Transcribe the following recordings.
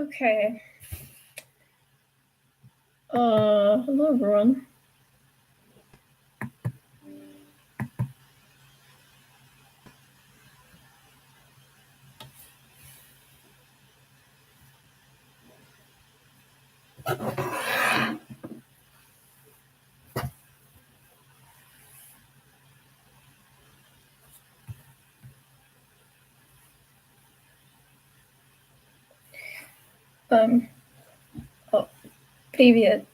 Okay. Hello everyone. Oh, привет.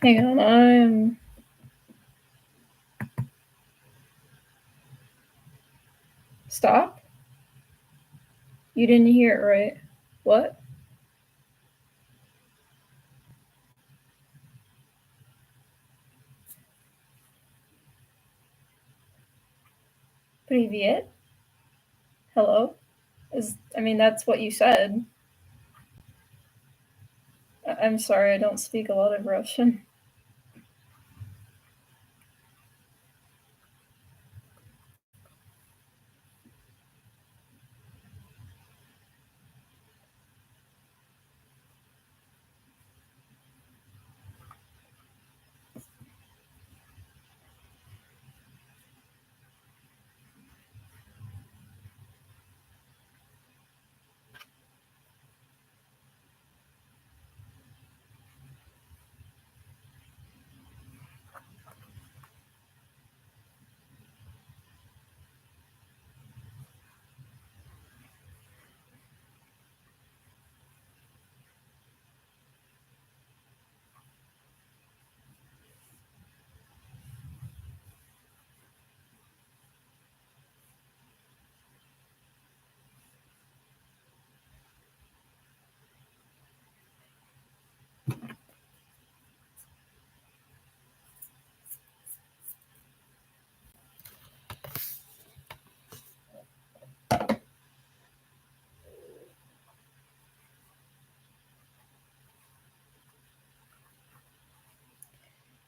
Hang on, I'm... Stop? You didn't hear it right. What? Привет? Hello? That's what you said. I'm sorry, I don't speak a lot of Russian.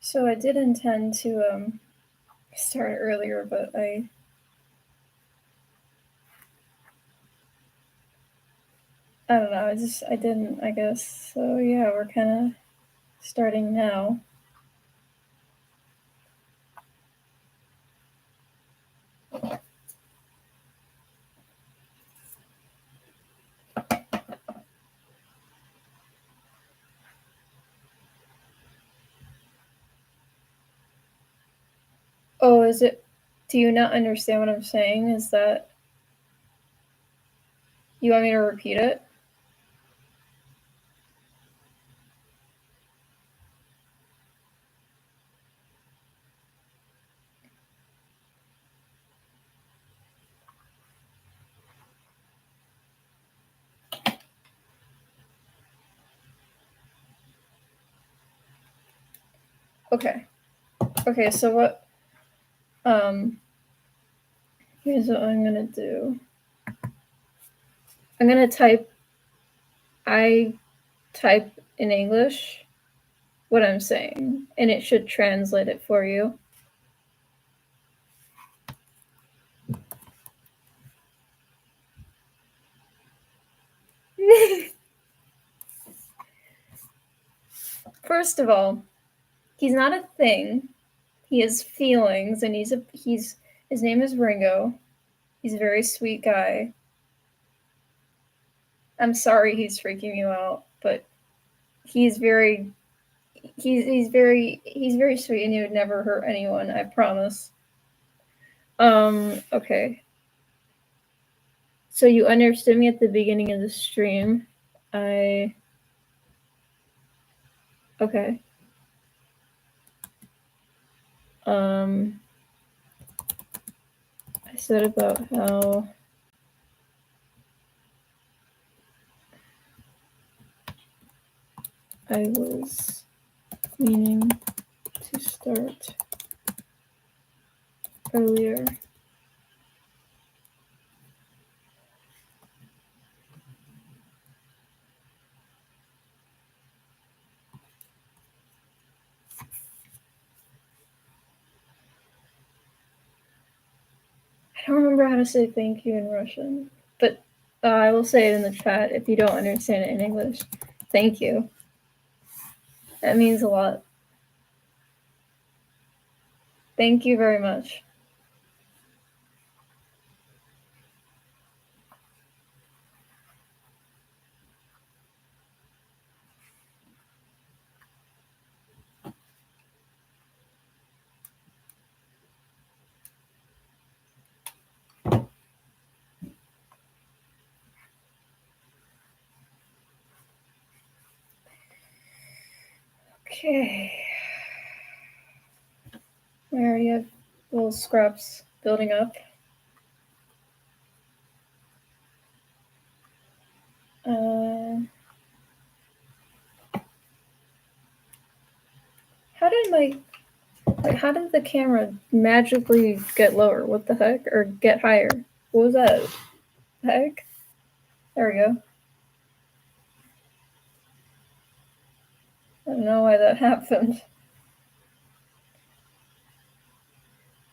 So I did intend to start earlier, but I don't know, I didn't, I guess. So yeah, we're kind of starting now. Oh, is it? Do you not understand what I'm saying? Is that you want me to repeat it? Okay. Okay, so what here's what I'm gonna do. I'm gonna type in English what I'm saying, and it should translate it for you. First of all, he's not a thing. He has feelings, and he's his name is Ringo. He's a very sweet guy. I'm sorry he's freaking you out, but he's very he's very sweet, and he would never hurt anyone. I promise. Okay. So you understood me at the beginning of the stream. I okay. I I said about how I was meaning to start earlier. I don't remember how to say thank you in Russian, but I will say it in the chat if you don't understand it in English. Thank you. That means a lot. Thank you very much. Okay. We already have little scraps building up. How did the camera magically get lower? What the heck? Or get higher? What was that? The heck? There we go. I don't know why that happened.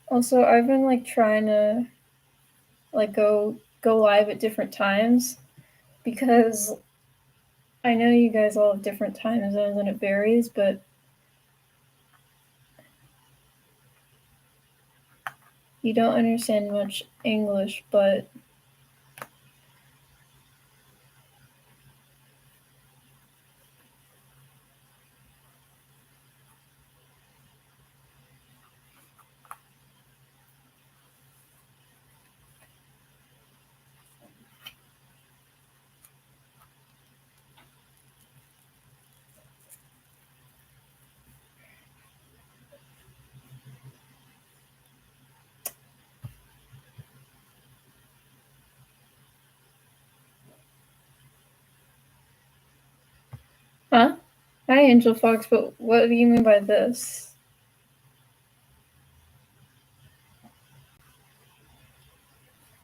Also, I've been trying to go live at different times because I know you guys all have different time zones and it varies, but you don't understand much English, but huh? Hi, Angel Fox, but what do you mean by this?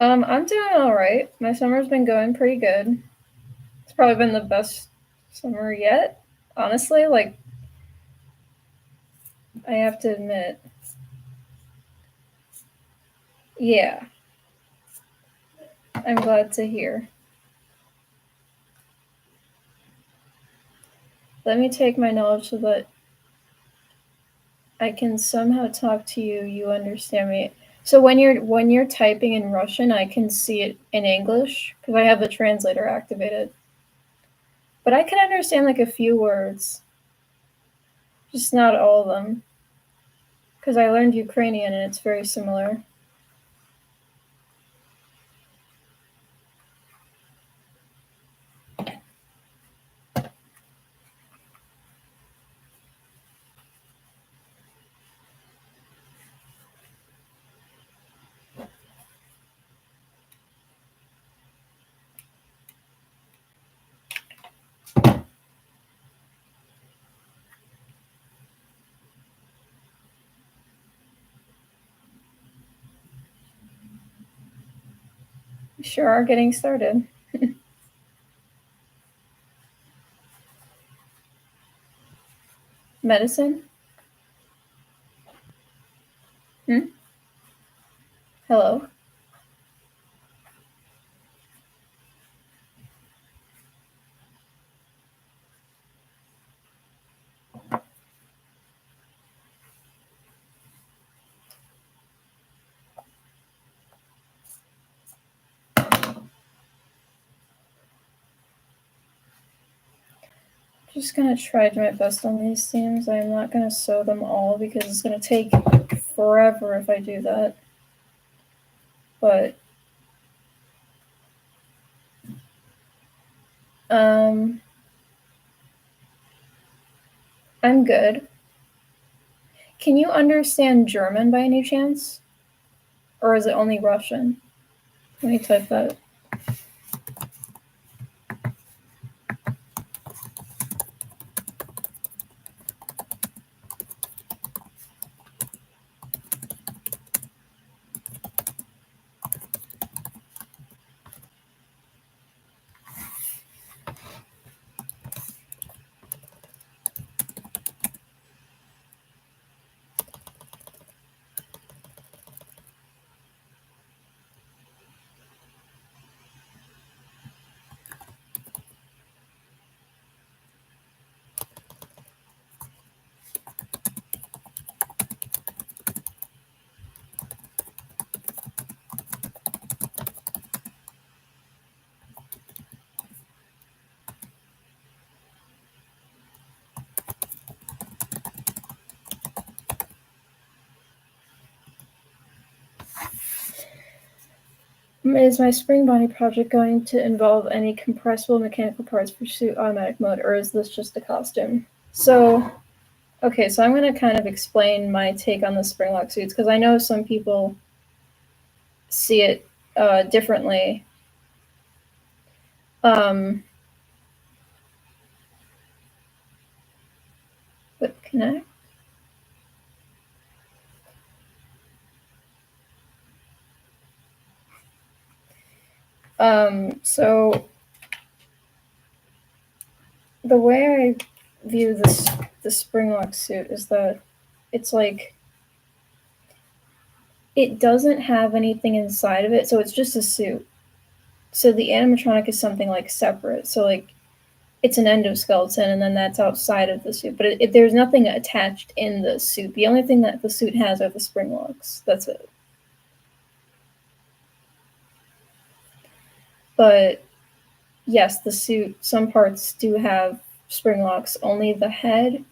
I'm doing all right. My summer's been going pretty good. It's probably been the best summer yet, honestly. I have to admit. Yeah, I'm glad to hear. Let me take my knowledge so that I can somehow talk to you. You understand me. So when you're typing in Russian, I can see it in English because I have the translator activated. But I can understand a few words, just not all of them. Because I learned Ukrainian and it's very similar. We sure are getting started. Medicine? Hmm? Hello? Just gonna try my best on these themes. I'm not gonna sew them all because it's gonna take forever if I do that. But I'm good. Can you understand German by any chance? Or is it only Russian? Let me type that. Is my Springbonnie project going to involve any compressible mechanical parts for suit automatic mode, or is this just a costume? So, okay, so I'm going to kind of explain my take on the Springlock suits, because I know some people see it differently. But connect. So the way I view the Springlock suit is that it's like it doesn't have anything inside of it, so it's just a suit. So the animatronic is something like separate. So like it's an endoskeleton, and then that's outside of the suit. But there's nothing attached in the suit. The only thing that the suit has are the spring locks. That's it. But yes, the suit, some parts do have spring locks. Only the head.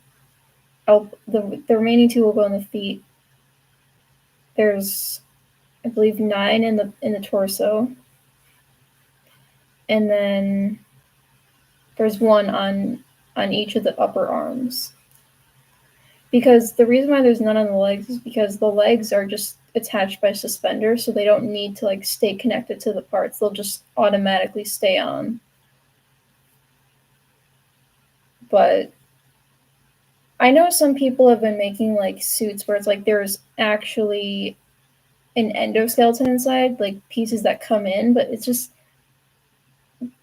The remaining two will go on the feet. There's, I believe, 9 in the torso, and then there's 1 on each of the upper arms. Because the reason why there's none on the legs is because the legs are just attached by suspenders, so they don't need to like stay connected to the parts. They'll just automatically stay on. But I know some people have been making like suits where it's like there's actually an endoskeleton inside, like pieces that come in, but it just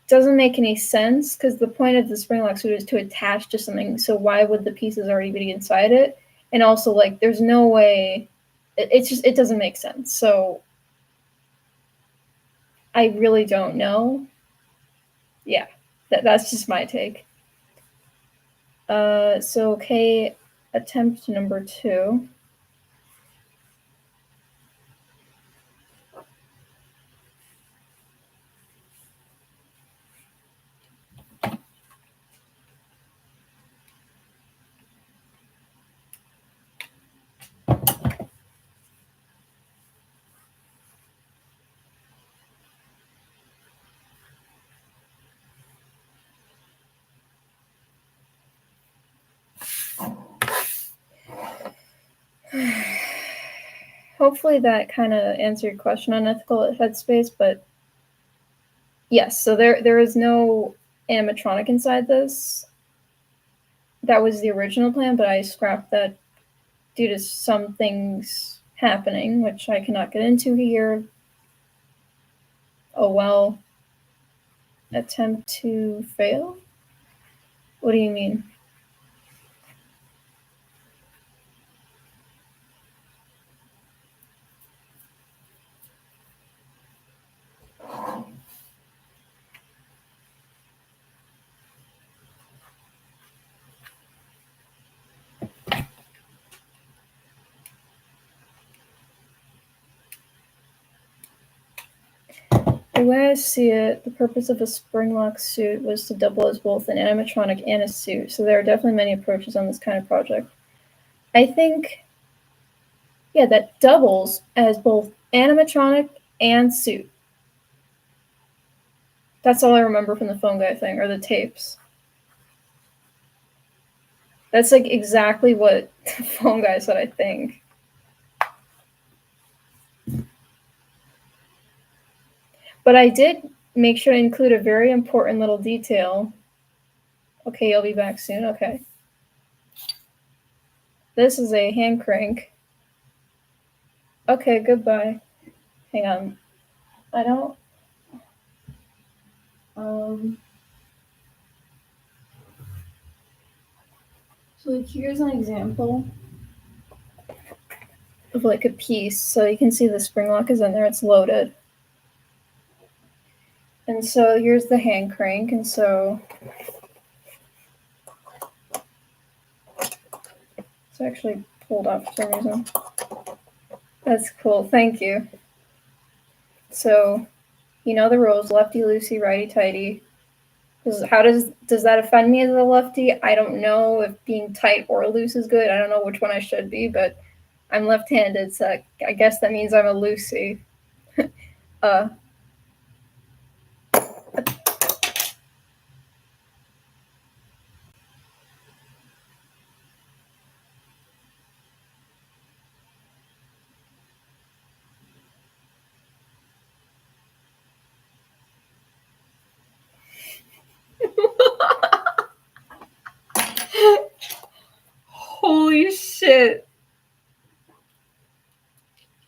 doesn't make any sense because the point of the Springlock suit is to attach to something. So why would the pieces already be inside it? And also, like, there's no way. It doesn't make sense. So I really don't know. Yeah, that's just my take. So okay, attempt number 2. Hopefully that kind of answered your question on ethical headspace, but yes, so there is no animatronic inside this. That was the original plan, but I scrapped that due to some things happening, which I cannot get into here. Oh well. Attempt to fail? What do you mean? The way I see it, the purpose of a Springlock suit was to double as both an animatronic and a suit, so there are definitely many approaches on this kind of project. I think, yeah, that doubles as both animatronic and suit. That's all I remember from the phone guy thing, or the tapes. That's like exactly what the phone guy said, I think. But I did make sure to include a very important little detail. Okay, you'll be back soon. Okay. This is a hand crank. Okay, goodbye. Hang on. I don't. So like here's an example of like a piece. So you can see the spring lock is in there. It's loaded. And so here's the hand crank. And so it's actually pulled off for some reason. That's cool. Thank you. So you know the rules: lefty loosey, righty tighty. How does that offend me as a lefty? I don't know if being tight or loose is good. I don't know which one I should be, but I'm left-handed, so I guess that means I'm a loosey. uh, Holy shit!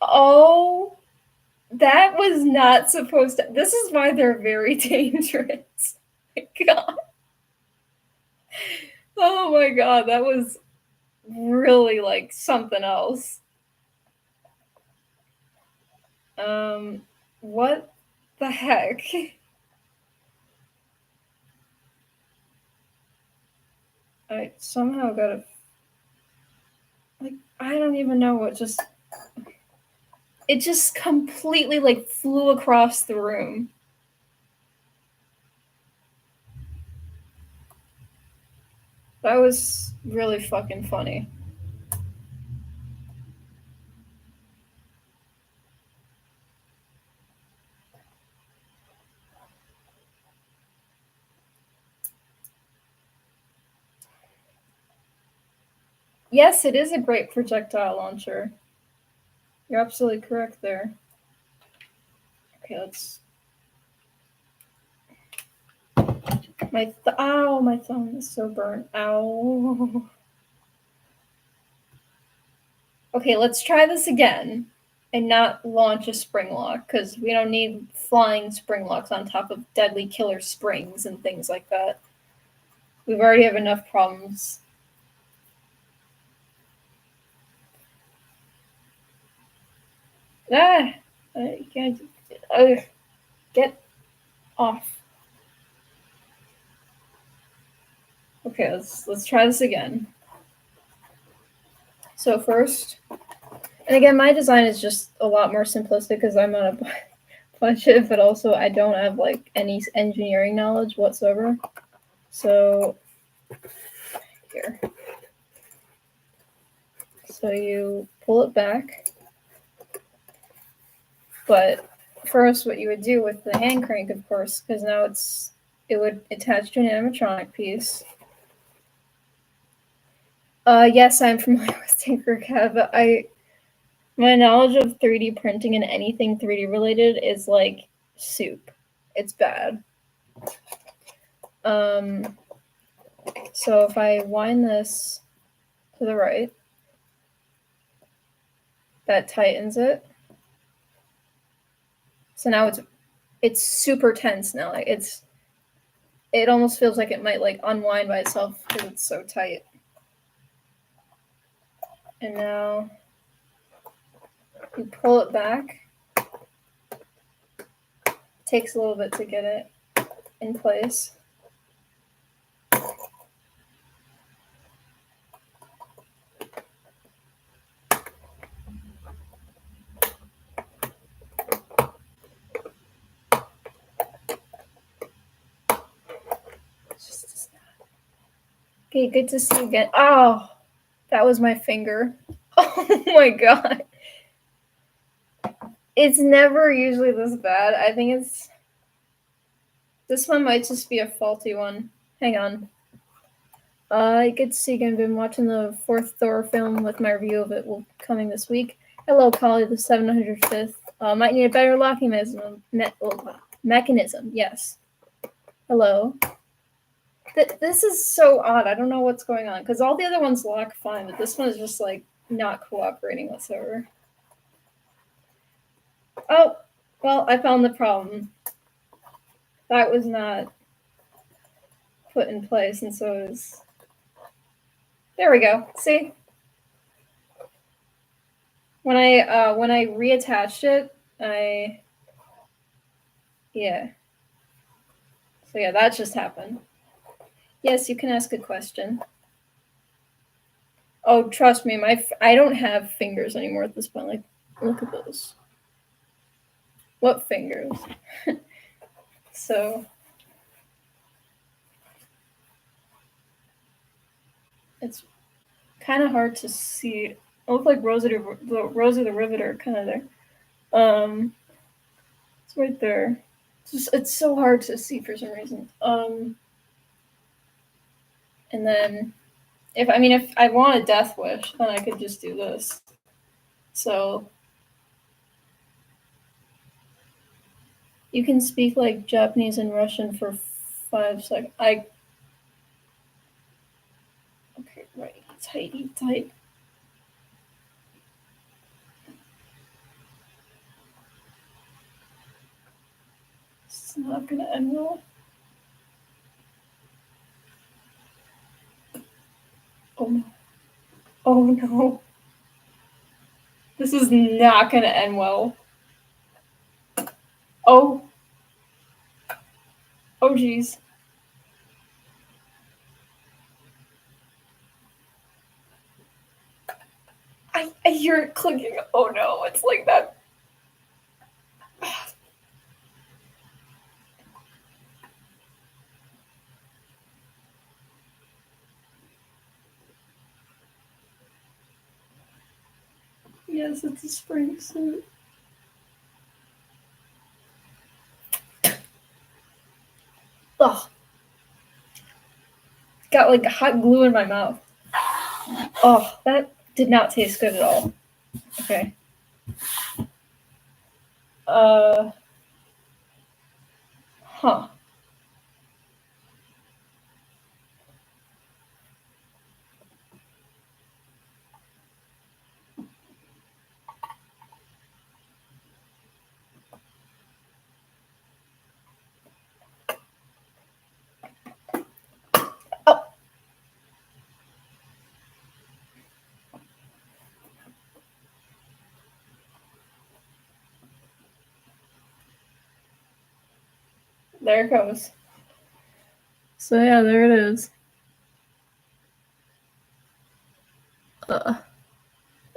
Oh, that was not supposed to. This is why they're very dangerous. My God. Oh my God, that was really like something else. What the heck? I somehow got a like I don't even know what just it just completely like flew across the room. That was really fucking funny. Yes, it is a great projectile launcher. You're absolutely correct there. Okay, let's. Ow, my thumb is so burnt. Ow. Okay, let's try this again and not launch a spring lock because we don't need flying spring locks on top of deadly killer springs and things like that. We've already have enough problems. Ah, I can't. Get off. Okay, let's try this again. So first, and again, my design is just a lot more simplistic because I'm on a budget, but also I don't have like any engineering knowledge whatsoever. So here, so you pull it back, but first, what you would do with the hand crank, of course, because now it would attach to an animatronic piece. Yes, I'm familiar with Tinkercad. My knowledge of 3D printing and anything 3D related is like soup. It's bad. So if I wind this to the right, that tightens it. So now it's super tense now. Like it almost feels like it might like unwind by itself because it's so tight. And now you pull it back. It takes a little bit to get it in place. Okay, good to see you again. Oh, that was my finger. Oh my God. It's never usually this bad. I think this one might just be a faulty one. Hang on. Good to see you again. I've been watching the 4th Thor film with my review of it coming this week. Hello, Collie, the 705th. Might need a better locking mechanism. Yes. Hello. This is so odd. I don't know what's going on because all the other ones lock fine, but this one is just like not cooperating whatsoever. Oh, well, I found the problem. That was not put in place, and so is. There we go. See, when I reattached it, yeah. So yeah, that just happened. Yes, you can ask a question. Oh, trust me, I don't have fingers anymore at this point. Like, look at those. What fingers? So it's kind of hard to see. I look like Rosie the Riveter, kind of there. It's right there. It's so hard to see for some reason. And then if I want a death wish, then I could just do this. So you can speak like Japanese and Russian for 5 seconds. Okay, right. Tight. It's not gonna end well. Oh no. Oh no. This is not gonna end well. Oh. Oh jeez. I hear it clicking. Oh no, it's like that. Yes, it's a spring suit. Ugh. Got like hot glue in my mouth. Oh, that did not taste good at all. Okay. Huh. Oh. There it goes. So yeah, there it is.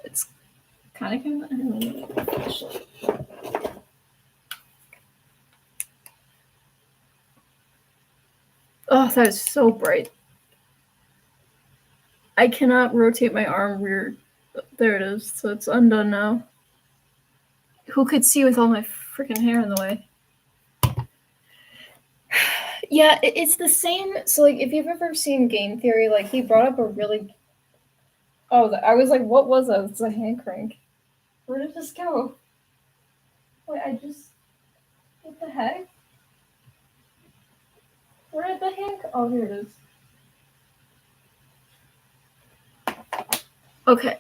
It's kind of. Oh, that is so bright. I cannot rotate my arm rear. There it is. So it's undone now. Who could see with all my freaking hair in the way? Yeah, it's the same. So, like, if you've ever seen Game Theory, like, he brought up a really. Oh, I was like, what was that? It's a hand crank. Where did this go? Wait, What the heck? Where did the hand. Oh, here it is. Okay.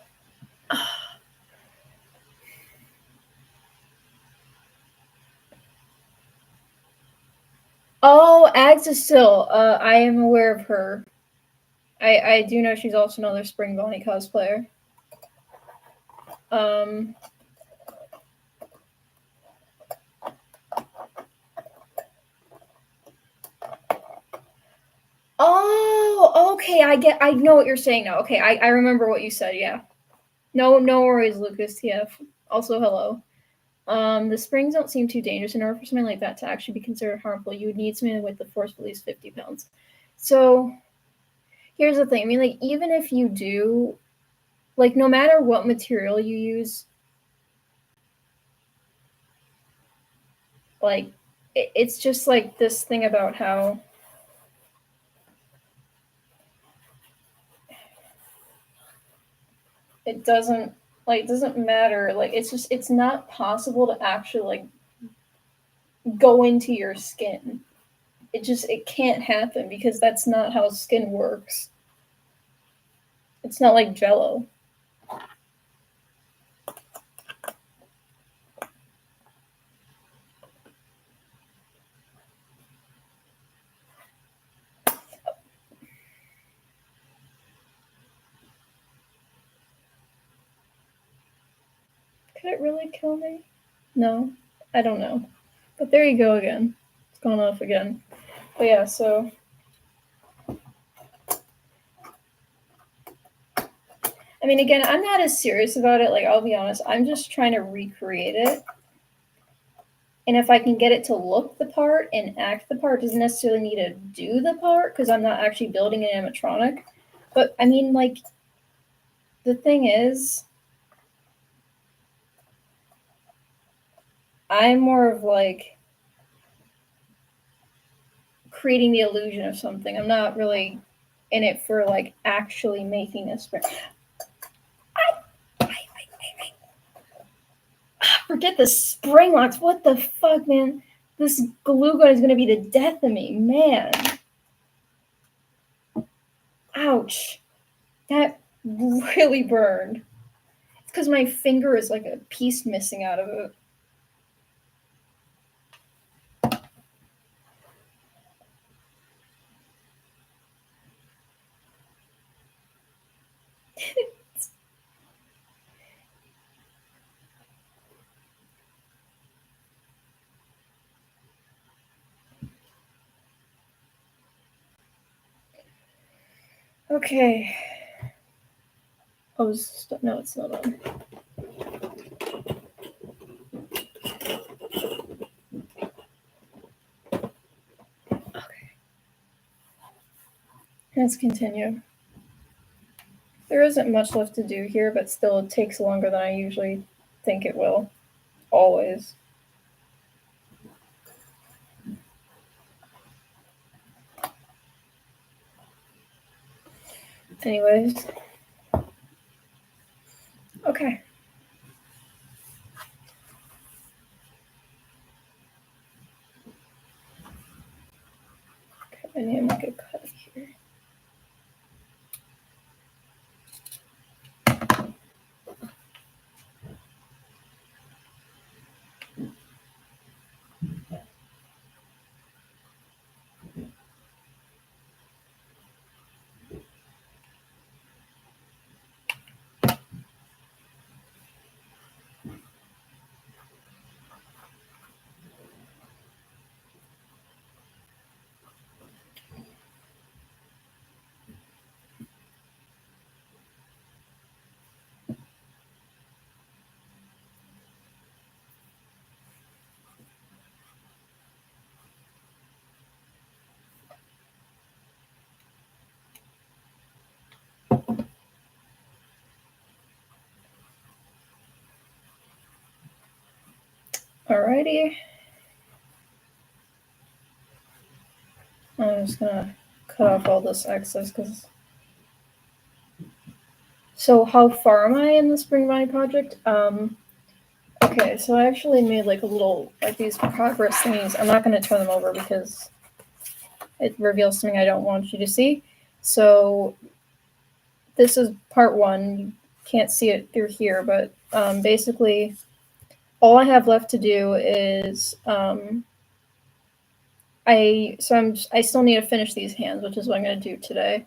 Oh, Ags is still. I am aware of her. I do know she's also another Springbonnie cosplayer. Oh, okay. I know what you're saying now. Okay, I remember what you said. Yeah. No worries, Lucas. TF. Also, hello. The springs don't seem too dangerous. In order for something like that to actually be considered harmful, you would need something with the force of at least 50 pounds. So, here's the thing. I mean, like, even if you do, like, no matter what material you use, like, it's just like this thing about how it doesn't Like, it doesn't matter. Like, it's not possible to actually, like, go into your skin. It can't happen because that's not how skin works. It's not like Jello. Could it really kill me? No, I don't know. But there you go again. It's gone off again. But yeah, so I mean, again, I'm not as serious about it. Like, I'll be honest, I'm just trying to recreate it. And if I can get it to look the part and act the part, doesn't necessarily need to do the part because I'm not actually building an animatronic. But I mean, like, the thing is, I'm more of like creating the illusion of something. I'm not really in it for like actually making a spring. Forget the spring locks. What the fuck, man? This glue gun is gonna be the death of me, man. Ouch. That really burned. It's because my finger is like a piece missing out of it. Okay. Oh, no, it's not on. Okay. Let's continue. There isn't much left to do here, but still it takes longer than I usually think it will. Always. Anyways. Okay. Okay, I need to make a cut here. Alrighty. I'm just gonna cut off all this excess because. So how far am I in the Springbonnie project? Okay, so I actually made like a little like these progress things. I'm not gonna turn them over because it reveals something I don't want you to see. So this is part one. You can't see it through here, but basically all I have left to do is I still need to finish these hands, which is what I'm gonna do today.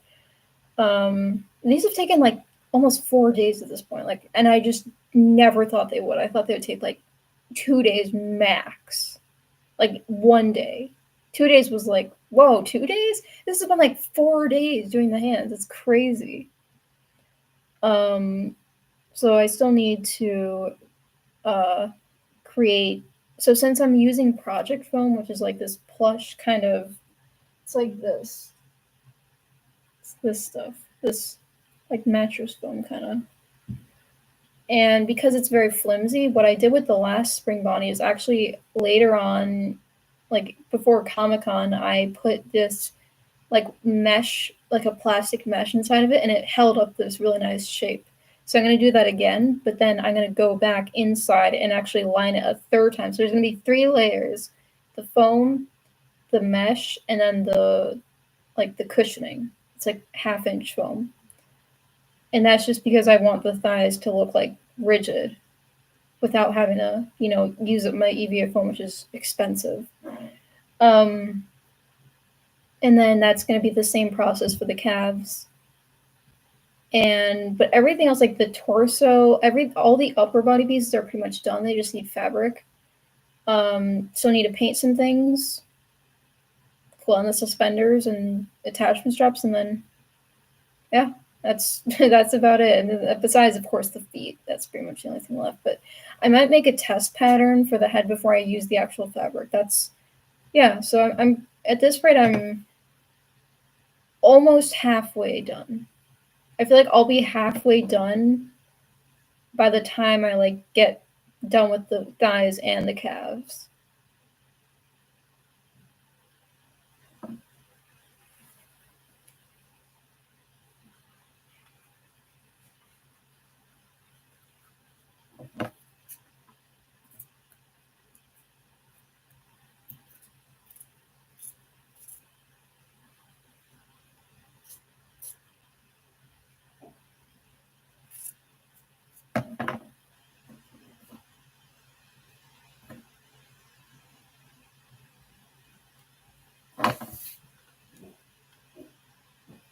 These have taken like almost 4 days at this point. Like, and I just never thought they would. I thought they would take like 2 days max. Like 1 day. 2 days was like, whoa, 2 days? This has been like 4 days doing the hands. It's crazy. So I still need to create. So since I'm using project foam, which is like this plush kind of, it's like this. It's this stuff. This like mattress foam kind of. And because it's very flimsy, what I did with the last Springbonnie is actually later on, like before Comic-Con, I put this like mesh, like a plastic mesh inside of it, and it held up this really nice shape. So I'm going to do that again, but then I'm going to go back inside and actually line it a third time. So there's going to be 3 layers: the foam, the mesh, and then the cushioning. It's like 1/2 inch foam. And that's just because I want the thighs to look like rigid without having to, use up my EVA foam, which is expensive. And then that's going to be the same process for the calves. But everything else, like the torso, all the upper body pieces are pretty much done. They just need fabric. So I need to paint some things, glue on the suspenders and attachment straps, and then yeah, that's that's about it. And then, besides, of course, the feet. That's pretty much the only thing left. But I might make a test pattern for the head before I use the actual fabric. That's yeah. So I'm at this rate, I'm almost halfway done. I feel like I'll be halfway done by the time I get done with the thighs and the calves.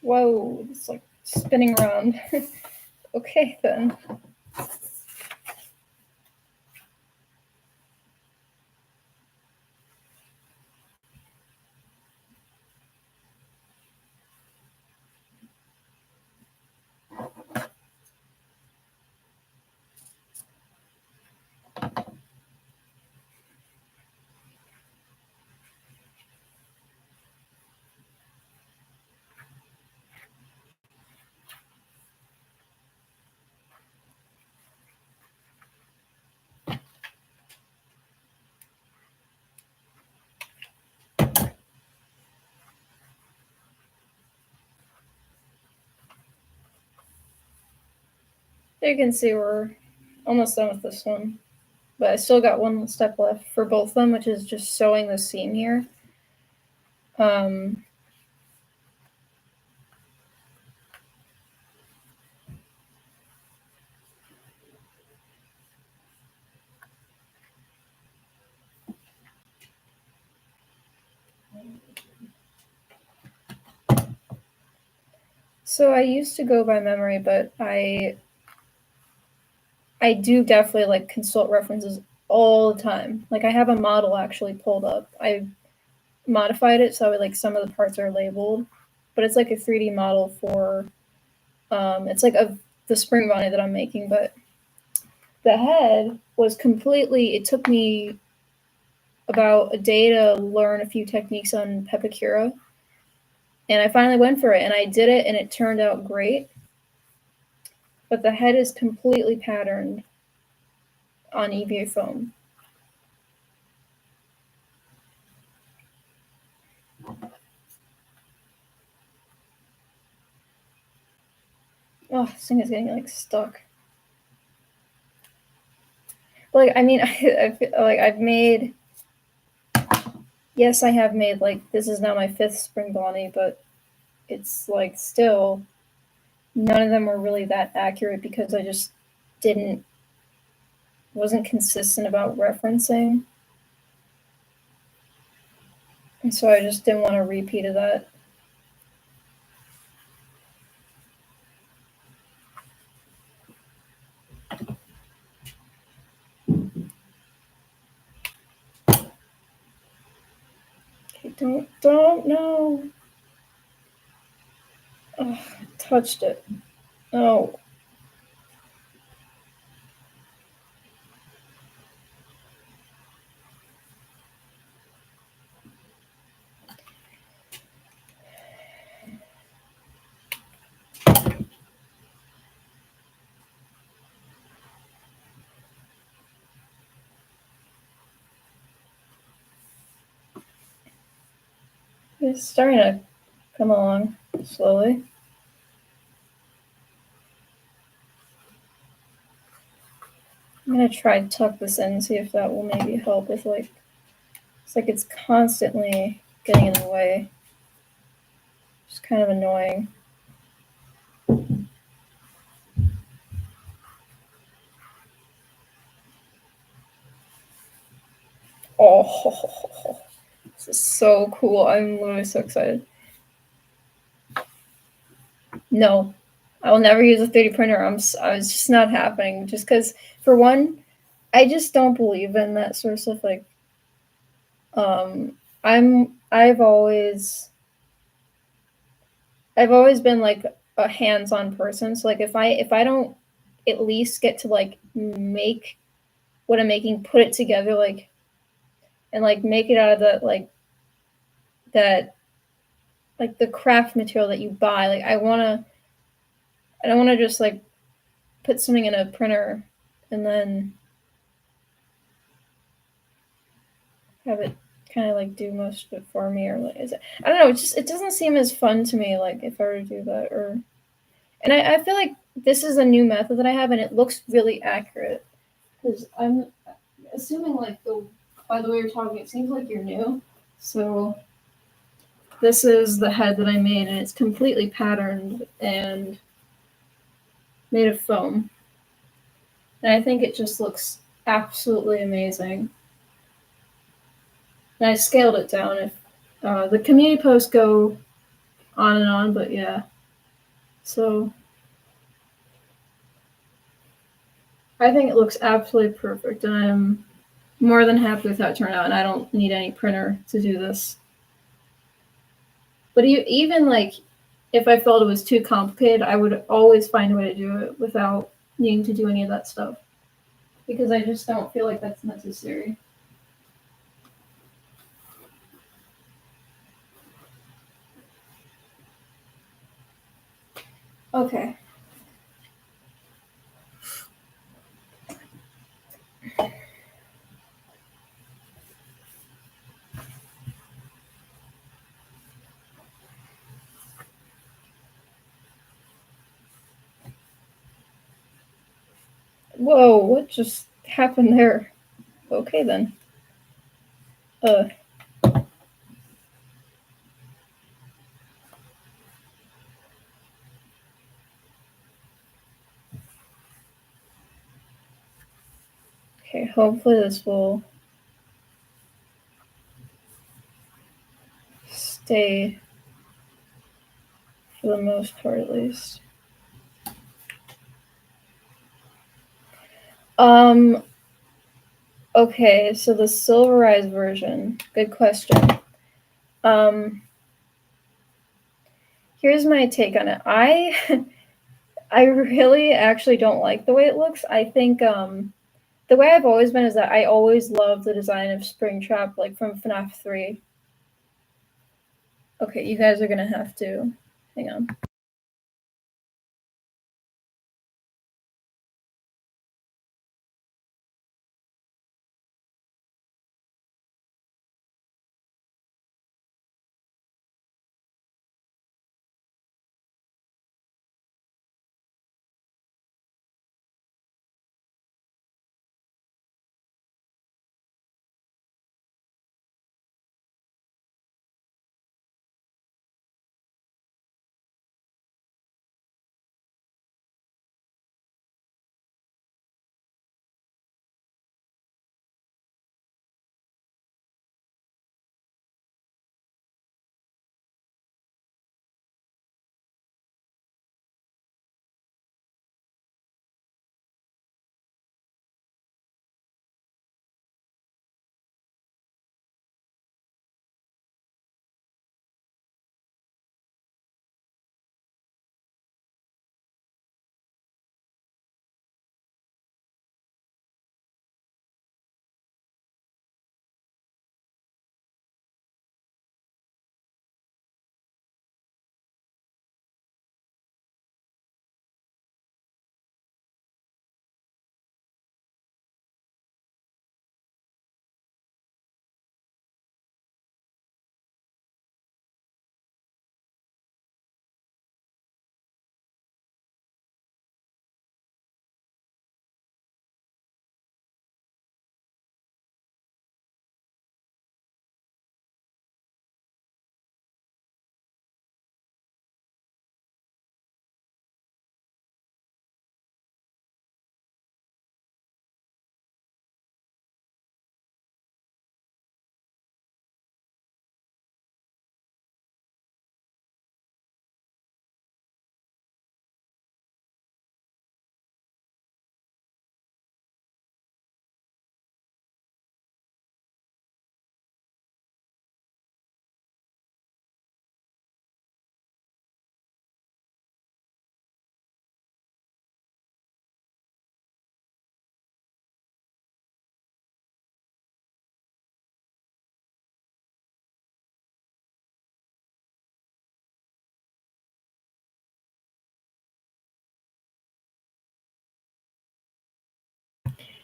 Whoa, it's like spinning around. Okay, then. You can see we're almost done with this one. But I still got one step left for both of them, which is just sewing the seam here. So I used to go by memory, but I do definitely consult references all the time. Like I have a model actually pulled up. I modified it so some of the parts are labeled, but it's like a 3D model for it's like of the Springbonnie that I'm making, but the head was completely. It took me about a day to learn a few techniques on Pepakura, and I finally went for it, and I did it, and it turned out great. But the head is completely patterned on EVA foam. Oh, this thing is getting stuck. I mean, I feel like I've made. Yes, I have made this is now my 5th Springbonnie, but it's still none of them were really that accurate because I just didn't wasn't consistent about referencing, and so I just didn't want a repeat of that. Okay, don't no. Oh, touched it. Oh. It's starting to come along slowly. I'm gonna try to tuck this in and see if that will maybe help with like, it's like it's constantly getting in the way. It's kind of annoying. Oh, this is so cool. I'm literally so excited. No, I will never use a 3D printer. I was just not happening. Just because, for one, I just don't believe in that sort of stuff. Like, I've always been like a hands-on person. So like, if I don't at least get to like make what I'm making, put it together, like, and like make it out of that like the craft material that you buy. Like, I don't want to just like put something in a printer and then have it kind of like do most of it for me, or like, is it, I don't know, it doesn't seem as fun to me, like if I were to do that. Or, and I feel like this is a new method that I have and it looks really accurate, because I'm assuming like by the way you're talking, it seems like you're new. So this is the head that I made, and it's completely patterned and made of foam, and I think it just looks absolutely amazing. And I scaled it down. If the community posts go on and on, but yeah. So I think it looks absolutely perfect, and I'm more than happy with how it turned out. And I don't need any printer to do this. But even like, if I felt it was too complicated, I would always find a way to do it without needing to do any of that stuff, because I just don't feel like that's necessary. Okay. Whoa, what just happened there? Okay then. Uh, okay, hopefully this will stay for the most part at least. Um, okay, so the silverized version. Good question. Um, here's my take on it. I really actually don't like the way it looks. I think the way I've always been is that I always loved the design of Springtrap, like from FNAF 3. Okay, you guys are gonna have to hang on.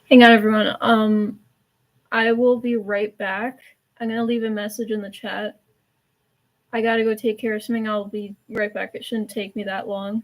Hang on, everyone. I will be right back. I'm gonna leave a message in the chat. I gotta go take care of something. I'll be right back. It shouldn't take me that long.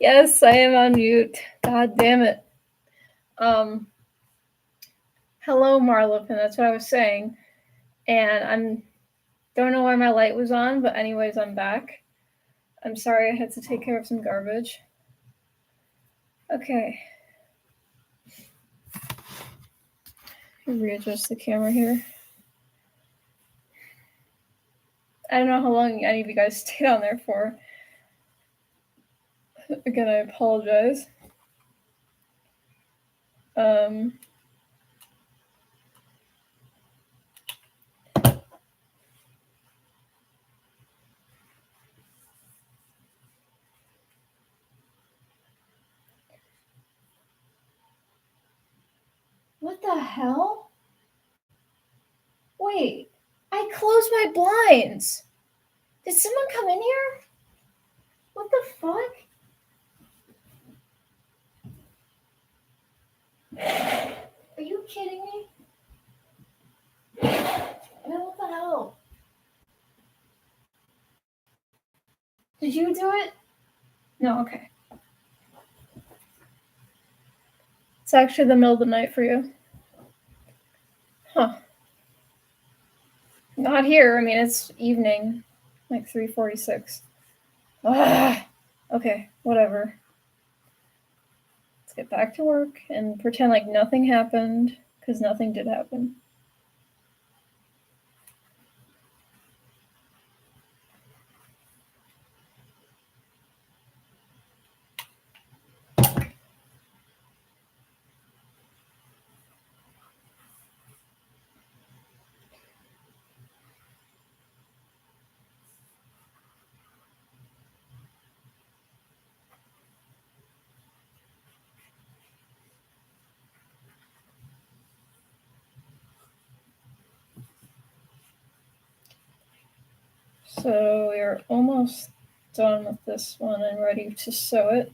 Yes, I am on mute. God damn it. Hello, Marlip, and that's what I was saying. And I'm don't know why my light was on, but anyways, I'm back. I'm sorry I had to take care of some garbage. Okay. Readjust the camera here. I don't know how long any of you guys stayed on there for. Again, I apologize. What the hell? Wait, I closed my blinds. Did someone come in here? What the fuck? Are you kidding me? Man, what the hell? Did you do it? No, okay. It's actually the middle of the night for you. Huh. Not here. I mean, it's evening, like 3:46. Ah. Okay, whatever. Let's get back to work and pretend like nothing happened, because nothing did happen. So we're almost done with this one and ready to sew it.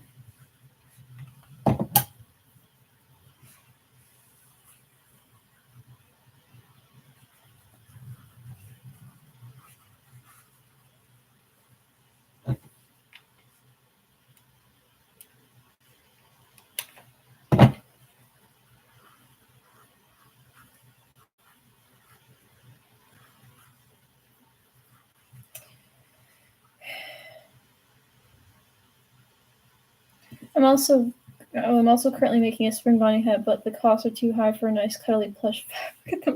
I'm also currently making a Springbonnie hat, but the costs are too high for a nice cuddly plush fabric at the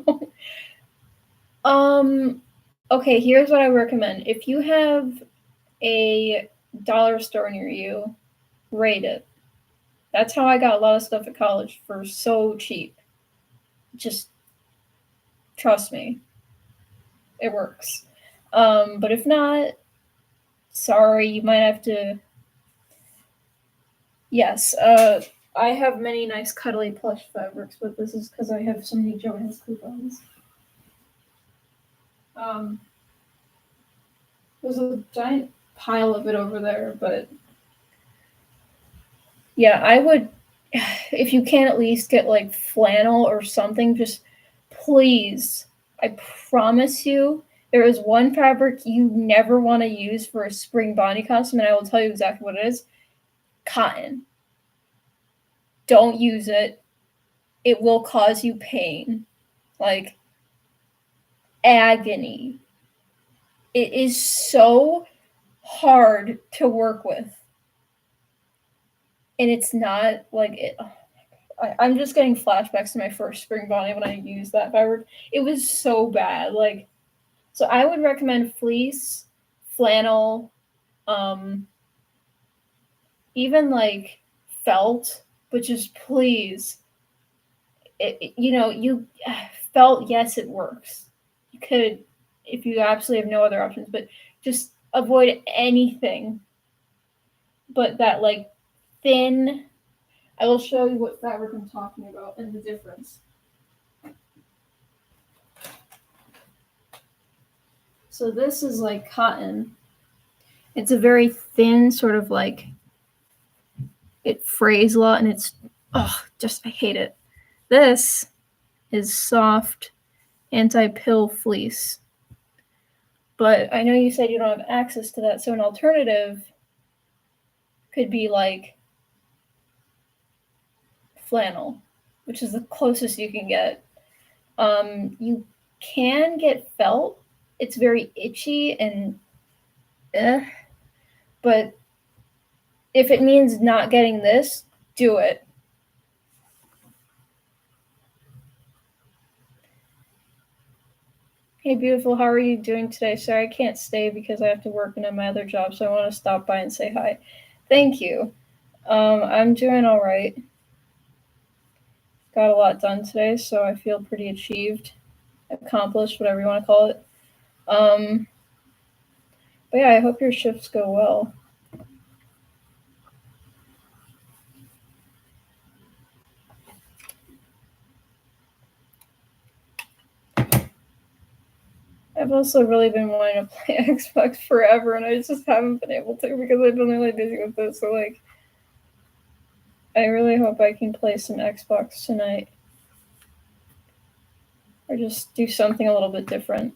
moment. Okay, here's what I recommend. If you have a dollar store near you, rate it. That's how I got a lot of stuff at college for so cheap. Just trust me, it works. But if not, sorry, you might have to. Yes, I have many nice cuddly plush fabrics, but this is because I have so many Joann's coupons. There's a giant pile of it over there, but yeah, I would, if you can at least get like flannel or something, just please. I promise you, there is one fabric you never want to use for a Springbonnie costume, and I will tell you exactly what it is. Cotton. Don't use it. It will cause you pain. Like agony. It is so hard to work with. And it's not like it. I'm just getting flashbacks to my first Springbonnie when I used that fabric. It was so bad. Like, so I would recommend fleece, flannel, even like felt, but just please, you felt. Yes, it works. You could, if you absolutely have no other options, but just avoid anything but that like thin. I will show you what fabric I'm talking about and the difference. So this is like cotton. It's a very thin sort of like, it frays a lot and it's, just I hate it. This is soft anti-pill fleece. But I know you said you don't have access to that, so an alternative could be like flannel, which is the closest you can get. You can get felt. It's very itchy and but if it means not getting this, do it. Hey, beautiful, how are you doing today? Sorry, I can't stay because I have to work in my other job, so I want to stop by and say hi. Thank you. I'm doing all right. Got a lot done today, so I feel pretty achieved, accomplished, whatever you want to call it. But yeah, I hope your shifts go well. I've also really been wanting to play Xbox forever, and I just haven't been able to because I've been really busy with this. So like, I really hope I can play some Xbox tonight, or just do something a little bit different.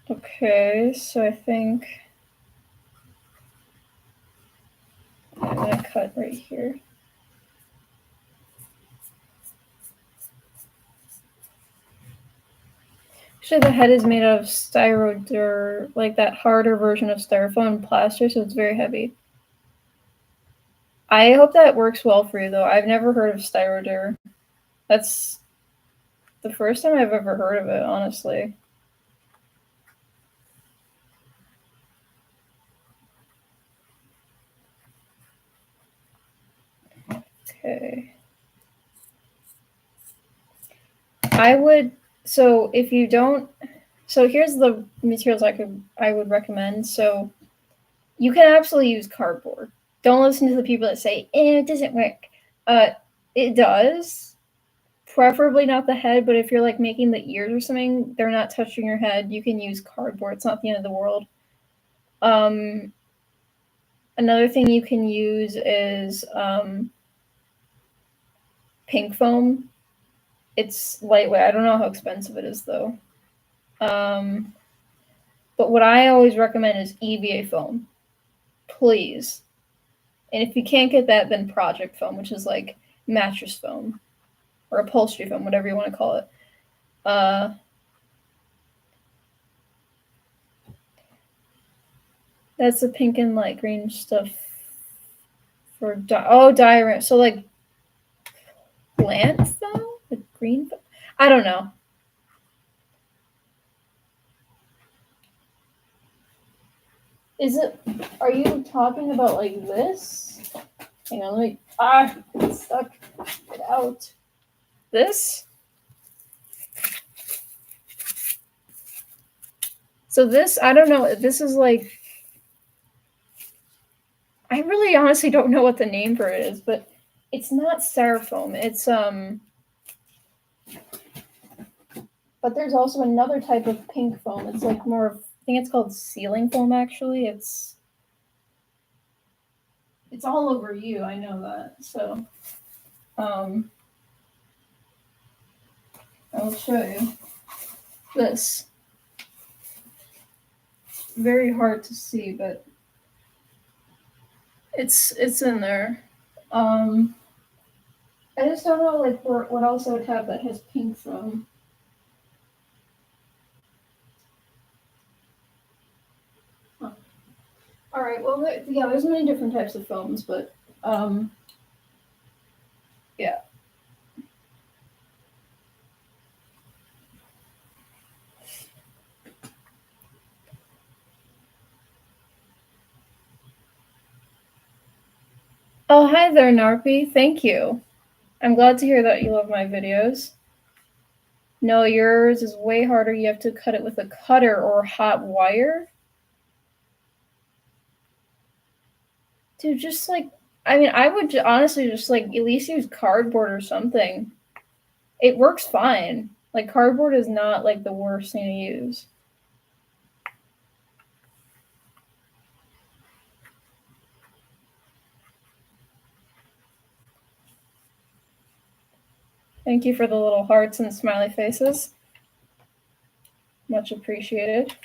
Okay, so I think I'm gonna cut right here. Actually, the head is made out of styrodur, like that harder version of styrofoam plaster, so it's very heavy. I hope that works well for you, though. I've never heard of styrodur. That's the first time I've ever heard of it, honestly. Okay. I would so if you don't so here's the materials I would recommend. So you can absolutely use cardboard. Don't listen to the people that say, it doesn't work. It does. Preferably not the head, but if you're like making the ears or something, they're not touching your head. You can use cardboard. It's not the end of the world. Another thing you can use is pink foam. It's lightweight. I don't know how expensive it is though. But what I always recommend is EVA foam, please. And if you can't get that, then project foam, which is like mattress foam or upholstery foam, whatever you want to call it. That's the pink and light green stuff for diorama. So like plant foam, the green foam. I don't know. Is it? Are you talking about like this? Hang on, let me. It's stuck. Get out. This. So this, I don't know. This is like. I really honestly don't know what the name for it is, but it's not styrofoam. It's But there's also another type of pink foam. It's like more of, I think it's called ceiling foam actually. It's all over you, I know that. So I'll show you this. Very hard to see, but it's in there. I just don't know like what else I would have that has pink foam. Huh. All right. Well, yeah, there's many different types of foams, but yeah. Oh, hi there, Narpi. Thank you. I'm glad to hear that you love my videos. No, yours is way harder. You have to cut it with a cutter or hot wire. Dude, just like, I mean, I would honestly just like at least use cardboard or something. It works fine. Like, cardboard is not like the worst thing to use. Thank you for the little hearts and smiley faces. Much appreciated.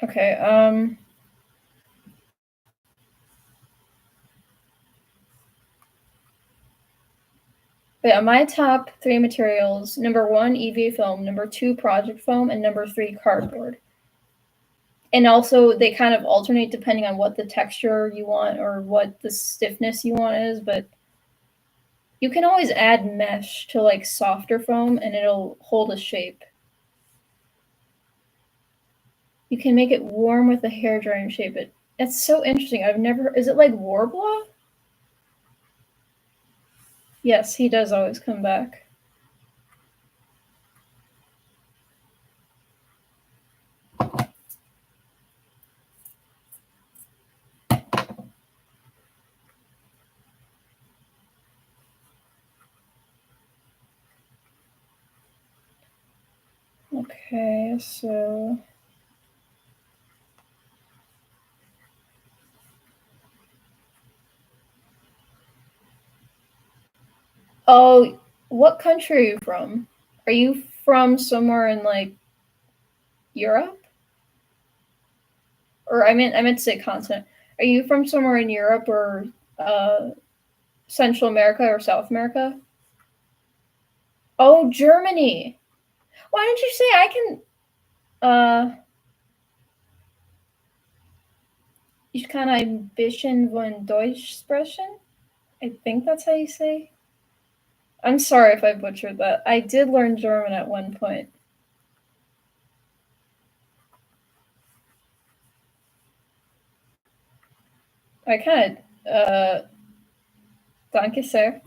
Okay, but yeah, my top 3 materials: number 1, EVA foam; number 2, project foam; and number 3, cardboard. And also, they kind of alternate depending on what the texture you want or what the stiffness you want is. But you can always add mesh to like softer foam, and it'll hold a shape. You can make it warm with a hair dryer and shape it. It's so interesting. I've never. Is it like Warbler? Yes, he does always come back. Okay, so oh, what country are you from? Are you from somewhere in like Europe? Or I meant to say continent. Are you from somewhere in Europe or uh, Central America or South America? Oh, Germany. Why don't you say I can? Ich kann ein bisschen von Deutsch sprechen. I think that's how you say. I'm sorry if I butchered that. I did learn German at one point. I kind of, danke sehr.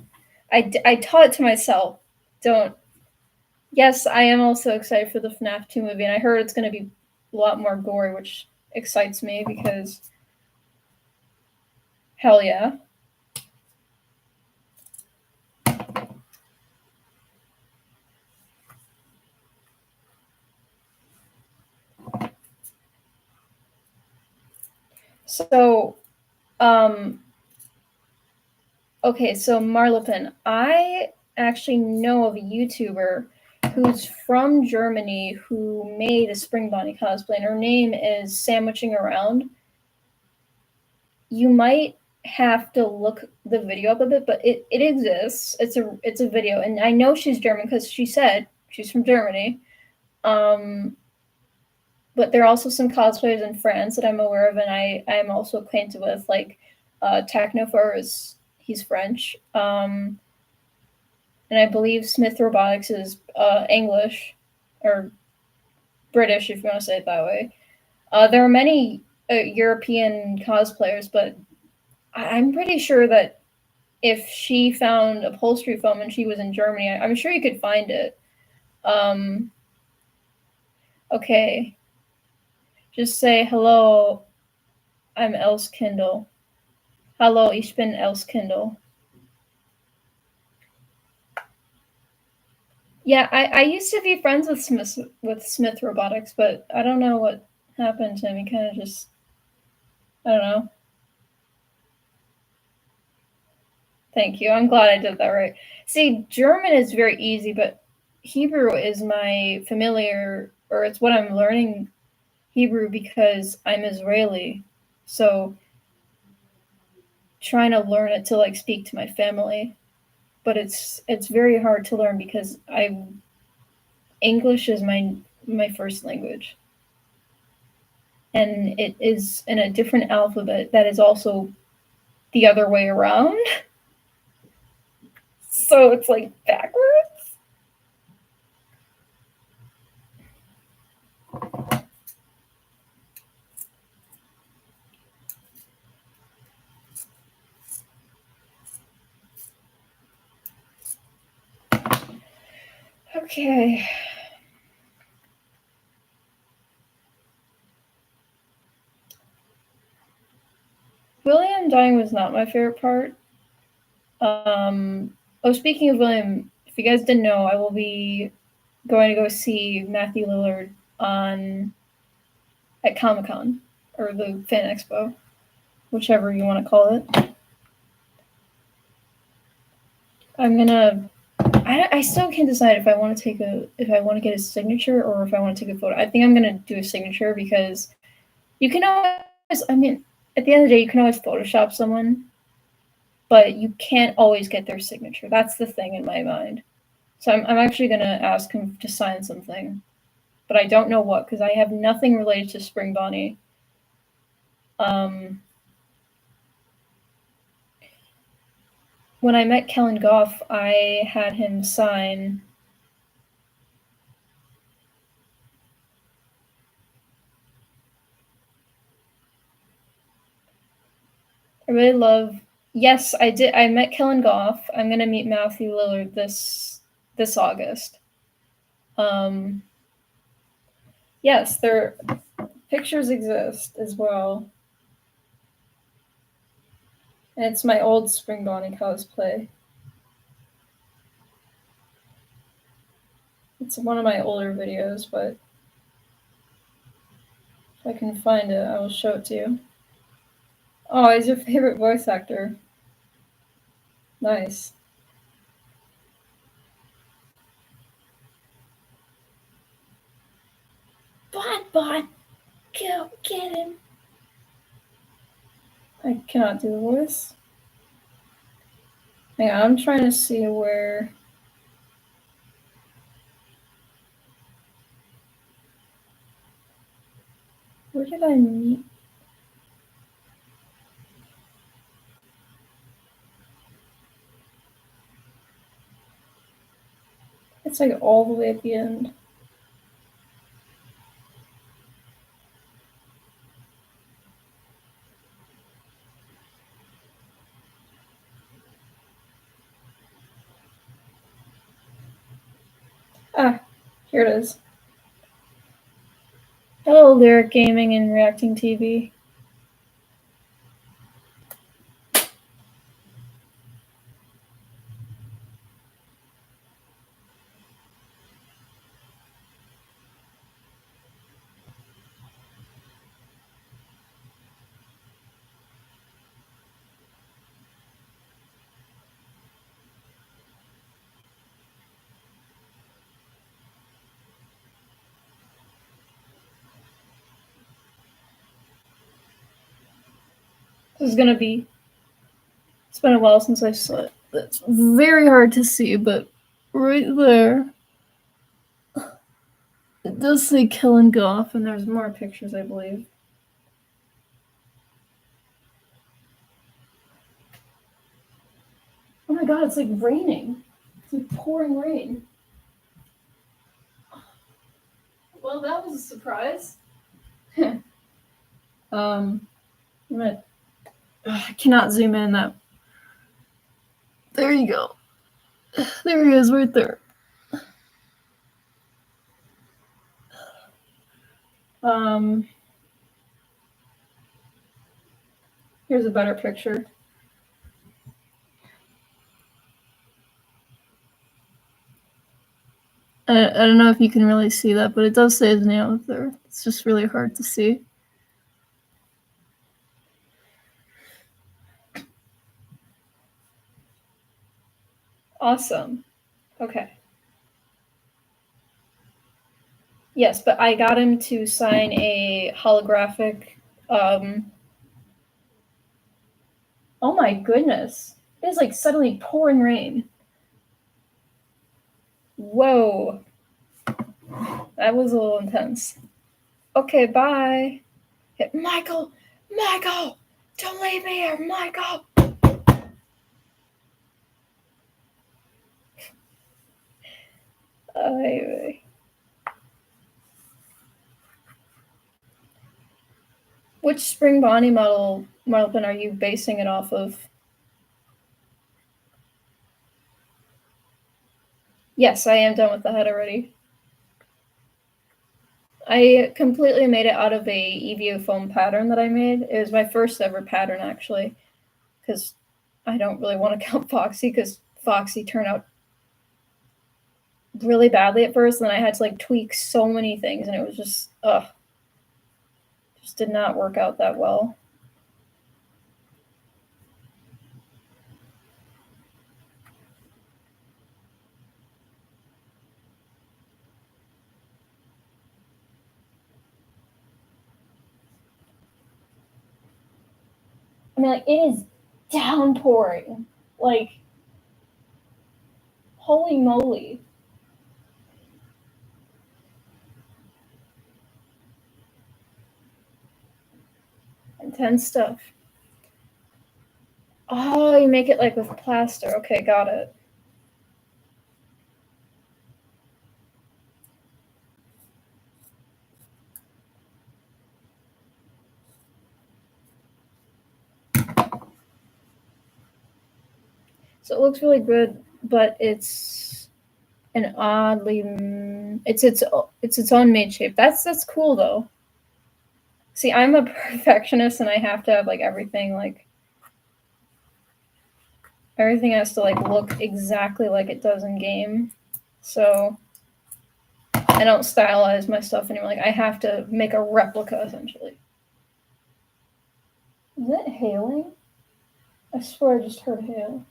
I taught it to myself. Don't. Yes, I am also excited for the FNAF 2 movie, and I heard it's going to be a lot more gory, which excites me because hell yeah. So, um, okay, so Marlipin, I actually know of a YouTuber who's from Germany who made a Springbonnie cosplay, and her name is Sandwiching Around. You might have to look the video up a bit, but it exists. It's a video, and I know she's German because she said she's from Germany. Um, but there are also some cosplayers in France that I'm aware of, and I'm also acquainted with, like Technophore is he's French, and I believe Smith Robotics is English or British, if you want to say it that way. There are many European cosplayers, but I'm pretty sure that if she found upholstery foam and she was in Germany, I'm sure you could find it. Um, okay, just say hello. I'm Else Kindle. Hallo, ich bin Else Kindle. Yeah, I used to be friends with Smith Robotics, but I don't know what happened to him. He kind of just I don't know. Thank you. I'm glad I did that right. See, German is very easy, but Hebrew is my familiar, or it's what I'm learning Hebrew because I'm Israeli. So trying to learn it to like speak to my family, but it's very hard to learn because I English is my first language, and it is in a different alphabet that is also the other way around. So it's like backwards. Okay. William dying was not my favorite part. Oh, speaking of William, if you guys didn't know, I will be going to go see Matthew Lillard on at Comic-Con or the Fan Expo, whichever you want to call it. I'm gonna. I still can't decide if I want to get a signature or if I want to take a photo. I think I'm gonna do a signature because you can always. I mean, at the end of the day, you can always Photoshop someone, but you can't always get their signature. That's the thing in my mind. So I'm actually gonna ask him to sign something, but I don't know what because I have nothing related to Springbonnie. Um, when I met Kellen Goff, I had him sign. I really love. Yes, I did. I met Kellen Goff. I'm gonna meet Matthew Lillard this August. Um, yes, their pictures exist as well, and it's my old Springbonnie cosplay. It's one of my older videos, but if I can find it, I will show it to you. Oh, he's your favorite voice actor. Nice. Bon, go get him. I cannot do the voice. Hang on, I'm trying to see where. Where did I meet? It's like all the way at the end. Ah, here it is. Hello, Lyric Gaming and Reacting TV. This is gonna be. It's been a while since I saw it. It's very hard to see, but right there, it does say Killing Goff, and there's more pictures, I believe. Oh my god, it's like raining. It's like pouring rain. Well, that was a surprise. I'm gonna. I cannot zoom in. That. There you go. There he is, right there. Um, Here's a better picture. I don't know if you can really see that, but it does say his name up there. It's just really hard to see. Awesome. Okay. Yes, but I got him to sign a holographic. Um, oh my goodness. It is like suddenly pouring rain. Whoa. That was a little intense. Okay, bye. Yeah, Michael! Michael! Don't leave me here, Michael! Ay, which Springbonnie model pin are you basing it off of? Yes, I am done with the head already. I completely made it out of a EVO foam pattern that I made. It was my first ever pattern, actually, because I don't really want to count Foxy, because Foxy turned out really badly at first, and then I had to like tweak so many things, and it was just just did not work out that well. I mean, like, it is downpouring. Like, holy moly. Intense stuff. Oh, you make it like with plaster. Okay, got it. So it looks really good, but it's an oddly it's its own made shape. That's cool though. See, I'm a perfectionist and I have to have like everything has to like look exactly like it does in game. So I don't stylize my stuff anymore. Like I have to make a replica essentially. Is it hailing? I swear I just heard hail.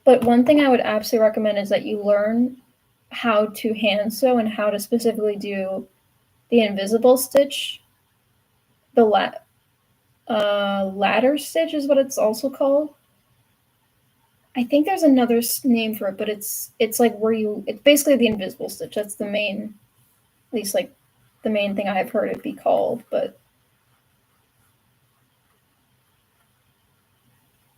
But one thing I would absolutely recommend is that you learn how to hand sew and how to specifically do the invisible stitch, the ladder stitch is what it's also called. I think there's another name for it, but it's like where it's basically the invisible stitch. That's the main, at least like the main thing I've heard it be called. But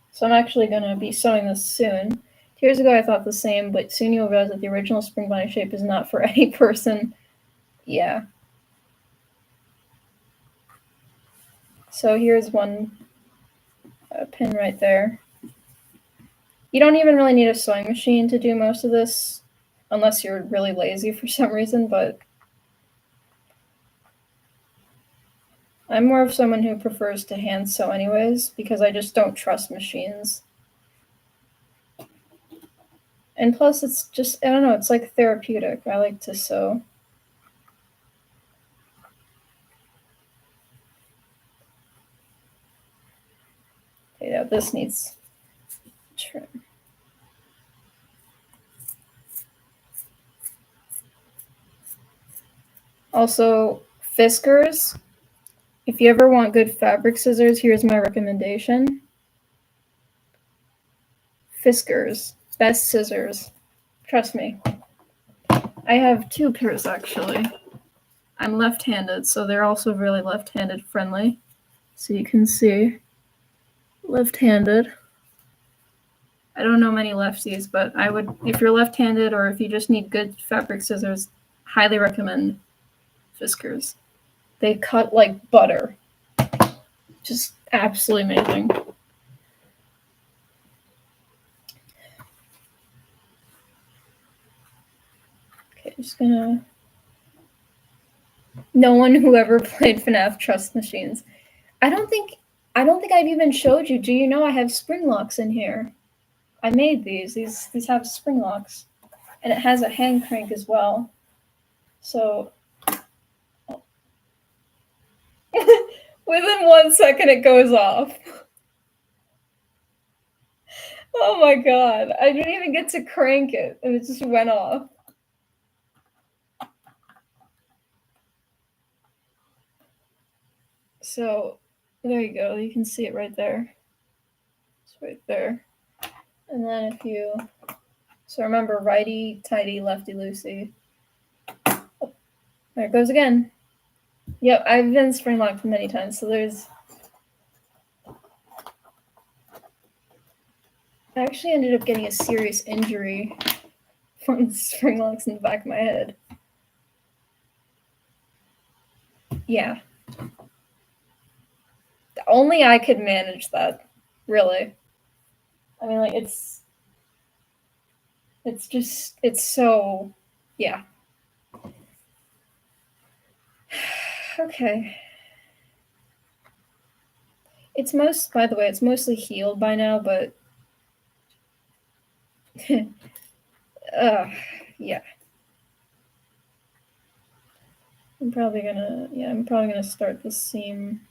so I'm actually gonna be sewing this soon. 2 years ago I thought the same, but soon you'll realize that the original Springbonnie shape is not for any person. Yeah. So here's one pin right there. You don't even really need a sewing machine to do most of this, unless you're really lazy for some reason, but I'm more of someone who prefers to hand sew anyways, because I just don't trust machines. And plus, it's just, I don't know, it's like therapeutic. I like to sew. Okay, yeah, this needs trim. Also, Fiskars. If you ever want good fabric scissors, here's my recommendation. Fiskars. Best scissors. Trust me. I have 2 pairs actually. I'm left-handed, so they're also really left-handed friendly. So you can see left-handed. I don't know many lefties, but I would, if you're left-handed or if you just need good fabric scissors, highly recommend Fiskars. They cut like butter. Just absolutely amazing. Okay, just gonna. No one who ever played FNAF trusts machines. I don't think I've even showed you. Do you know I have spring locks in here? I made these. These have spring locks, and it has a hand crank as well. So within 1 second, it goes off. Oh my god! I didn't even get to crank it, and it just went off. So there you go. You can see it right there. It's right there. And then if you, so remember, righty tighty, lefty loosey. Oh, there it goes again. Yep, I've been spring locked many times. So there's. I actually ended up getting a serious injury from spring locks in the back of my head. Yeah. Only I could manage that, really. I mean, like, it's so, yeah. Okay. By the way, it's mostly healed by now, but, yeah. I'm probably gonna start the seam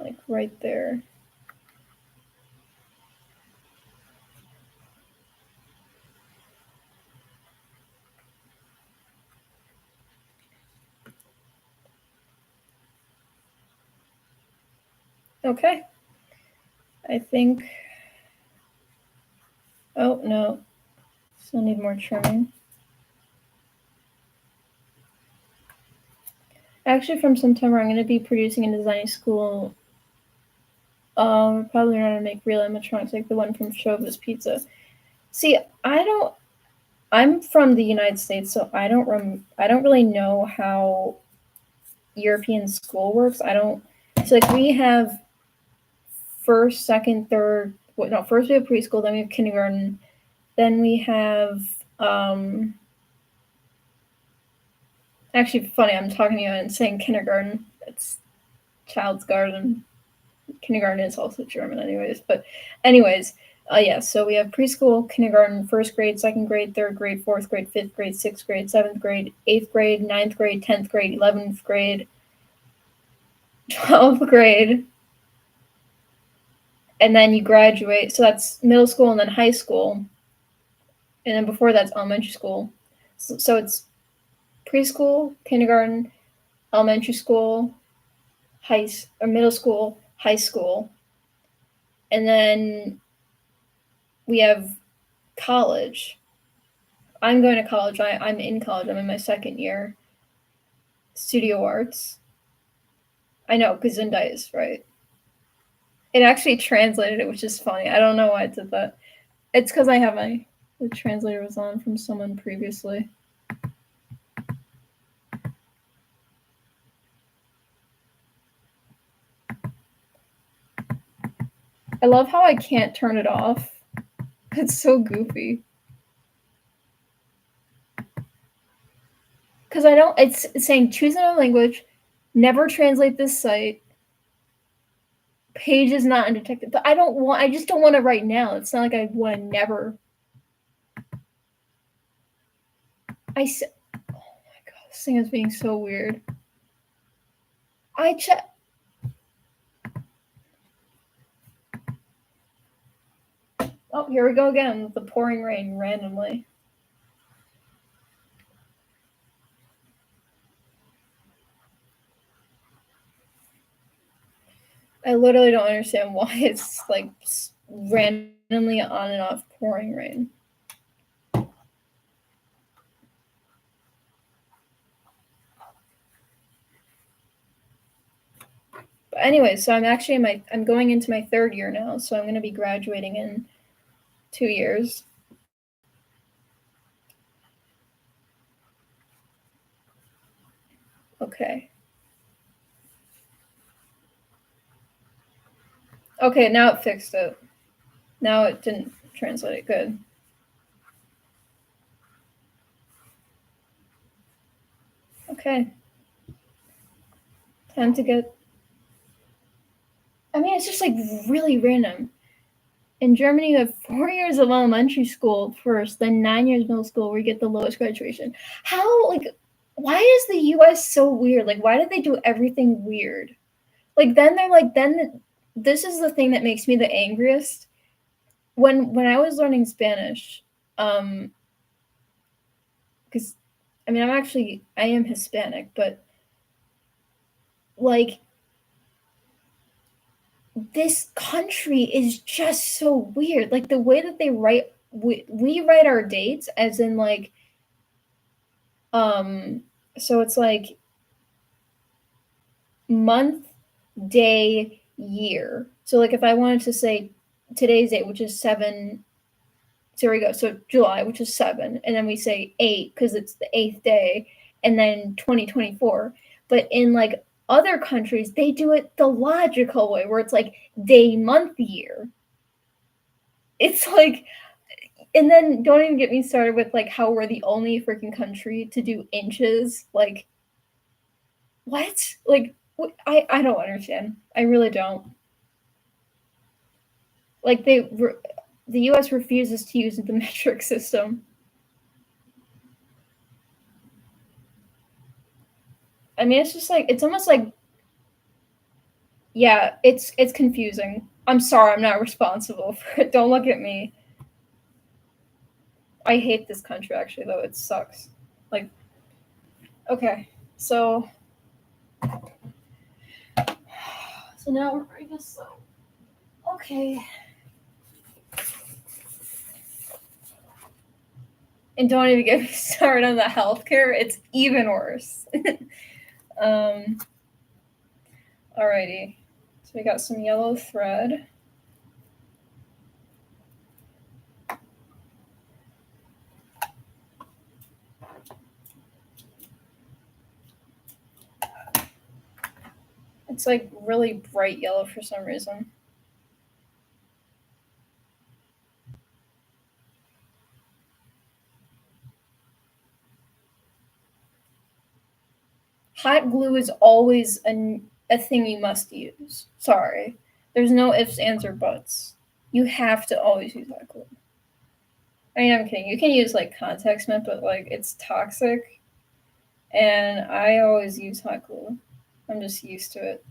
like right there. Okay. I think, oh no, still need more trimming. Actually, from September, I'm going to be producing and designing school. Probably learn how to make real animatronics like the one from Chauvin's Pizza. See, I'm from the United States, so I don't really know how European school works. I don't. So like we have first, second, third. What? No, first we have preschool, then we have kindergarten, then we have. Actually, funny. I'm talking to you and saying kindergarten. It's child's garden. Kindergarten is also German, anyways. But, anyways, yeah. So we have preschool, kindergarten, first grade, second grade, third grade, fourth grade, fifth grade, sixth grade, seventh grade, eighth grade, ninth grade, 10th grade, 11th grade, 12th grade, and then you graduate. So that's middle school and then high school, and then before that's elementary school. So it's preschool, kindergarten, elementary school, or middle school, high school, and then we have college. I'm going to college. I'm in college. I'm in my second year. Studio arts. I know, because Zendaya is right. It actually translated it, which is funny. I don't know why it did that. It's because I have the translator was on from someone previously. I love how I can't turn it off. It's so goofy. Because I don't. It's saying choose another language, never translate this site. Page is not undetected. But I don't want. I just don't want it right now. It's not like I want to never. I said, oh my god, this thing is being so weird. I check. Oh, here we go again with the pouring rain randomly. I literally don't understand why it's like randomly on and off pouring rain. But anyway, so I'm going into my third year now, so I'm going to be graduating in 2 years. Okay. Okay, now it fixed it. Now it didn't translate it good. Okay. Time to get. I mean, it's just like really random. In Germany, you have 4 years of elementary school first, then 9 years middle school, where you get the lowest graduation. How, like, why is the US so weird? Like, why did they do everything weird? Like, then they're like, this is the thing that makes me the angriest. When I was learning Spanish, because I mean, I am Hispanic, but like, this country is just so weird. Like the way that they write, we write our dates as in like, so it's like month, day, year. So like if I wanted to say today's date, which is 7, so here we go. So July, which is 7, and then we say 8 because it's the 8th day, and then 2024. But in like other countries, they do it the logical way where it's like day, month, year. It's like, and then don't even get me started with like how we're the only freaking country to do inches. Like, what? Like, I don't understand. I really don't. Like the U.S. refuses to use the metric system. I mean, it's just like it's almost like yeah, it's confusing. I'm sorry, I'm not responsible for it. Don't look at me. I hate this country actually though. It sucks. Like okay, so now I guess so. Okay. And don't even get me started on the healthcare. It's even worse. um, alrighty. So we got some yellow thread. It's like really bright yellow for some reason. Hot glue is always a thing you must use. Sorry. There's no ifs, ands, or buts. You have to always use hot glue. I mean, I'm kidding. You can use like contact cement, but like it's toxic. And I always use hot glue. I'm just used to it.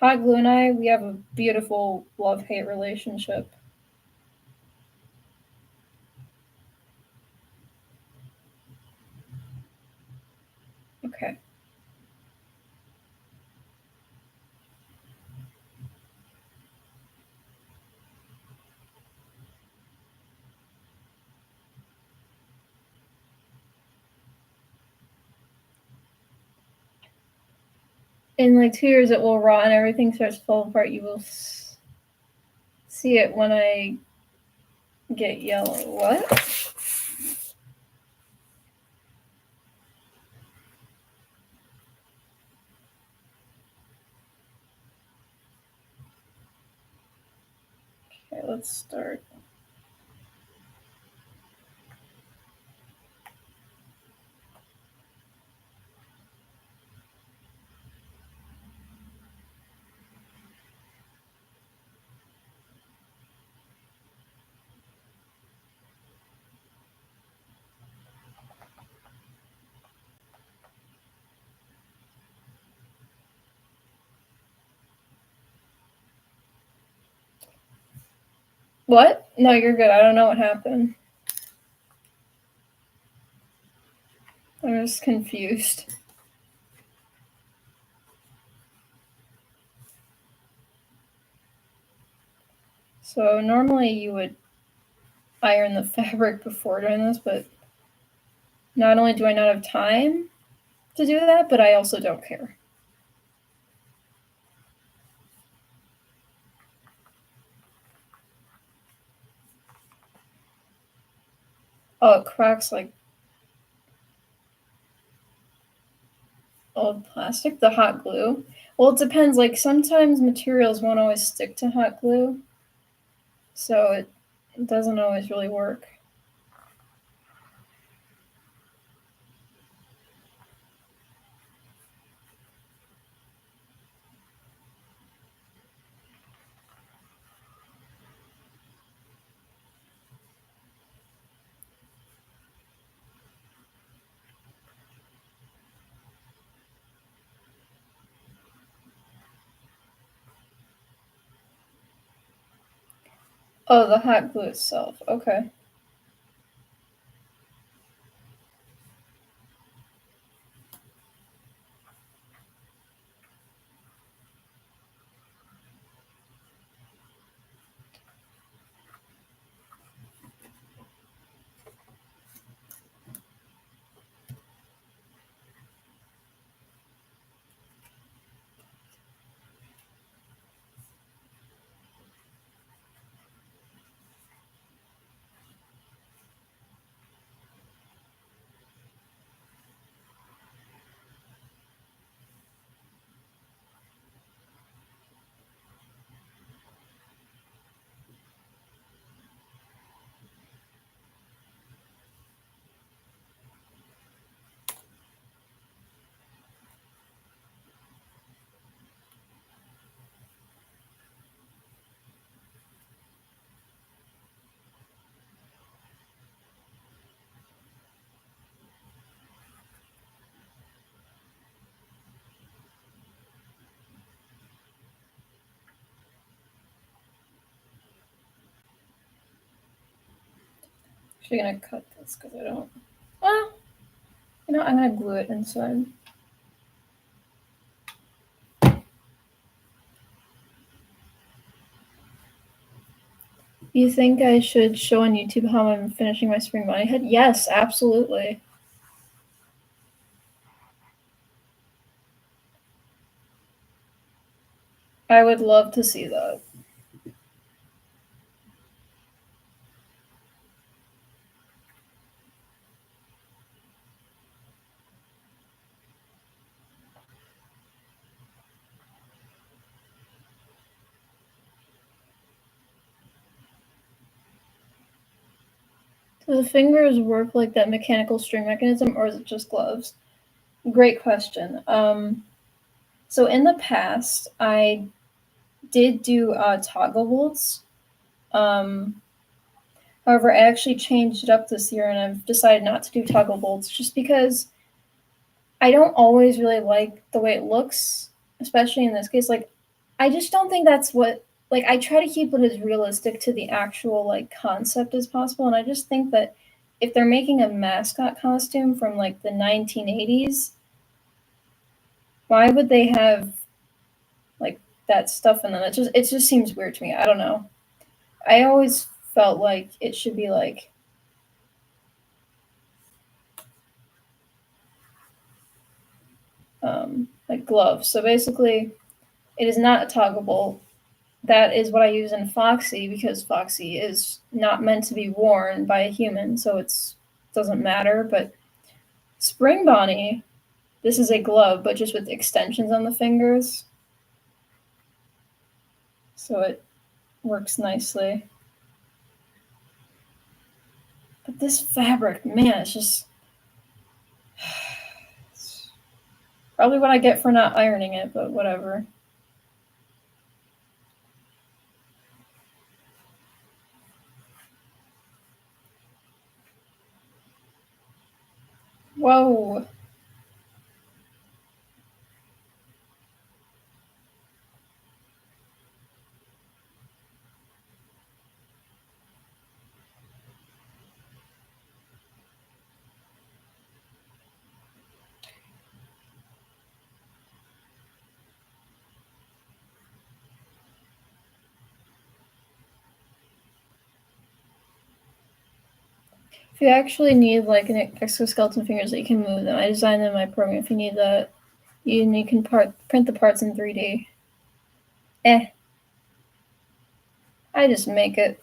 Hot glue and I, we have a beautiful love hate relationship. Okay. In like 2 years, it will rot and everything starts to fall apart. You will see it when I get yellow. What? Okay, let's start. What? No, you're good. I don't know what happened. I'm just confused. So normally you would iron the fabric before doing this, but not only do I not have time to do that, but I also don't care. Oh, it cracks like old plastic, the hot glue. Well, it depends. Like sometimes materials won't always stick to hot glue, so it doesn't always really work. Oh, the hot glue itself. Okay. Actually gonna cut this because I don't. Well, I'm gonna glue it inside. You think I should show on YouTube how I'm finishing my Springbonnie head? Yes, absolutely. I would love to see that. Do the fingers work like that mechanical string mechanism, or is it just gloves? Great question. So in the past, I did do toggle bolts. Um, However, I actually changed it up this year, and I've decided not to do toggle bolts just because I don't always really like the way it looks, especially in this case. Like, I just don't think that's what. Like, I try to keep it as realistic to the actual like concept as possible, and I just think that if they're making a mascot costume from like the 1980s, why would they have like that stuff in them? It just seems weird to me. I don't know. I always felt like it should be like gloves. So basically, it is not a toggle bolt. That is what I use in Foxy because Foxy is not meant to be worn by a human, so it's doesn't matter. But Springbonnie, this is a glove, but just with extensions on the fingers, so it works nicely. But this fabric, man, it's just it's probably what I get for not ironing it, but whatever. Whoa. If you actually need like an exoskeleton fingers that you can move them, I designed them in my program. If you need that, you can print the parts in 3D. Eh, I just make it.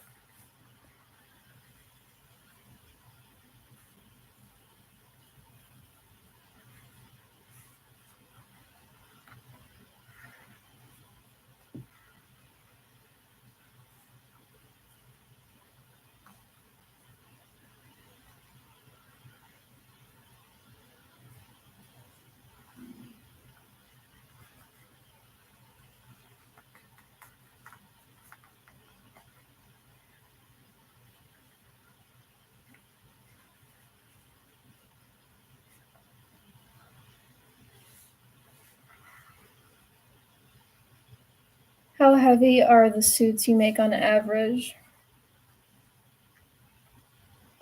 How heavy are the suits you make on average?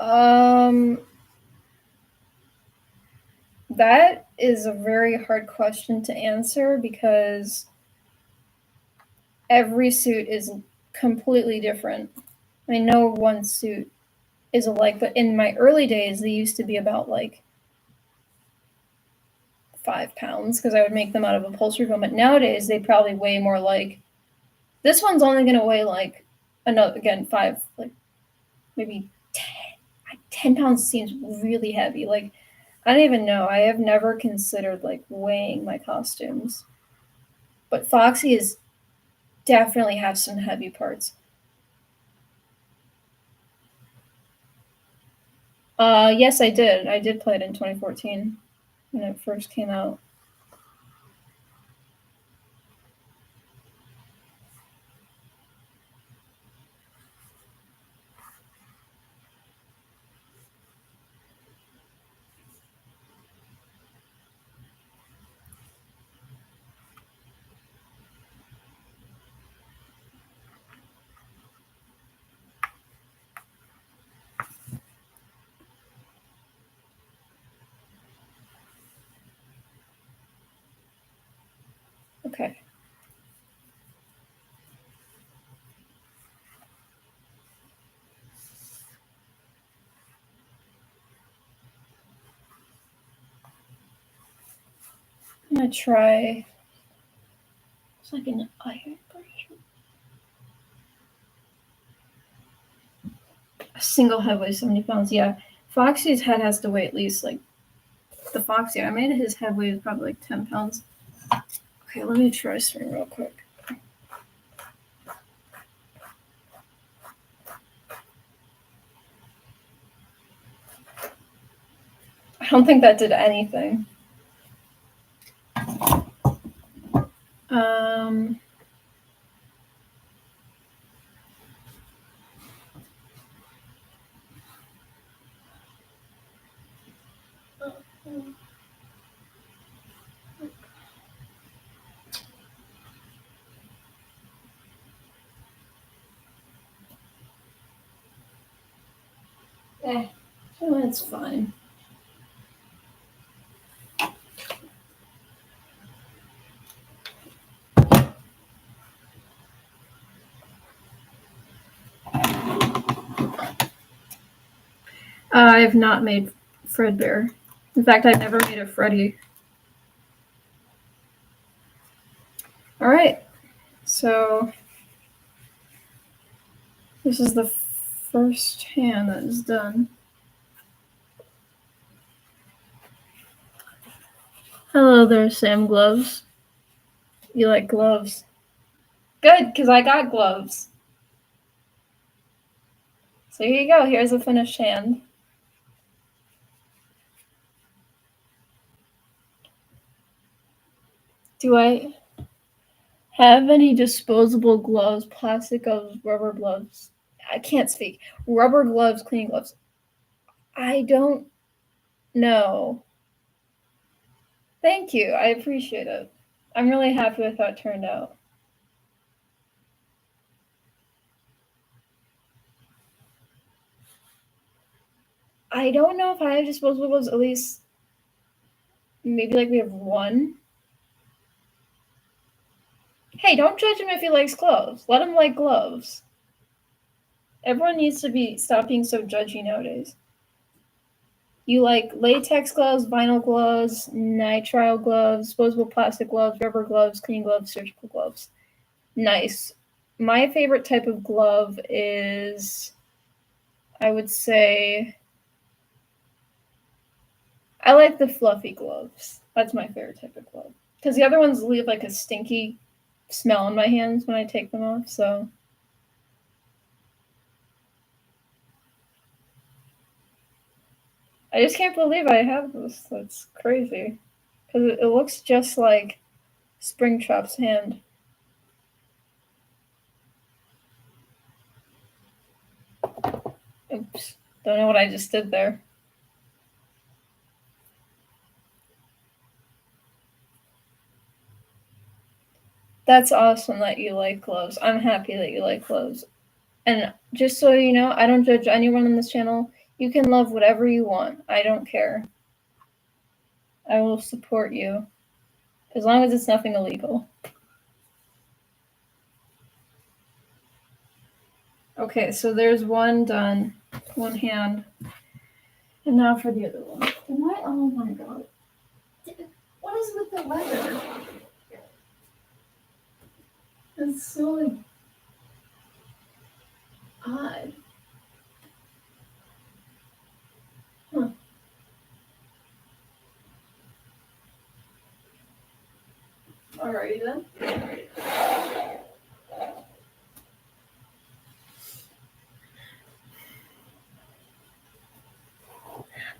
Um, that is a very hard question to answer because every suit is completely different. I mean, no one suit is alike, but in my early days, they used to be about like 5 pounds because I would make them out of upholstery foam. But nowadays, they probably weigh more like this one's only going to weigh like another again five, like maybe 10 pounds seems really heavy. Like I don't even know. I have never considered like weighing my costumes. But Foxy is definitely have some heavy parts. Yes, I did. I did play it in 2014 when it first came out. Okay. I'm gonna try. It's like an iron brush. A single head weighs 70 pounds. Yeah, Foxy's head has to weigh at least like the Foxy. I made his head weighs probably like 10 pounds. Okay, let me try something real quick. I don't think that did anything. Um. That's fine. I've not made Fredbear. In fact, I've never made a Freddy. All right, so this is the first hand that is done. Hello there, Sam Gloves. You like gloves? Good, because I got gloves. So here you go. Here's a finished hand. Do I have any disposable gloves, plastic gloves, rubber gloves? I can't speak. Rubber gloves, cleaning gloves. I don't know. Thank you. I appreciate it. I'm really happy with how it turned out. I don't know if I have disposable gloves, at least maybe like we have one. Hey, don't judge him if he likes gloves. Let him like gloves. Everyone needs to stop being so judgy nowadays. You like latex gloves, vinyl gloves, nitrile gloves, disposable plastic gloves, rubber gloves, clean gloves, surgical gloves. Nice. My favorite type of glove is, I would say, I like the fluffy gloves. That's my favorite type of glove. Because the other ones leave like a stinky smell in my hands when I take them off, so. I just can't believe I have this. That's crazy. Because it looks just like Springtrap's hand. Oops. Don't know what I just did there. That's awesome that you like gloves. I'm happy that you like gloves. And just so you know, I don't judge anyone on this channel. You can love whatever you want. I don't care. I will support you. As long as it's nothing illegal. Okay, so there's one done. One hand. And now for the other one. What? Oh my god. What is with the leather? It's so like odd. Huh. Alrighty then.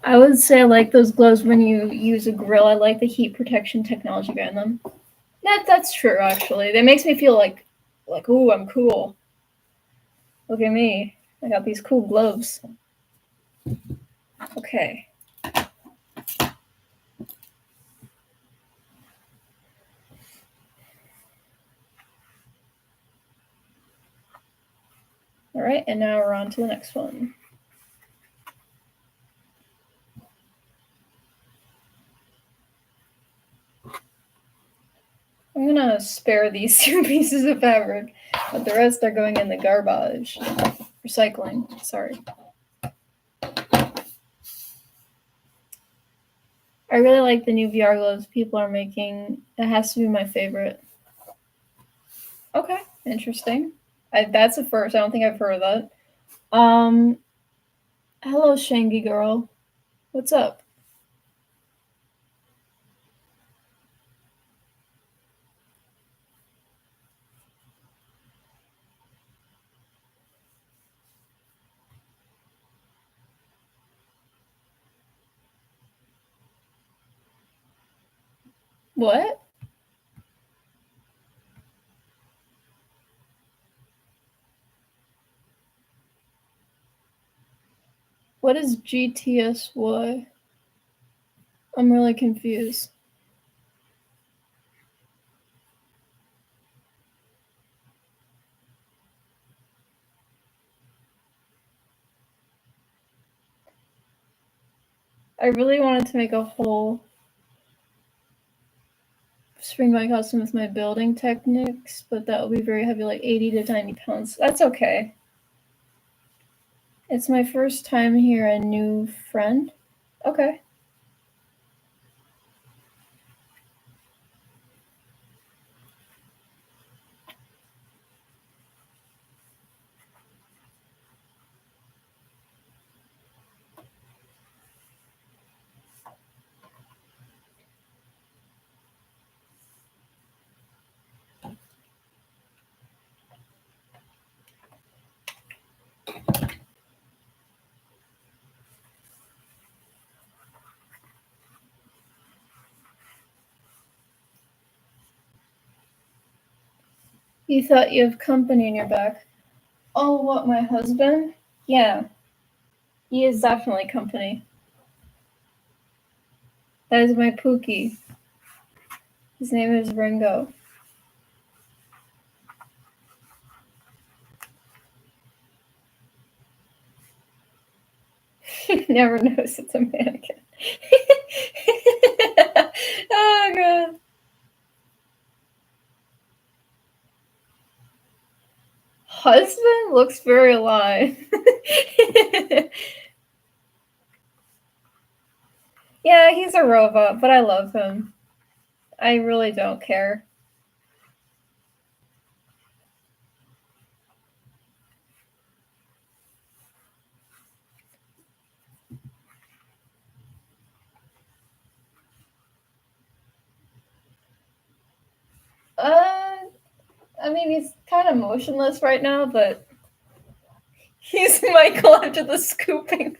I would say I like those gloves when you use a grill. I like the heat protection technology behind them. That's true actually. That makes me feel like ooh, I'm cool. Look at me. I got these cool gloves. Okay. Alright, and now we're on to the next one. I'm gonna spare these 2 pieces of fabric, but the rest are going in the garbage. Recycling, sorry. I really like the new VR gloves people are making. It has to be my favorite. Okay, interesting. That's a first. I don't think I've heard of that. Hello, Shangy girl. What's up? What? What is GTSY? I'm really confused. I really wanted to make a whole Springbonnie costume with my building techniques, but that will be very heavy, like 80 to 90 pounds. That's okay. It's my first time here, a new friend. Okay. You thought you have company in your back. Oh, what, my husband? Yeah, he is definitely company. That is my Pookie. His name is Ringo. Never knows it's a mannequin. Oh, God. Husband looks very alive. Yeah, he's a robot, but I love him. I really don't care. I mean, he's kind of motionless right now, but he's Michael after the scooping.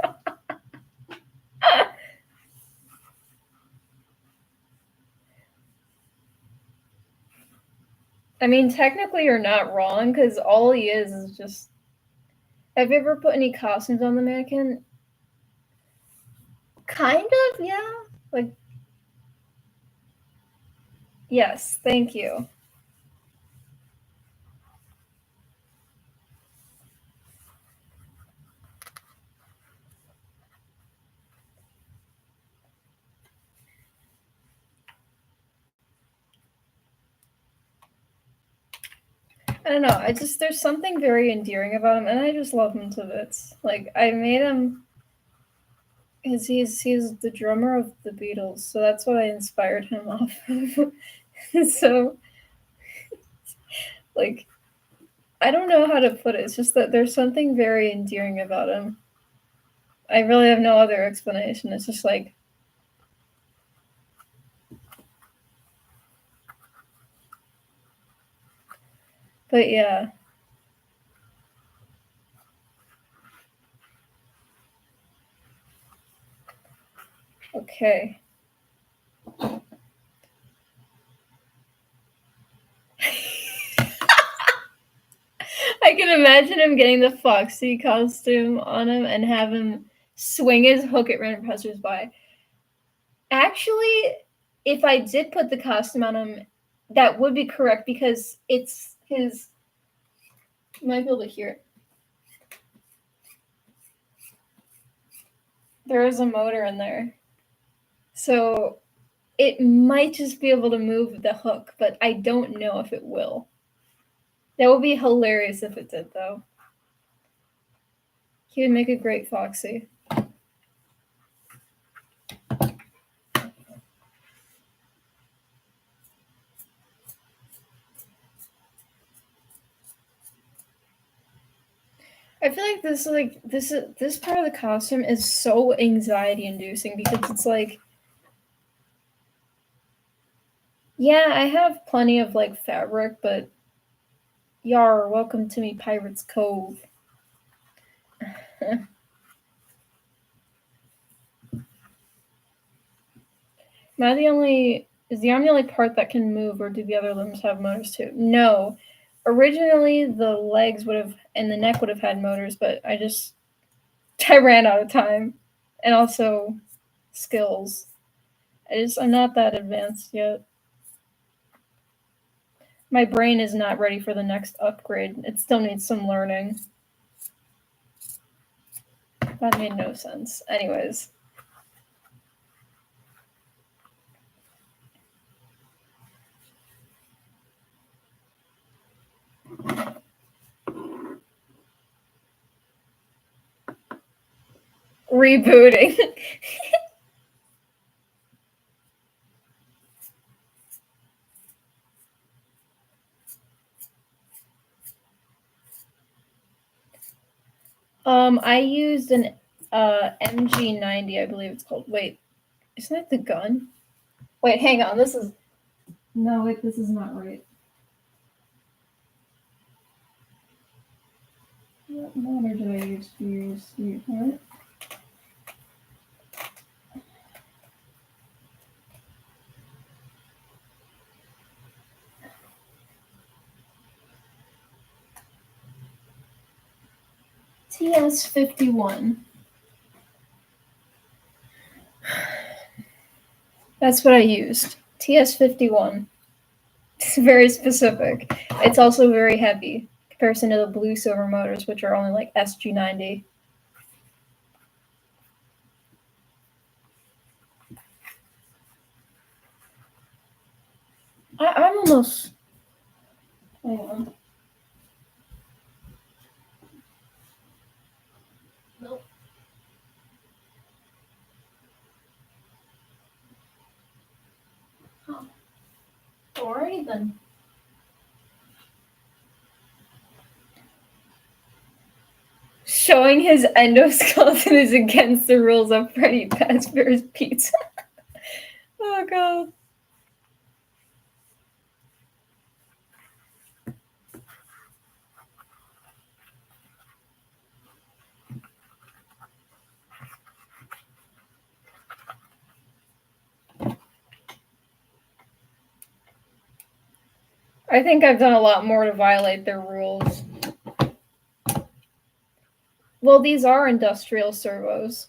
I mean, technically, you're not wrong because all he is just. Have you ever put any costumes on the mannequin? Kind of, yeah. Like, yes, thank you. I don't know. There's something very endearing about him, and I just love him to bits. Like, I made him because he's the drummer of the Beatles, so that's what I inspired him off of. So, like, I don't know how to put it. It's just that there's something very endearing about him. I really have no other explanation. It's just like, but yeah. Okay. I can imagine him getting the Foxy costume on him and have him swing his hook at random passersby. Actually, if I did put the costume on him, that would be correct because it's his. You might be able to hear it. There is a motor in there. So It might just be able to move the hook, but I don't know if it will. That would be hilarious if it did, though. He would make a great Foxy. I feel like this part of the costume is so anxiety inducing because it's like, yeah, I have plenty of like fabric, but yar, welcome to me Pirates Cove. Am I the only is the arm the only part that can move, or do the other limbs have motors too? No. Originally the legs would have and the neck would have had motors, but I ran out of time. And also skills. I'm not that advanced yet. My brain is not ready for the next upgrade. It still needs some learning. That made no sense. Anyways. Rebooting. I used an MG90, I believe it's called. Wait, isn't that the gun? Wait, hang on. This is no. Wait, this is not right. What motor did I use to use the part? TS51. That's what I used. TS51. It's very specific. It's also very heavy in comparison to the blue silver motors, which are only like SG90. I'm almost. Hang on. Nope. Oh. Alrighty then. Showing his endoskeleton is against the rules of Freddy Fazbear's Pizza. Oh god. I think I've done a lot more to violate their rules. Well, these are industrial servos.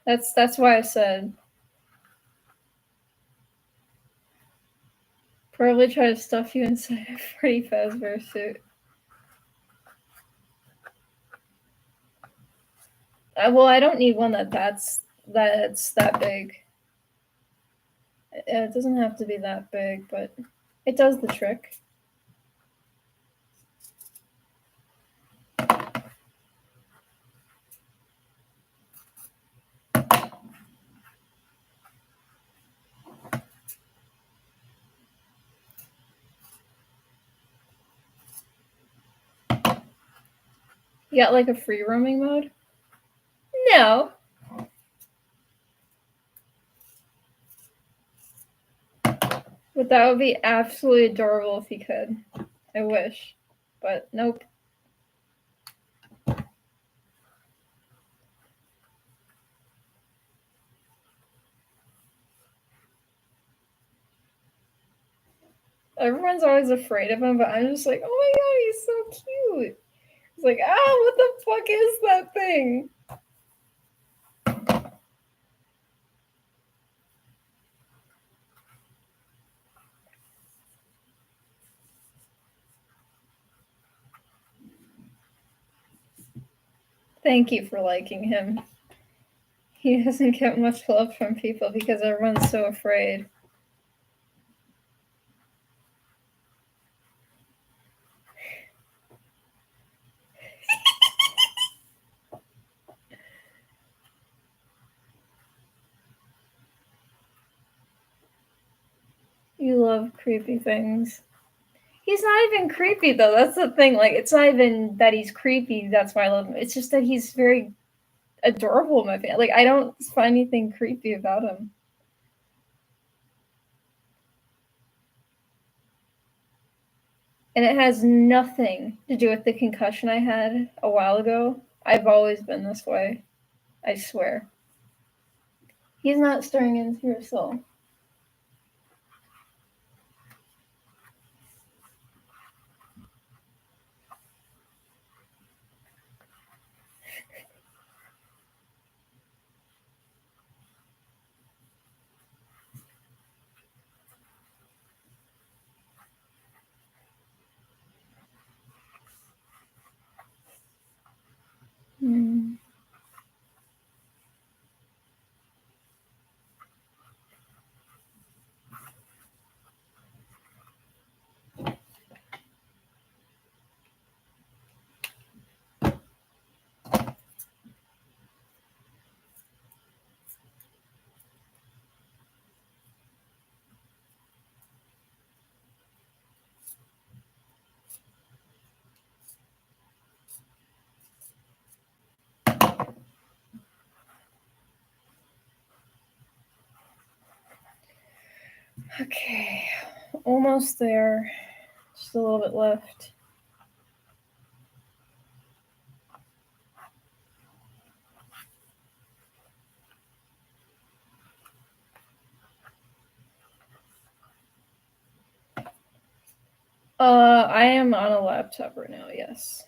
That's why I said. Probably try to stuff you inside a Freddy Fazbear suit. Well, I don't need one that's that big. It doesn't have to be that big, but it does the trick. You got like a free roaming mode? No. But that would be absolutely adorable if you could. I wish. But nope. Everyone's always afraid of him, but I'm just like, oh my god, he's so cute. It's like, what the fuck is that thing? Thank you for liking him. He doesn't get much love from people because everyone's so afraid. You love creepy things. He's not even creepy though. That's the thing. Like, it's not even that he's creepy. That's why I love him. It's just that he's very adorable in my opinion. Like, I don't find anything creepy about him. And it has nothing to do with the concussion I had a while ago. I've always been this way. I swear. He's not staring into your soul. Hmm. Okay. Almost there. Just a little bit left. I am on a laptop right now, yes.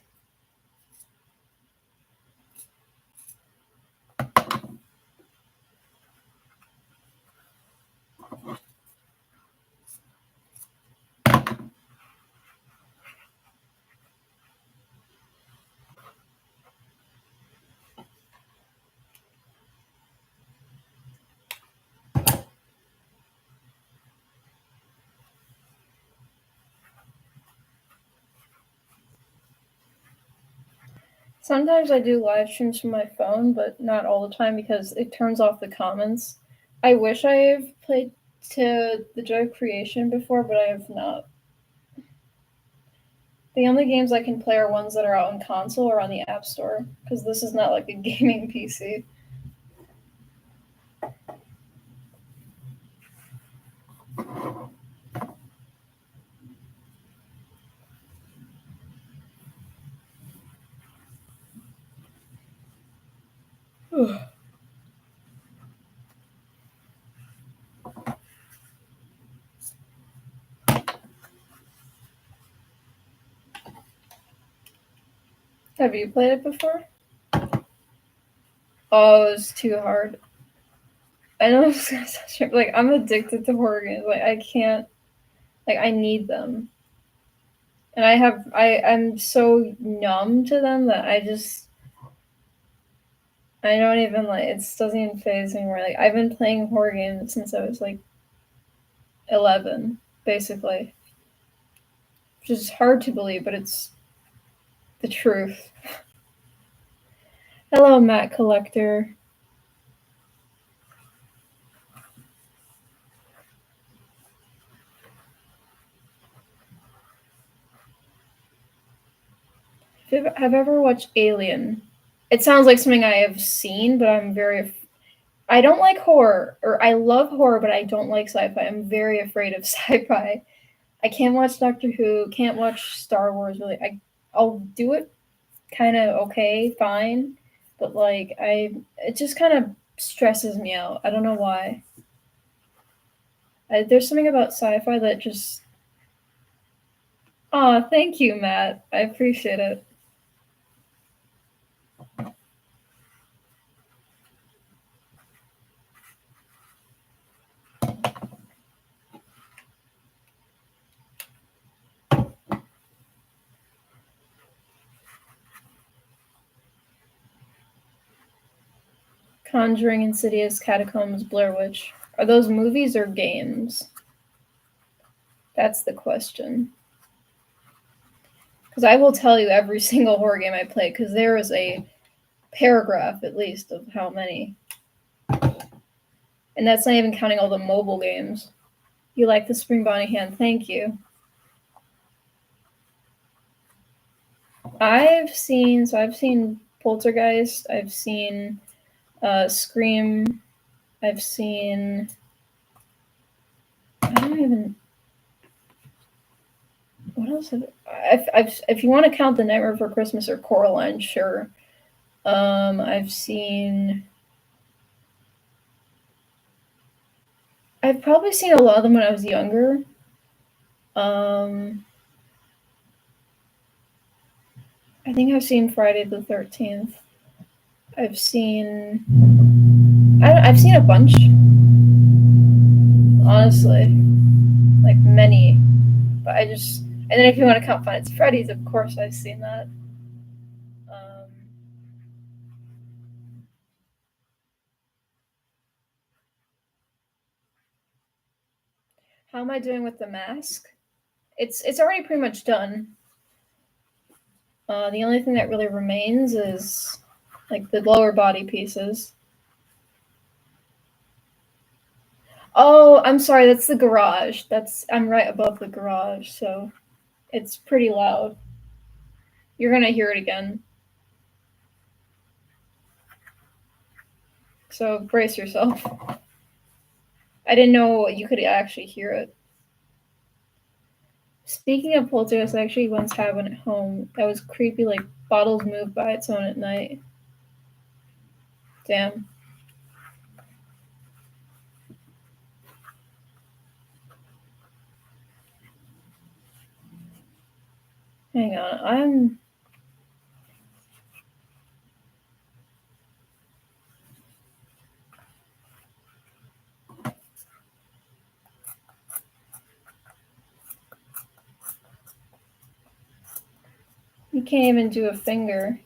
Sometimes I do live streams from my phone, but not all the time because it turns off the comments. I wish I have played to the Joy Creation before, but I have not. The only games I can play are ones that are out on console or on the App Store, because this is not like a gaming PC. Have you played it before? Oh, it was too hard. I know it's gonna sound strange, like I'm addicted to horror games. Like I can't, like I need them, and I'm so numb to them that I don't even like it. Doesn't even phase me anymore. Like I've been playing horror games since I was like 11, basically, which is hard to believe, but it's the truth. Hello, Matt Collector. Have you ever watched Alien? It sounds like something I have seen, but I don't like horror, or I love horror, but I don't like sci-fi. I'm very afraid of sci-fi. I can't watch Doctor Who, can't watch Star Wars. Really, I'll do it kind of okay, fine, but like it just kind of stresses me out. I don't know why. There's something about sci-fi that just. Oh, thank you, Matt. I appreciate it. Conjuring, Insidious, Catacombs, Blair Witch. Are those movies or games? That's the question. Because I will tell you every single horror game I play, because there is a paragraph at least of how many. And that's not even counting all the mobile games. You like the Springbonnie hand, thank you. I've seen Poltergeist, I've seen Scream, I've seen, I don't even, what else have I've if you want to count the Nightmare Before Christmas or Coraline, sure. I've probably seen a lot of them when I was younger. I think I've seen Friday the 13th. I've seen a bunch. Honestly, like many, but and then if you want to count Five Nights at Freddy's, of course I've seen that. How am I doing with the mask? It's already pretty much done. The only thing that really remains is like the lower body pieces. Oh, I'm sorry, that's the garage. I'm right above the garage, so it's pretty loud. You're gonna hear it again. So brace yourself. I didn't know you could actually hear it. Speaking of poltergeist, I actually once had one at home that was creepy, like bottles moved by its own at night. Damn. Hang on, you can't even do a finger.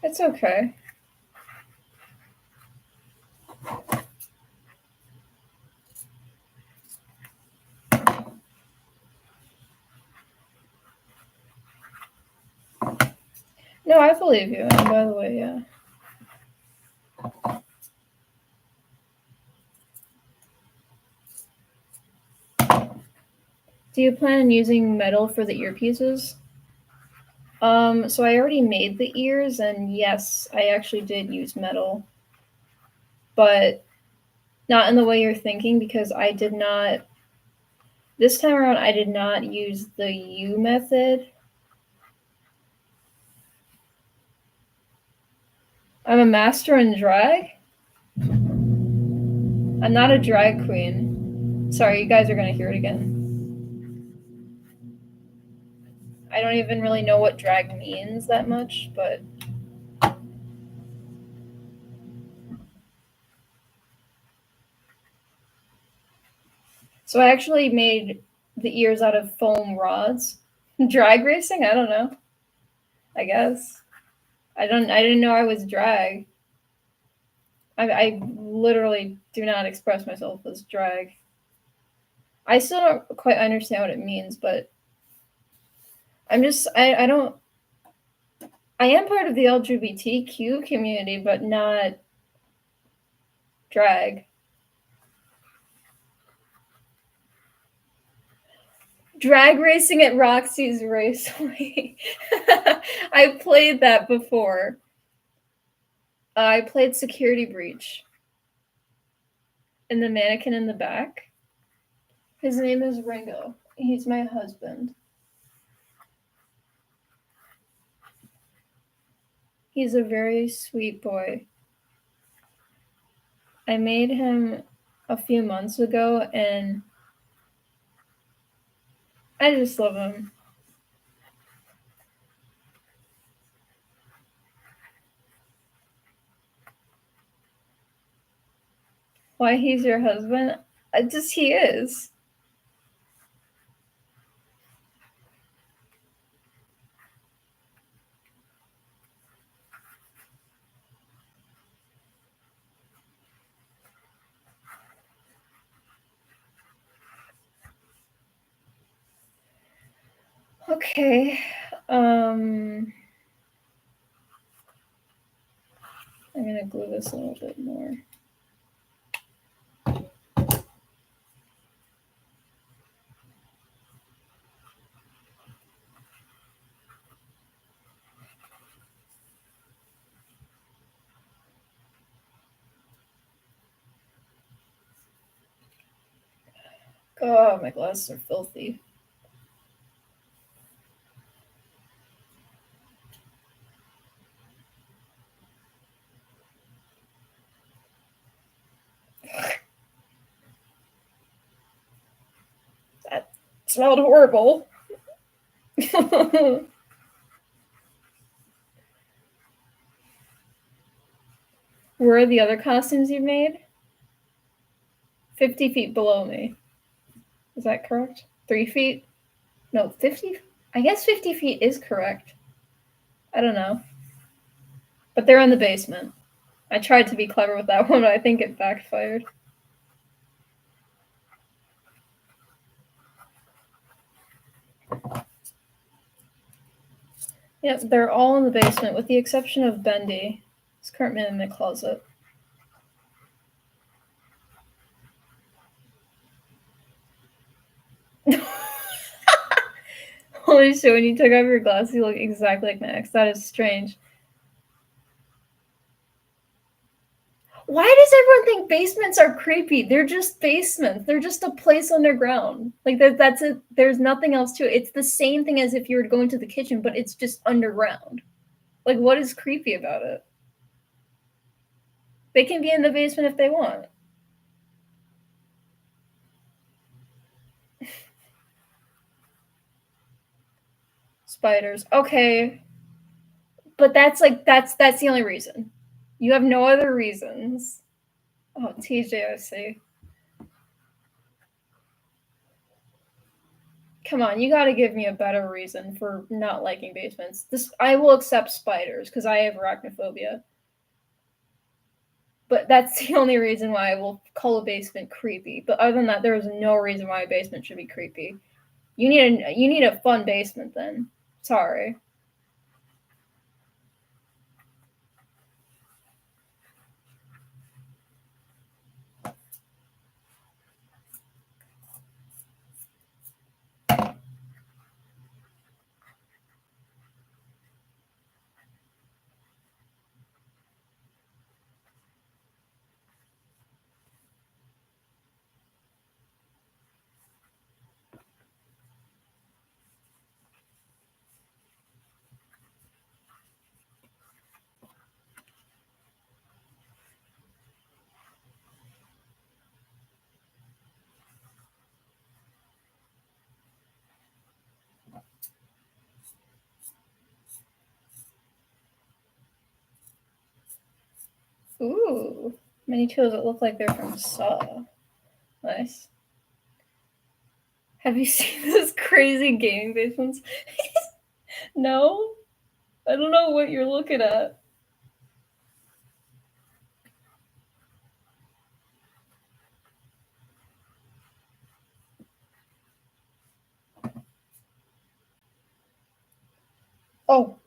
It's okay. No, I believe you. And by the way, yeah. Do you plan on using metal for the earpieces? So I already made the ears, and yes, I actually did use metal, but not in the way you're thinking, because I did not. This time around, I did not use the U method. I'm a master in drag? I'm not a drag queen. Sorry, you guys are gonna hear it again. I don't even really know what drag means that much, but so I actually made the ears out of foam rods. Drag racing? I don't know. I guess. I didn't know I was drag. I literally do not express myself as drag. I still don't quite understand what it means, but I don't I am part of the LGBTQ community, but not drag. Drag racing at Roxy's Raceway. I played that before. I played Security Breach. And the mannequin in the back. His name is Ringo. He's my husband. He's a very sweet boy. I made him a few months ago, and I just love him. Why he's your husband? Just he is. Okay. I'm gonna glue this a little bit more. God, my glasses are filthy. That smelled horrible. Where are the other costumes you made? 50 feet below me. Is that correct? 3 feet? No, 50? I guess 50 feet is correct. I don't know. But they're in the basement. I tried to be clever with that one, but I think it backfired. Yep, they're all in the basement, with the exception of Bendy. He's currently in the closet. Holy shit, when you took off your glasses, you look exactly like Max. That is strange. Why does everyone think basements are creepy? They're just basements. They're just a place underground. Like that's it. There's nothing else to it. It's the same thing as if you were going to the kitchen, but it's just underground. Like what is creepy about it? They can be in the basement if they want. Spiders. Okay. But that's the only reason. You have no other reasons. Oh, TJ, I see. Come on, you got to give me a better reason for not liking basements. This I will accept spiders because I have arachnophobia. But that's the only reason why I will call a basement creepy. But other than that, there is no reason why a basement should be creepy. You need a fun basement then. Sorry. Ooh, many tools that look like they're from Saw. Nice. Have you seen those crazy gaming basements? No, I don't know what you're looking at. Oh.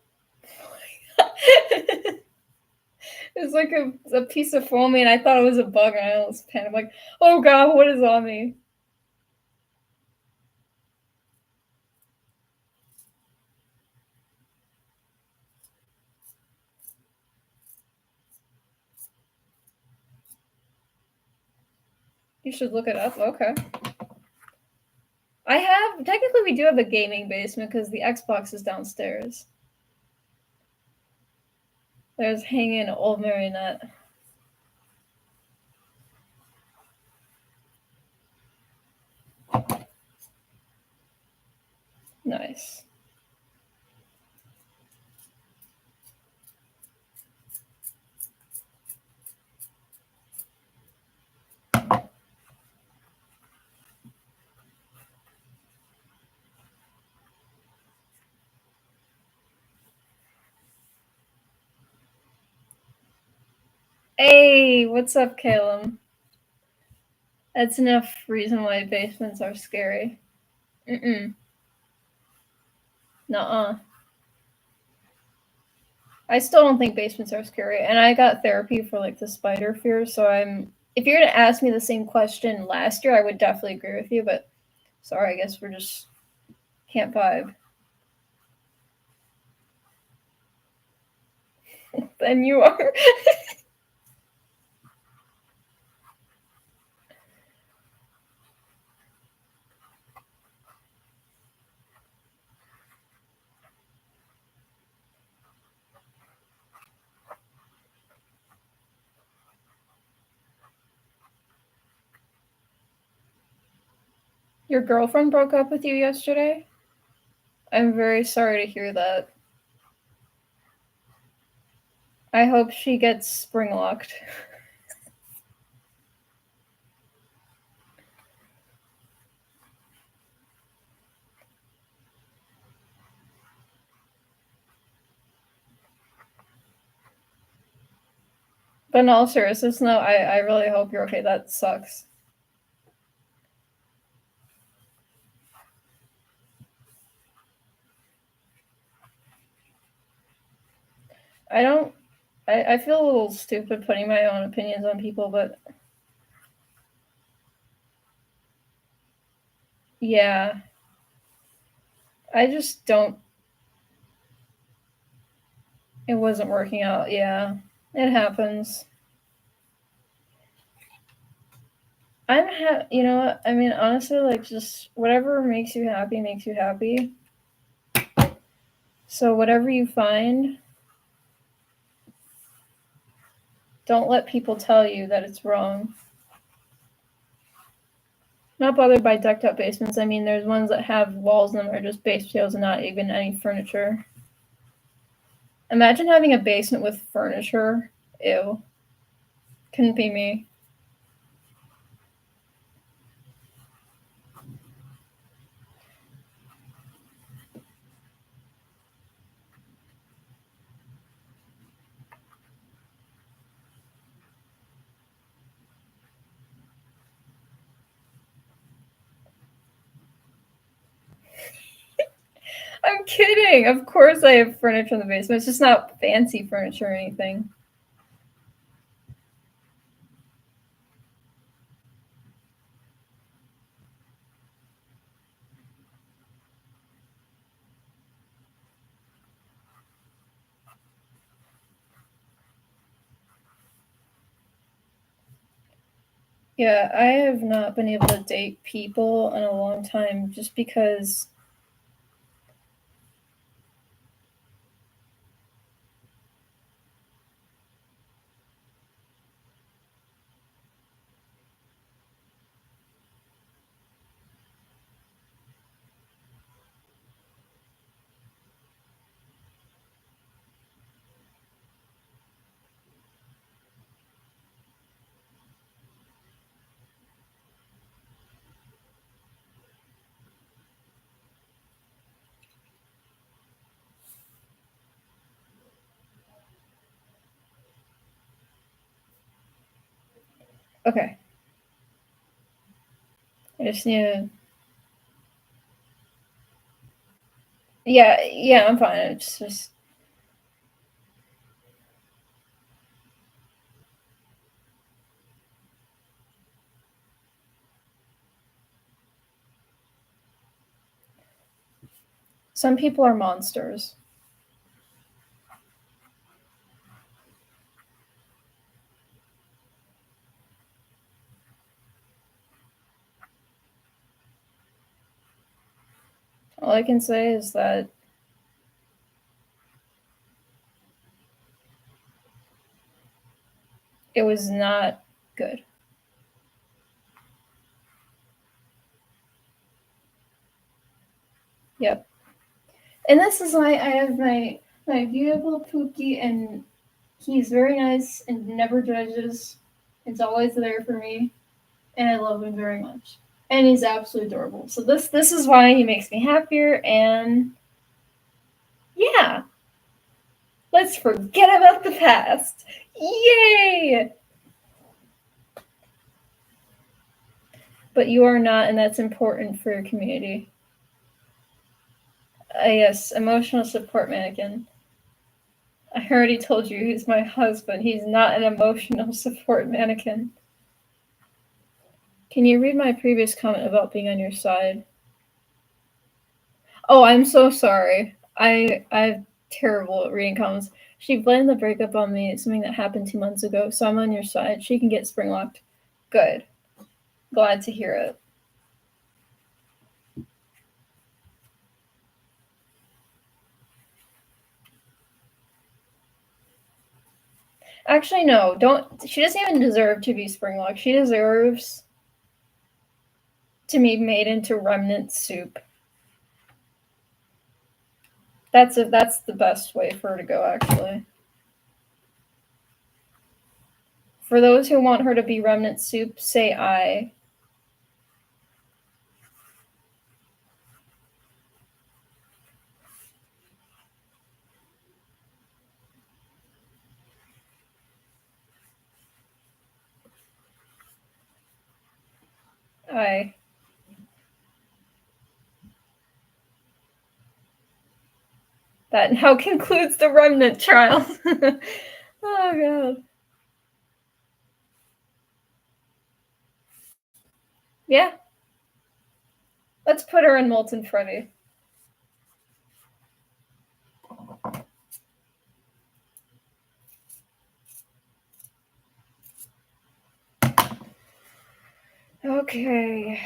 It's like a piece of foamy, and I thought it was a bug, and I almost panicked. I'm like, oh god, what is on me? You should look it up. Okay. I have technically we do have a gaming basement because the Xbox is downstairs. There's hanging an old marionette. Nice. Hey, what's up, Caleb? That's enough reason why basements are scary. Mm-mm. Nuh-uh. I still don't think basements are scary, and I got therapy for like the spider fear. So I'm. If you're gonna ask me the same question last year, I would definitely agree with you. But sorry, I guess we're just can't vibe. Then you are. Your girlfriend broke up with you yesterday? I'm very sorry to hear that. I hope she gets spring locked. But in all seriousness, no, I really hope you're okay. That sucks. I don't. I feel a little stupid putting my own opinions on people, but yeah, I just don't. It wasn't working out. Yeah, it happens. You know what? I mean, honestly, like, just whatever makes you happy. So, whatever you find, don't let people tell you that it's wrong. Not bothered by decked out basements. I mean, there's ones that have walls in them or just base potatoes and not even any furniture. Imagine having a basement with furniture. Ew. Couldn't be me. I'm kidding. Of course, I have furniture in the basement. It's just not fancy furniture or anything. Yeah, I have not been able to date people in a long time just because okay, I just need to. Yeah, yeah, I'm fine. It's just some people are monsters. All I can say is that it was not good. Yep. And this is why I have my beautiful Pookie, and he's very nice and never judges. It's always there for me, and I love him very much. And he's absolutely adorable. So this is why he makes me happier. And yeah, let's forget about the past. Yay! But you are not, and that's important for your community. Yes, emotional support mannequin. I already told you he's my husband. He's not an emotional support mannequin. Can you read my previous comment about being on your side? Oh, I'm so sorry. I'm terrible at reading comments. She blamed the breakup on me, something that happened 2 months ago, so I'm on your side. She can get spring locked. Good. Glad to hear it. Actually, no, don't. She doesn't even deserve to be spring locked. She deserves to be made into remnant soup. That's the best way for her to go, actually. For those who want her to be remnant soup, say I. I. That now concludes the remnant trial. Oh god. Yeah. Let's put her in Molten Freddy. Okay.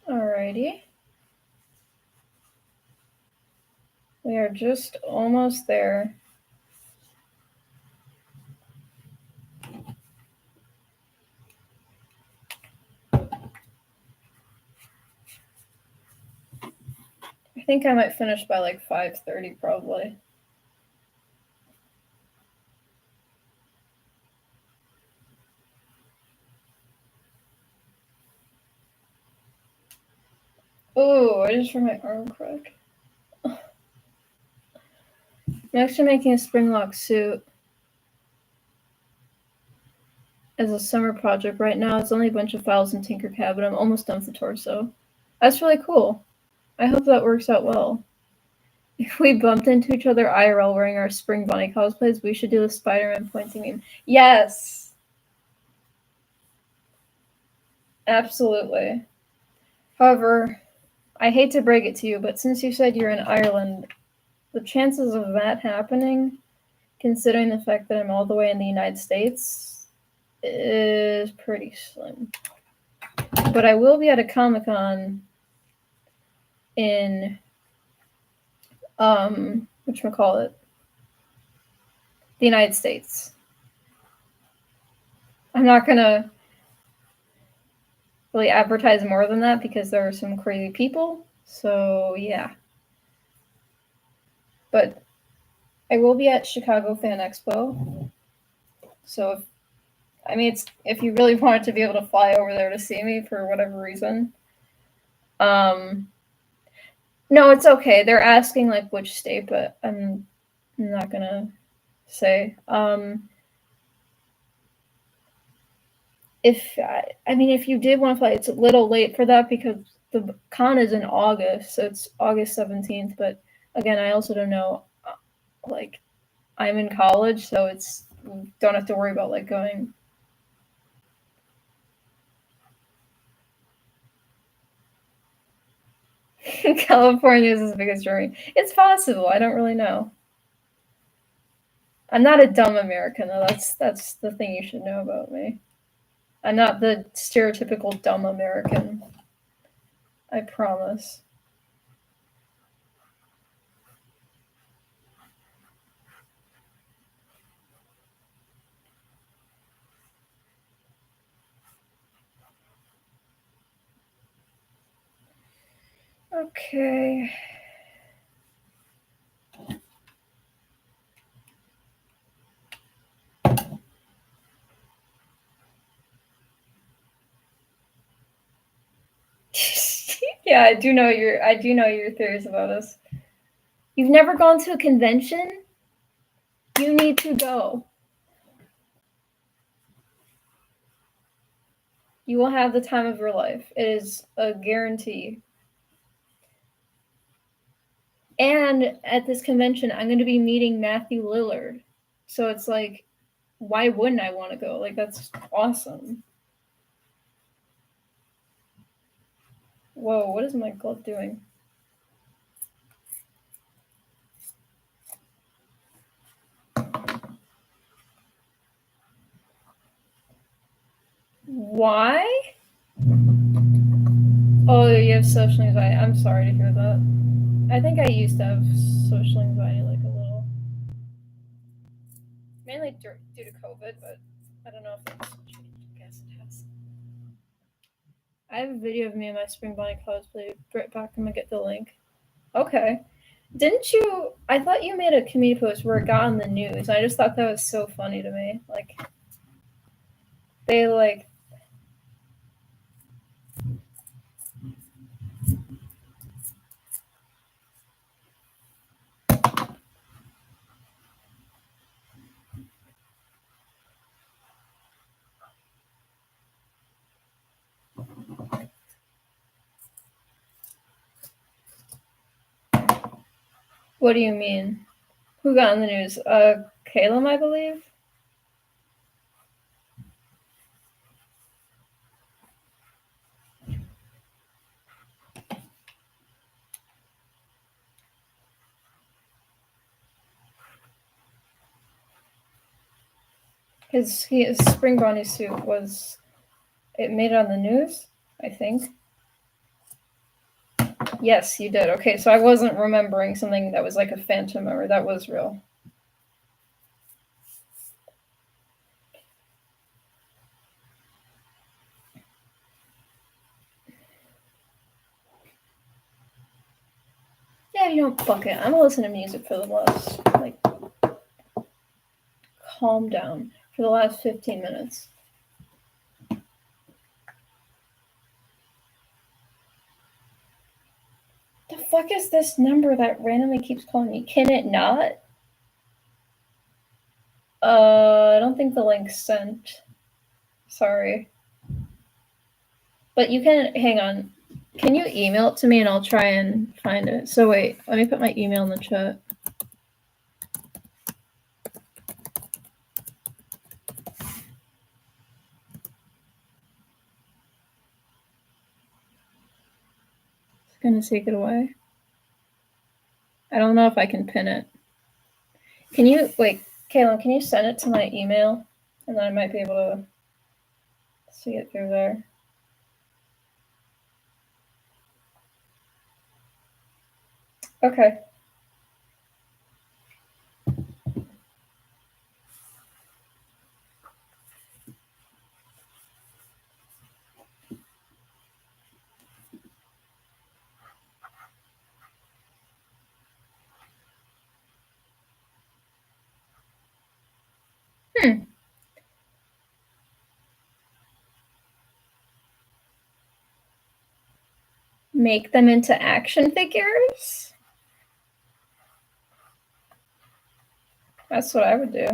Alrighty. We are just almost there. I think I might finish by like 5:30 probably. Oh, I just hurt my arm crack. I'm actually making a springlock suit as a summer project right now. It's only a bunch of files in Tinkercad, but I'm almost done with the torso. That's really cool. I hope that works out well. If we bumped into each other IRL wearing our Springbonnie cosplays, we should do the Spider-Man pointing meme. Yes! Absolutely. However, I hate to break it to you, but since you said you're in Ireland, the chances of that happening, considering the fact that I'm all the way in the United States, is pretty slim. But I will be at a Comic-Con in whatchamacallit, the United States. I'm not gonna really advertise more than that because there are some crazy people. So yeah. But I will be at Chicago Fan Expo. So if you really wanted to be able to fly over there to see me for whatever reason, no, it's okay. They're asking like which state, but I'm not gonna say. If you did want to fly, it's a little late for that because the con is in August, so it's August 17th. But again, I also don't know. Like, I'm in college, so it's don't have to worry about like going. California is as big as Germany. It's possible. I don't really know. I'm not a dumb American though. That's the thing you should know about me. I'm not the stereotypical dumb American. I promise. Okay. Yeah, I do know your theories about us. You've never gone to a convention? You need to go. You will have the time of your life. It is a guarantee. And at this convention, I'm going to be meeting Matthew Lillard. So it's like, why wouldn't I want to go? Like, that's awesome. Whoa, what is my glove doing? Why? Oh, you have social anxiety. I'm sorry to hear that. I think I used to have social anxiety, like a little. Mainly due to COVID, but I don't know if that's changed. I guess it has. I have a video of me in my Springbonnie cosplay. Britt back, I'm gonna get the link. Okay. Didn't you? I thought you made a community post where it got on the news. I just thought that was so funny to me. Like, they like. What do you mean? Who got on the news? Caleb, I believe. His Springbonnie suit was. It made it on the news, I think. Yes, you did. Okay, so I wasn't remembering something that was like a phantom memory. That was real. Yeah, you know, fuck it. I'm gonna listen to music for the last, like, calm down for the last 15 minutes. The fuck is this number that randomly keeps calling me? Can it not? I don't think the link's sent. Sorry. But you can, hang on. Can you email it to me and I'll try and find it? So wait, let me put my email in the chat. It's gonna take it away. I don't know if I can pin it. Can you, wait, Kaylin, can you send it to my email? And then I might be able to see it through there. Okay. Make them into action figures? That's what I would do.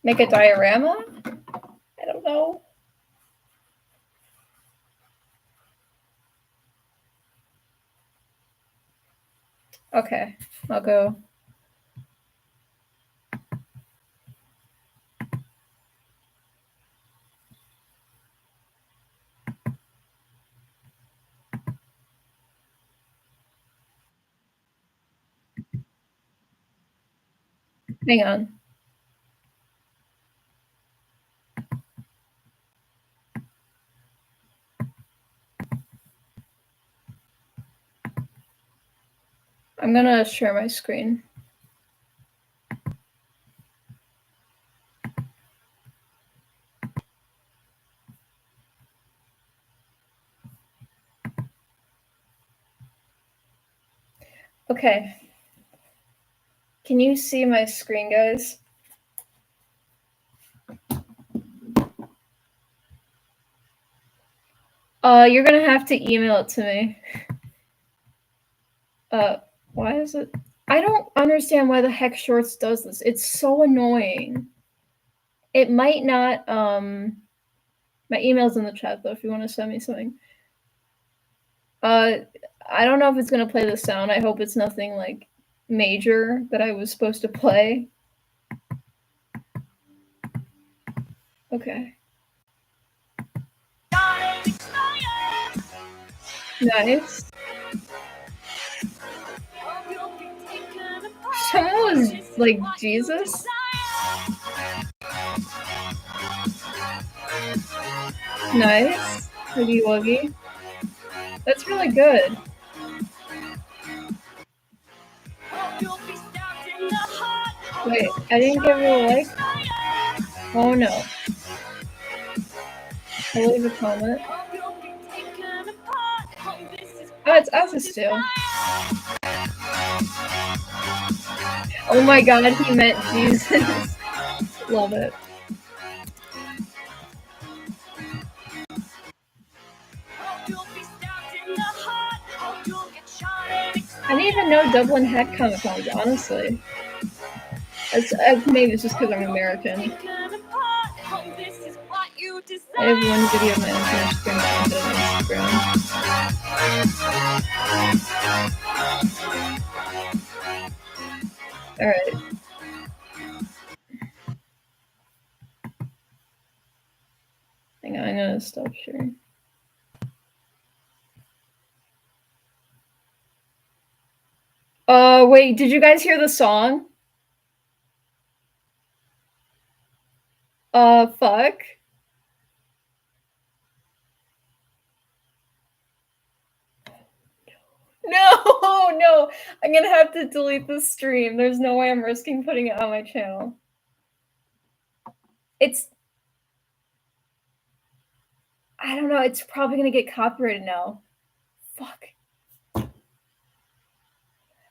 Make a diorama? I don't know. Okay, I'll go. Hang on. I'm gonna share my screen. Okay. Can you see my screen, guys? You're gonna have to email it to me. Why is it? I don't understand why the heck Shorts does this. It's so annoying. It might not, my email's in the chat though if you want to send me something. I don't know if it's gonna play the sound. I hope it's nothing like major that I was supposed to play. Okay. Nice. Someone was like Jesus. Nice. Huggy Wuggy. That's really good. Wait, I didn't give you a like? Oh no. I'll leave a comment. Oh, it's us still. Oh my god, he meant Jesus. Love it. I didn't even know Dublin had Comic Cons, honestly. Maybe it's just because I'm American. I have one video of my unfinished screen on Instagram. Alright. Hang on, I'm gonna stop sharing. Wait, did you guys hear the song? Fuck. No, I'm gonna have to delete the stream. There's no way I'm risking putting it on my channel. I don't know, it's probably gonna get copyrighted now. Fuck.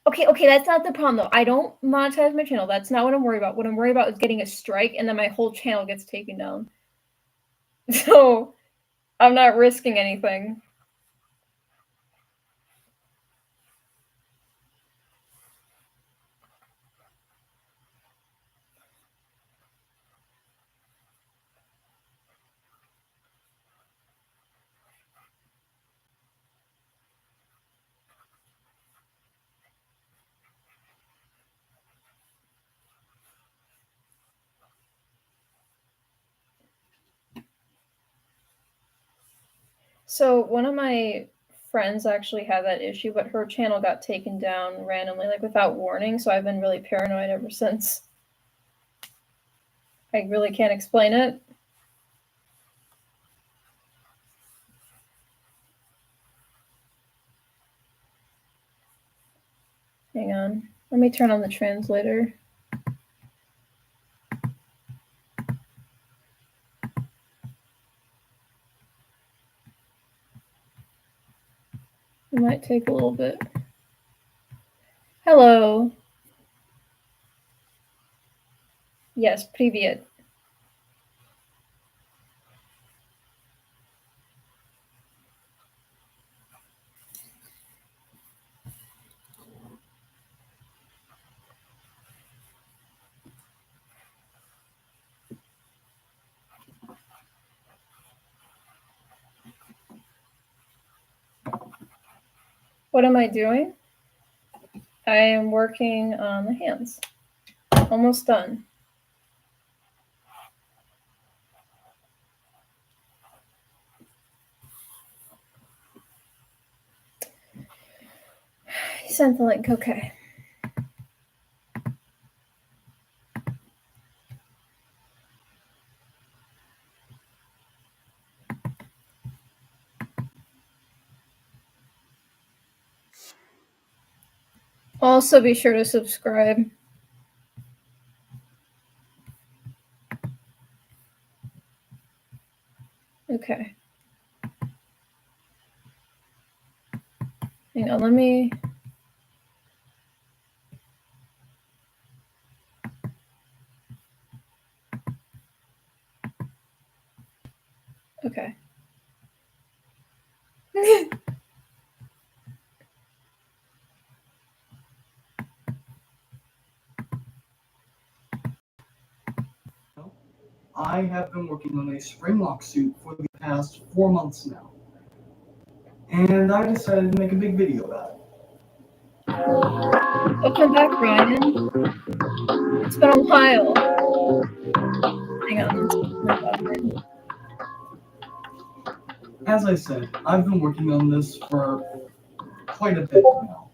Okay, that's not the problem though. I don't monetize my channel. That's not what I'm worried about. What I'm worried about is getting a strike and then my whole channel gets taken down. So, I'm not risking anything. So, one of my friends actually had that issue, but her channel got taken down randomly, like without warning. So, I've been really paranoid ever since. I really can't explain it. Hang on. Let me turn on the translator. It might take a little bit. Hello. Yes, привет. What am I doing? I am working on the hands. Almost done. He sent the link. Okay. Also, be sure to subscribe. Okay. Hang on, let me... Okay. I have been working on a spring-lock suit for the past 4 months now. And I decided to make a big video about it. Welcome back, Ryan. It's been a while. Hang on. As I said, I've been working on this for quite a bit now.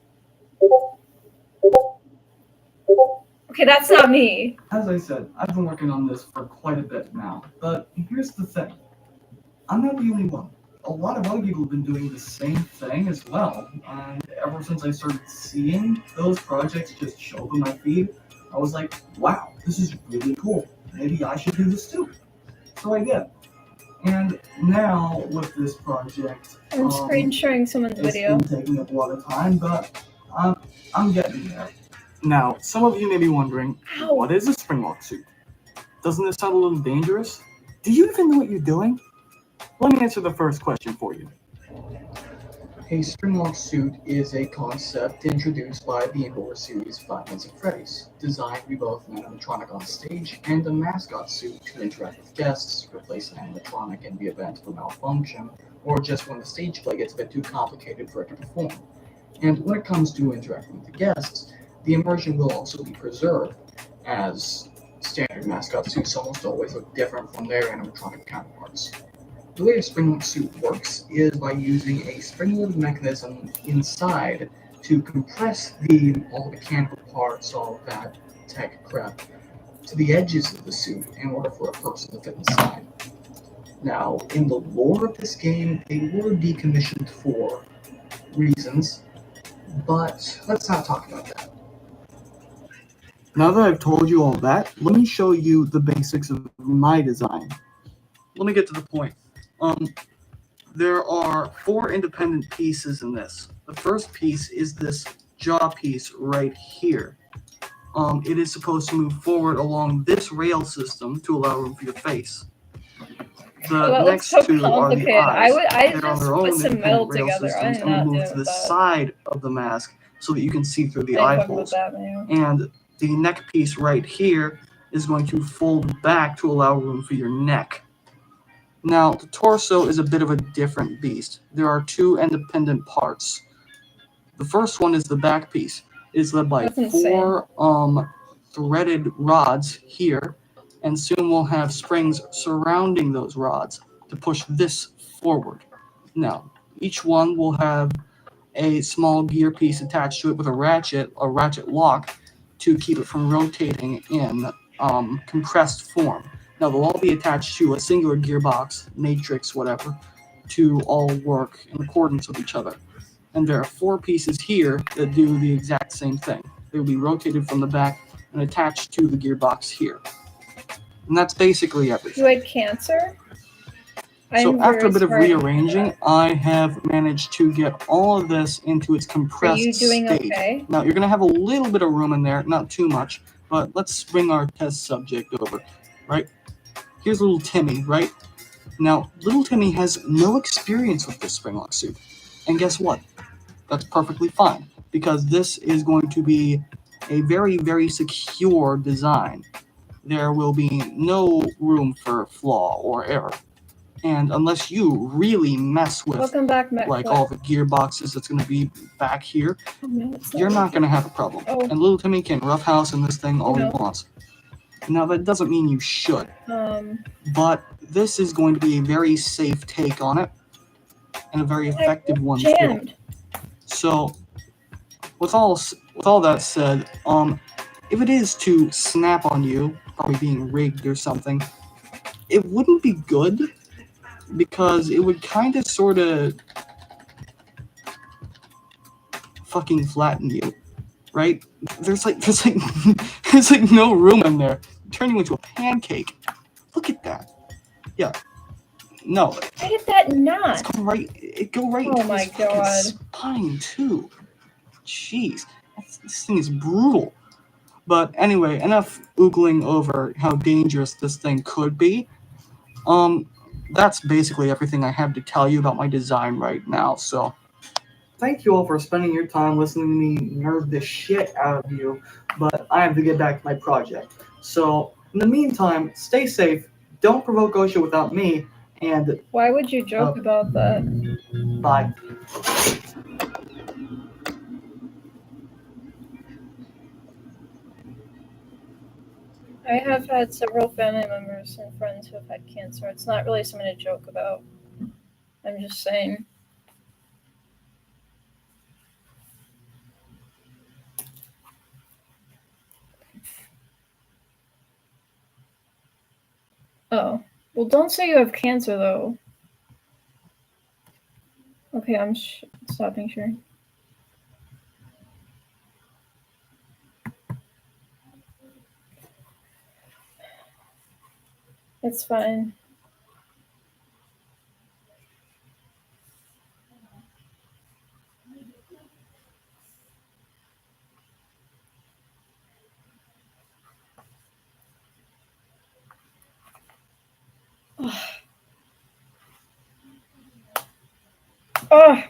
Okay, that's not me. As I said, I've been working on this for quite a bit now. But here's the thing. I'm not the only one. A lot of other people have been doing the same thing as well. And ever since I started seeing those projects just show up in my feed, I was like, wow, this is really cool. Maybe I should do this too. So I did. And now with this project, I'm screen sharing someone's video. It's been taking up a lot of time, but I'm getting there. Now, some of you may be wondering, what is a spring-lock suit? Doesn't this sound a little dangerous? Do you even know what you're doing? Let me answer the first question for you. A spring-lock suit is a concept introduced by the horror series Five Nights at Freddy's, designed to be both an animatronic on stage and a mascot suit to interact with guests, replace an animatronic in the event of a malfunction, or just when the stage play gets a bit too complicated for it to perform. And when it comes to interacting with the guests, the immersion will also be preserved, as standard mascot suits almost always look different from their animatronic counterparts. The way a spring-lock suit works is by using a spring-loaded mechanism inside to compress all the mechanical parts, all of that tech crap, to the edges of the suit in order for a person to fit inside. Now, in the lore of this game, they were decommissioned for reasons, but let's not talk about that. Now that I've told you all that, let me show you the basics of my design. Let me get to the point. There are 4 independent pieces in this. The first piece is this jaw piece right here. It is supposed to move forward along this rail system to allow room for your face. The next two are the eyes. They're on their own independent rail systems and will move to the side of the mask so that you can see through the eye holes. And the neck piece right here is going to fold back to allow room for your neck. Now, the torso is a bit of a different beast. There are 2 independent parts. The first one is the back piece. It is led by 4 threaded rods here, and soon we'll have springs surrounding those rods to push this forward. Now, each one will have a small gear piece attached to it with a ratchet lock, to keep it from rotating in compressed form. Now, they'll all be attached to a singular gearbox, matrix, whatever, to all work in accordance with each other. And there are 4 pieces here that do the exact same thing. They will be rotated from the back and attached to the gearbox here. And that's basically everything. You had cancer? So after a bit of rearranging, I have managed to get all of this into its compressed state. Are you doing okay? Now, you're going to have a little bit of room in there, not too much, but let's bring our test subject over, right? Here's little Timmy, right? Now, little Timmy has no experience with this spring-lock suit. And guess what? That's perfectly fine, because this is going to be a very, very secure design. There will be no room for flaw or error. And unless you really mess with like all the gearboxes that's going to be back here, you're not going to have a problem. And little Timmy can roughhouse in this thing all he wants. Now, that doesn't mean you should. But this is going to be a very safe take on it, and a very effective one too. So, with all that said, if it is to snap on you, probably being rigged or something, it wouldn't be good, because it would kind of sort of fucking flatten you, right? There's like no room in there. Turn you into a pancake. Look at that. Yeah. No. Why did that not? It go right Oh into my his fucking god. spine too. Jeez, this thing is brutal. But anyway, enough oogling over how dangerous this thing could be. That's basically everything I have to tell you about my design right now. So, thank you all for spending your time listening to me nerd the shit out of you. But I have to get back to my project. So, in the meantime, stay safe. Don't provoke OSHA without me. And why would you joke about that? bye. I have had several family members and friends who have had cancer. It's not really something to joke about. I'm just saying. Oh. Well, don't say you have cancer, though. Okay, I'm stopping sharing. It's fine. Oh!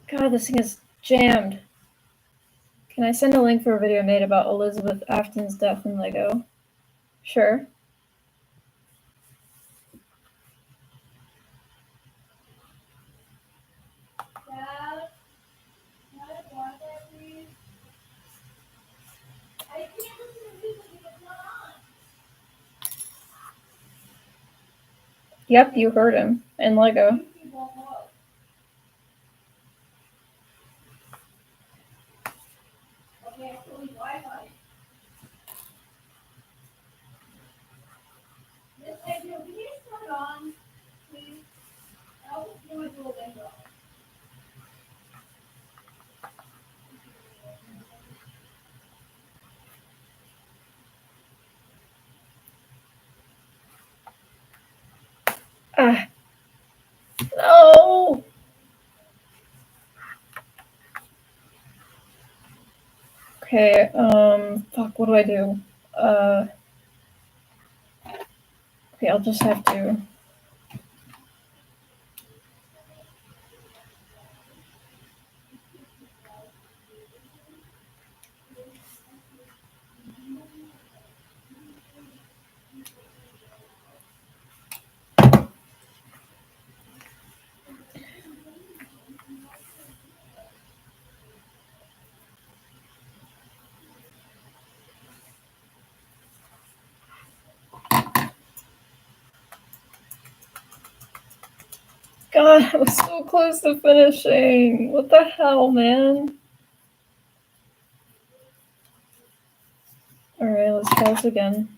God, this thing is jammed. Can I send a link for a video made about Elizabeth Afton's death in Lego? Sure. Yep, you heard him. In Lego. Ah. No! Okay, fuck, what do I do? Okay, I'll just have to. God, I was so close to finishing. What the hell, man? Alright, let's try this again.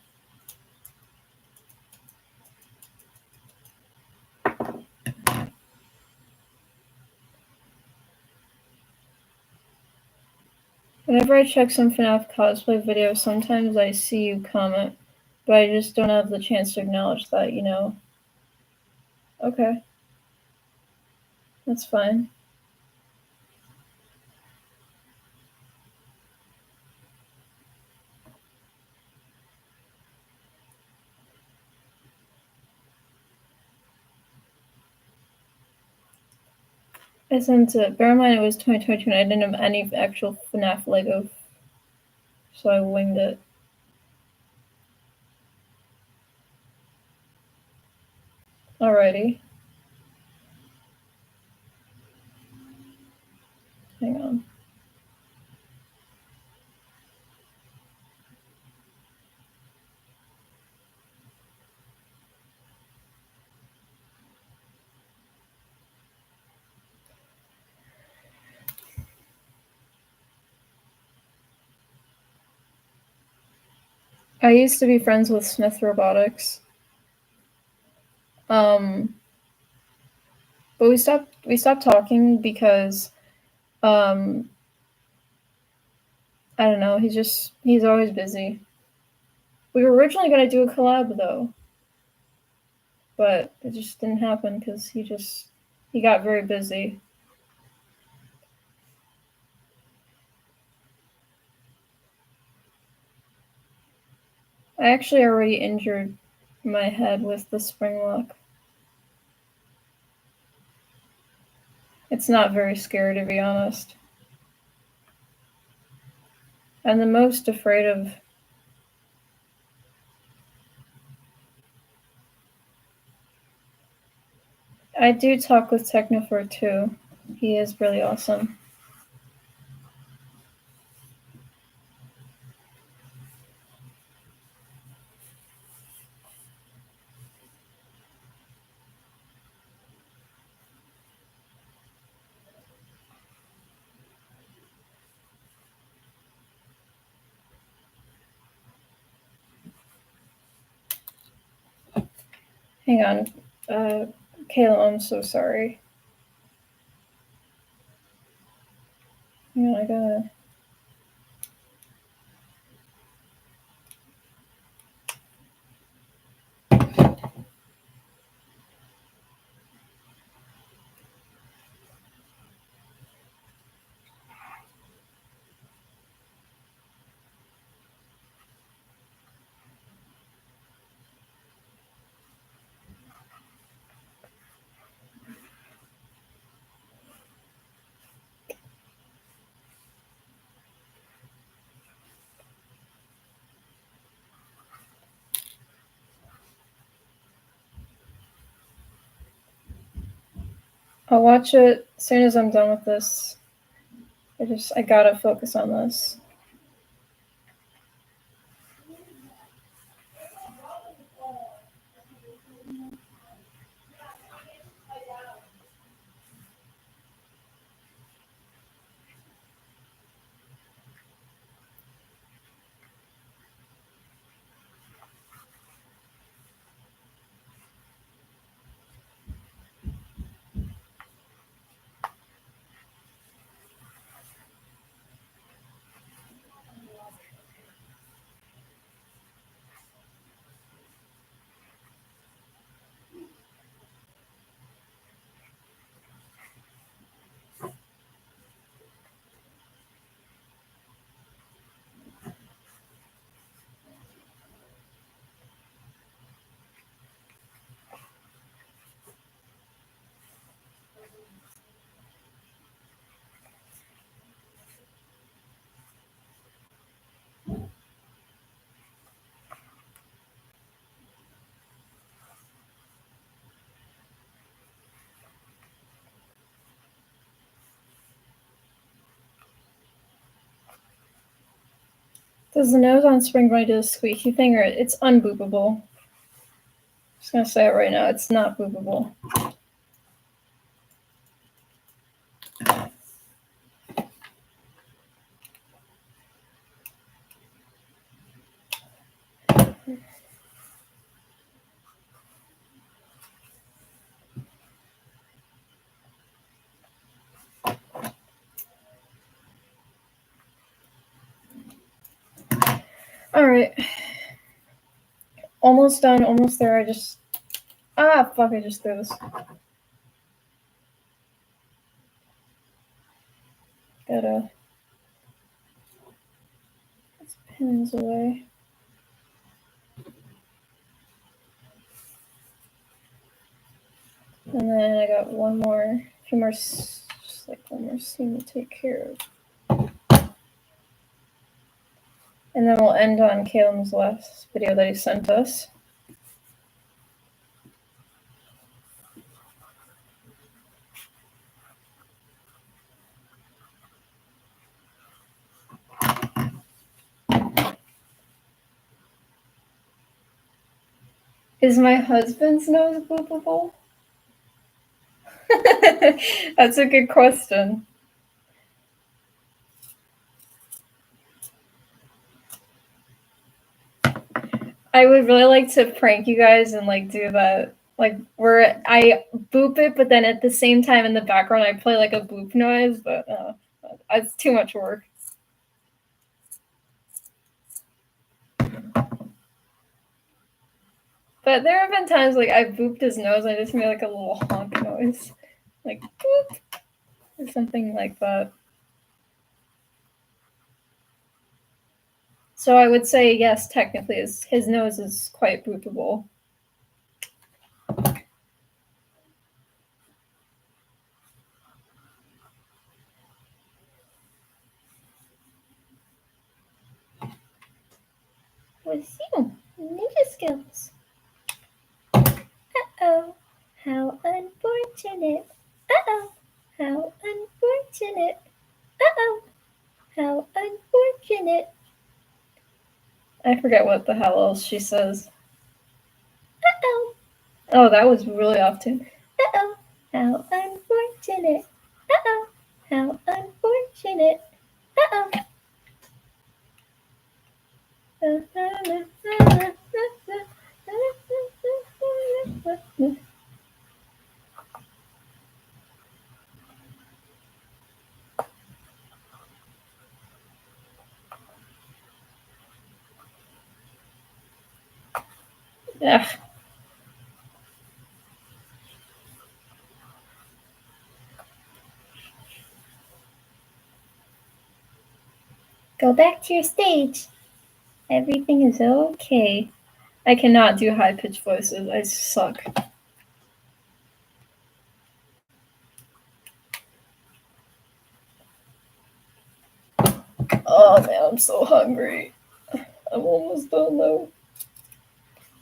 Whenever I check some FNAF cosplay videos, sometimes I see you comment, but I just don't have the chance to acknowledge that, you know? Okay. That's fine. I sent it. Bear in mind it was 2022 and I didn't have any actual FNAF Lego, so I winged it. Alrighty. Hang on. I used to be friends with Smith Robotics. But we stopped talking because I don't know. He's always busy. We were originally gonna do a collab though, but it just didn't happen because he got very busy. I actually already injured my head with the spring lock. It's not very scary, to be honest. I'm the most afraid of. I do talk with Technofer too. He is really awesome. Hang on. Kayla, I'm so sorry. Hang on, I gotta. I'll watch it as soon as I'm done with this. I gotta focus on this. Does the nose on Springbonnie do the squeaky thing, or it's unboopable? I'm just gonna say it right now. It's not boopable. Alright. Almost done, almost there. I just threw this. Gotta get these pins away. And then I got one more seam to take care of. And then we'll end on Caleb's last video that he sent us. Is my husband's nose boopable? That's a good question. I would really like to prank you guys and do that, where I boop it, but then at the same time in the background I play a boop noise, but it's too much work. But there have been times like I booped his nose and I just made like a little honk noise. Like boop. Or something like that. So I would say yes, technically his nose is quite boopable. What's you? Ninja skills. Uh-oh, how unfortunate. Uh-oh, how unfortunate. Uh-oh, how unfortunate. I forget what the hell else she says. Uh-oh. Oh, that was really off tune. Uh-oh, how unfortunate. Uh-oh, how unfortunate. Uh-oh. Ugh. Go back to your stage. Everything is okay. I cannot do high-pitched voices. I suck. Oh man, I'm so hungry. I'm almost done though.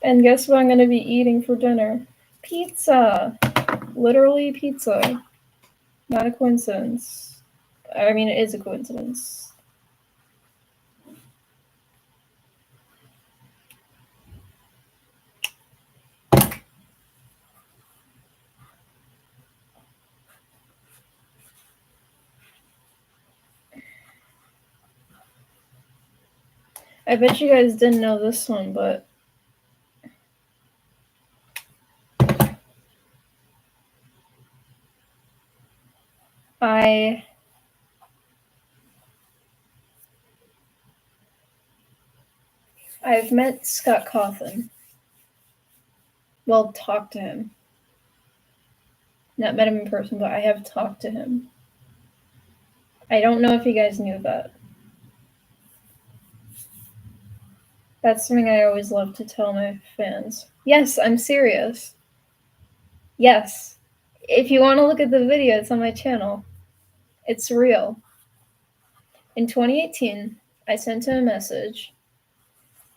And guess what I'm gonna be eating for dinner? Pizza. Literally pizza. Not a coincidence. I mean, it is a coincidence. I bet you guys didn't know this one, but I've met Scott Cawthon. Well, talked to him. Not met him in person, but I have talked to him. I don't know if you guys knew that. That's something I always love to tell my fans. Yes, I'm serious. Yes. If you want to look at the video, it's on my channel. It's real. In 2018, I sent him a message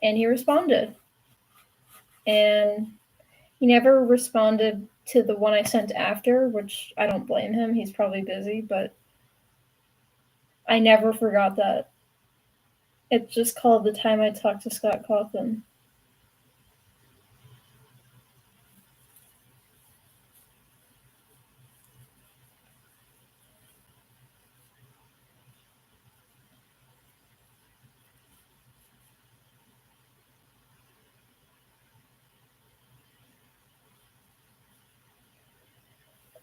and he responded. And he never responded to the one I sent after, which I don't blame him. He's probably busy, but I never forgot that. It's just called The Time I Talked to Scott Cawthon.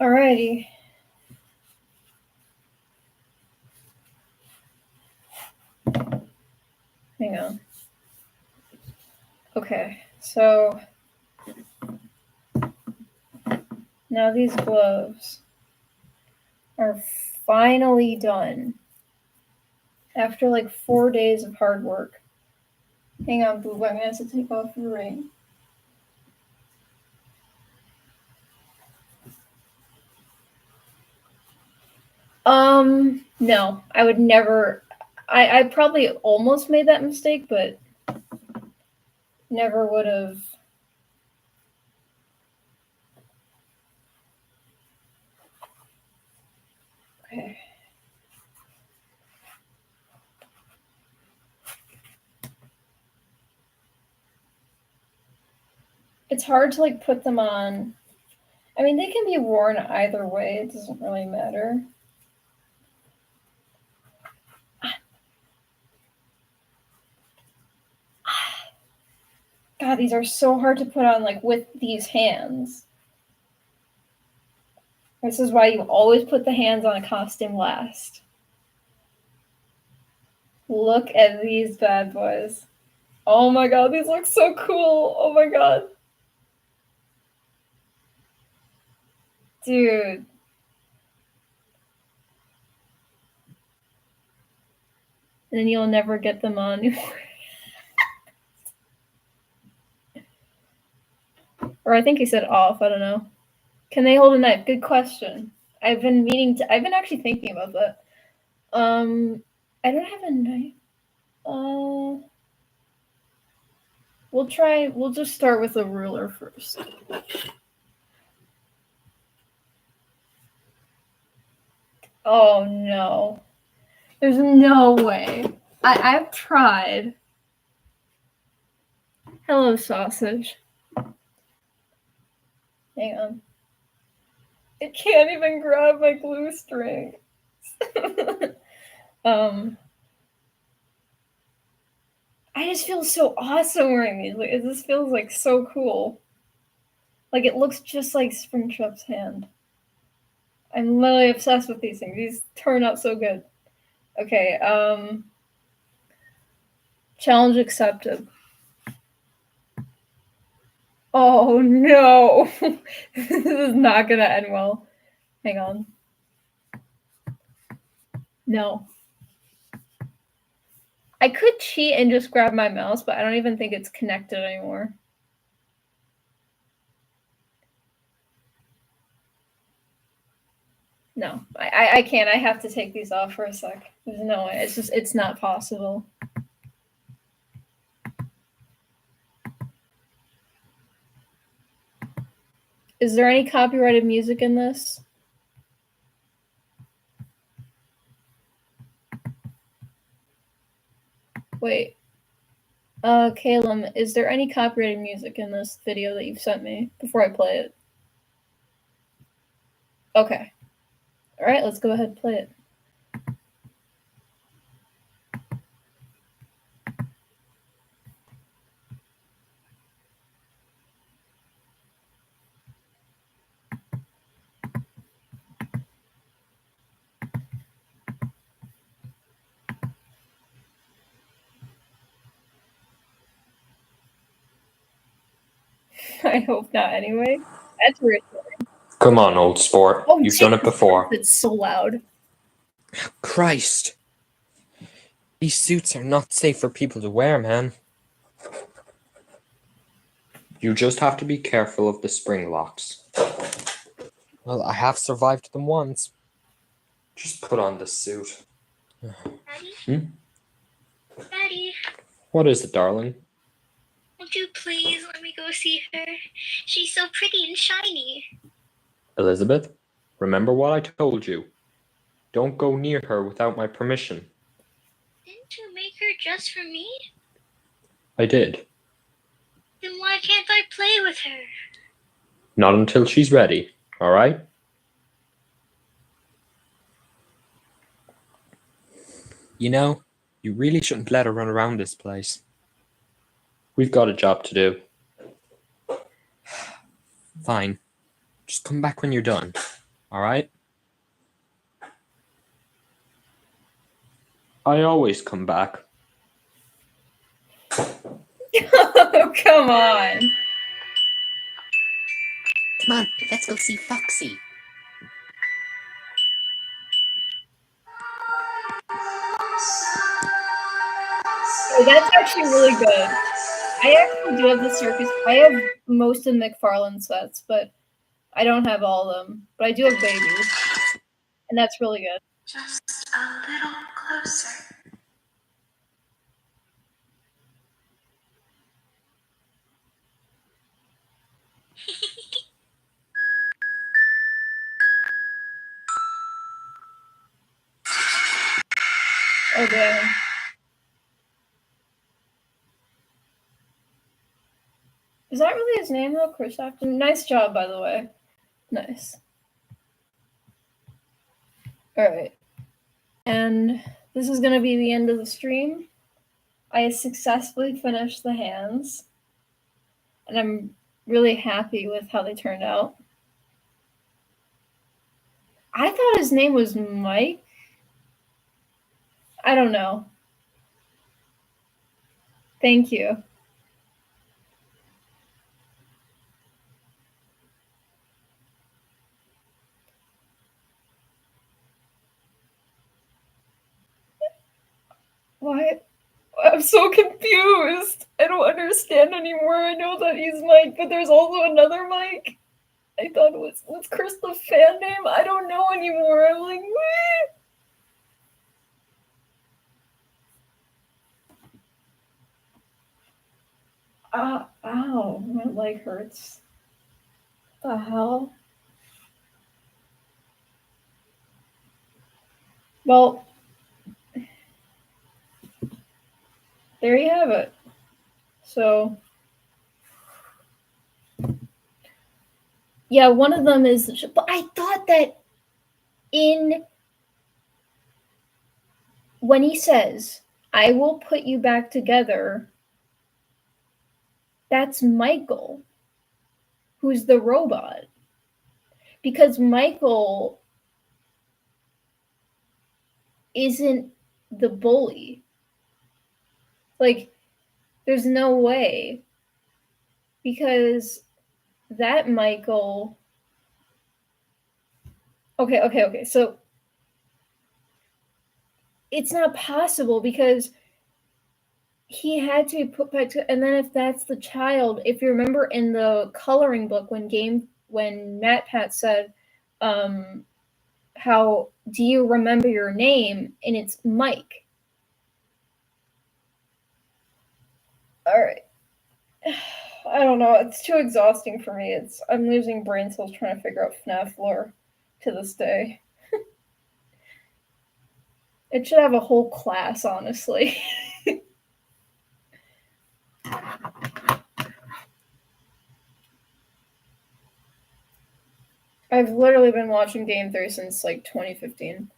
Alrighty. Hang on. Okay, so now these gloves are finally done. After like 4 days of hard work. Hang on, Boob, I'm gonna have to take off your ring. No, I would never. I probably almost made that mistake, but never would have. Okay. It's hard to like put them on. I mean, they can be worn either way. It doesn't really matter. God, these are so hard to put on like with these hands. This is why you always put the hands on a costume last. Look at these bad boys. Oh my god, these look so cool. Oh my god. Dude. Then you'll never get them on anymore. Or I think he said off, I don't know. Can they hold a knife? Good question. I've been actually thinking about that. I don't have a knife. We'll just start with a ruler first. Oh no. There's no way. I've tried. Hello, sausage. Hang on. It can't even grab my glue string. I just feel so awesome wearing these. Like, it just feels like so cool. Like it looks just like Springtrap's hand. I'm literally obsessed with these things. These turn out so good. Okay, challenge accepted. Oh no! This is not gonna end well. Hang on. No. I could cheat and just grab my mouse, but I don't even think it's connected anymore. No, I can't. I have to take these off for a sec. There's no way. It's not possible. Is there any copyrighted music in this? Wait. Calum, is there any copyrighted music in this video that you've sent me before I play it? Okay. All right, let's go ahead and play it. I hope not anyway. That's reassuring. Come on, old sport. Oh, You've done it before. It's so loud. Christ. These suits are not safe for people to wear, man. You just have to be careful of the spring locks. Well, I have survived them once. Just put on this suit. Daddy? Daddy? What is it, darling? Won't you please let me go see her? She's so pretty and shiny. Elizabeth, remember what I told you. Don't go near her without my permission. Didn't you make her just for me? I did. Then why can't I play with her? Not until she's ready, all right? You know, you really shouldn't let her run around this place. We've got a job to do. Fine. Just come back when you're done, all right? I always come back. Oh, come on. Come on, let's go see Foxy. Oh, that's actually really good. I actually do have the circus. I have most of McFarlane sets, but I don't have all of them. But I do have babies, and that's really good. Just a little closer. Oh, damn. Is that really his name, though? Chris Afton? Nice job, by the way. Nice. Alright. And this is going to be the end of the stream. I successfully finished the hands. And I'm really happy with how they turned out. I thought his name was Mike. I don't know. Thank you. Why? I'm so confused. I don't understand anymore. I know that he's Mike, but there's also another Mike. I thought it was Chris the fan name? I don't know anymore. I'm like, what? Ow, my leg hurts. The hell? Well, there you have it. So, yeah, one of them is. But I thought that when he says, I will put you back together, that's Michael, who's the robot. Because Michael isn't the bully. Like, there's no way. Because that Michael. Okay. So it's not possible because he had to be put back to. And then if that's the child, if you remember in the coloring book when MatPat said, how do you remember your name? And it's Mike. All right. I don't know. It's too exhausting for me. I'm losing brain cells trying to figure out FNAF lore to this day. It should have a whole class, honestly. I've literally been watching Game 3 since like 2015.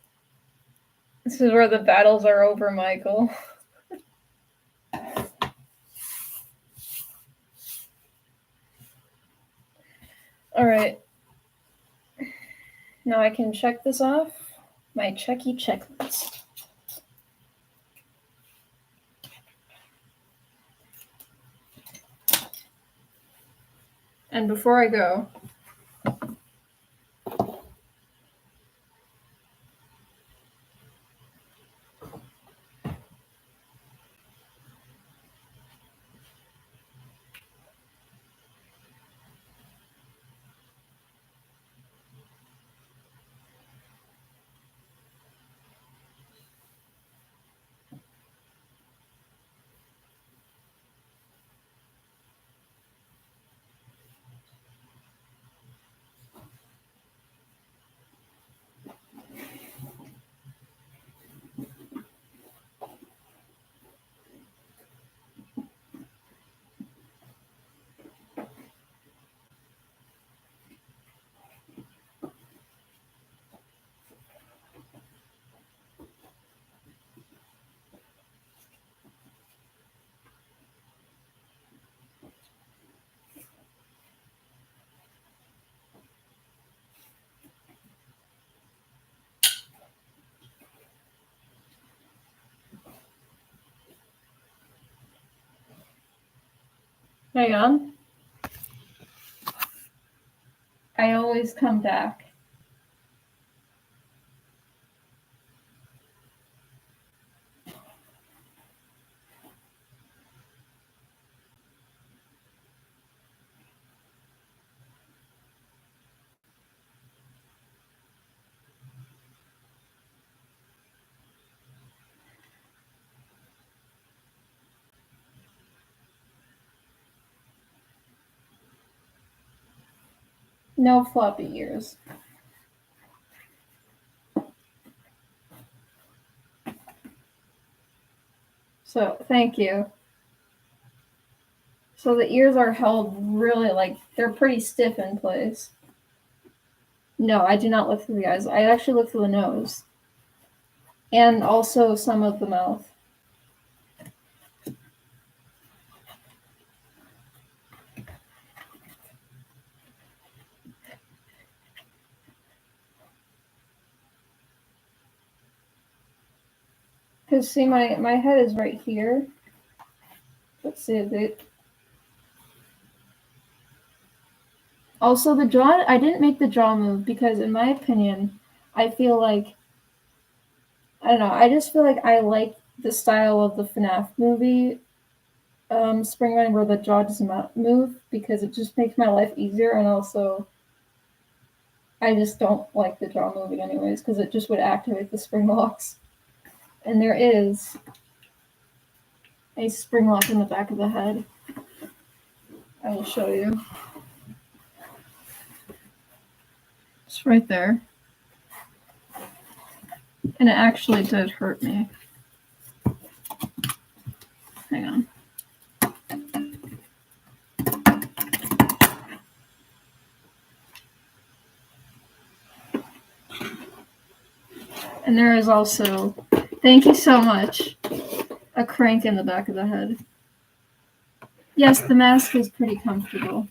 This is where the battles are over, Michael. Alright. Now I can check this off. My checky checklist. And before I go, hang on. I always come back. No floppy ears. So, thank you. So the ears are held really, like, they're pretty stiff in place. No, I do not look through the eyes. I actually look through the nose. And also some of the mouth. Because, see, my head is right here. Let's see if it... Also, the jaw, I didn't make the jaw move because, in my opinion, I feel like, I don't know, I just feel like I like the style of the FNAF movie, Springbonnie, where the jaw does not move, because it just makes my life easier, and also I just don't like the jaw moving anyways, because it just would activate the spring locks. And there is a spring lock in the back of the head. I will show you. It's right there. And it actually did hurt me. Hang on. And there is also, thank you so much, a crank in the back of the head. Yes, the mask is pretty comfortable.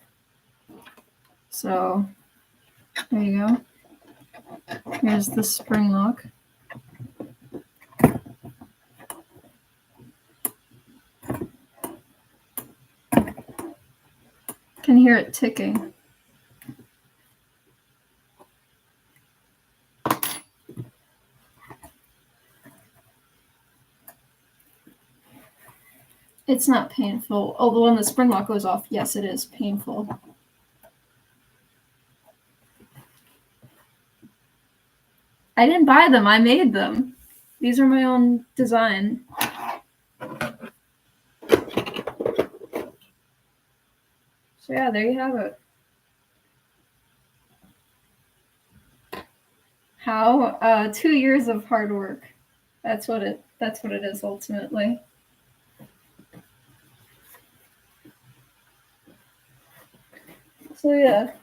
So, there you go. Here's the spring lock. Can hear it ticking. It's not painful. Although when the spring lock goes off, yes, it is painful. I didn't buy them, I made them. These are my own design. So yeah, there you have it. How? 2 years of hard work. That's what it is ultimately. So yeah.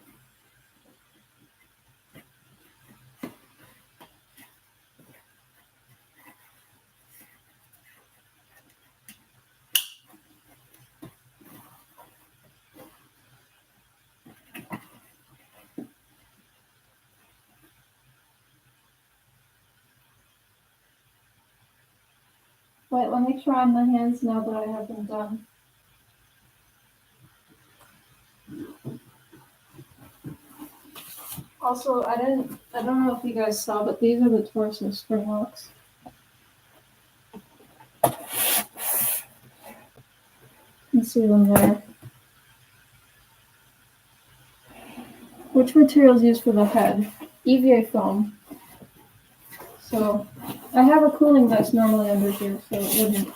Wait, let me try on my hands now that I have them done. Also, I don't know if you guys saw, but these are the torso spring locks. You can see them there. Which material is used for the head? EVA foam. So, I have a cooling vest normally under here, so it wouldn't.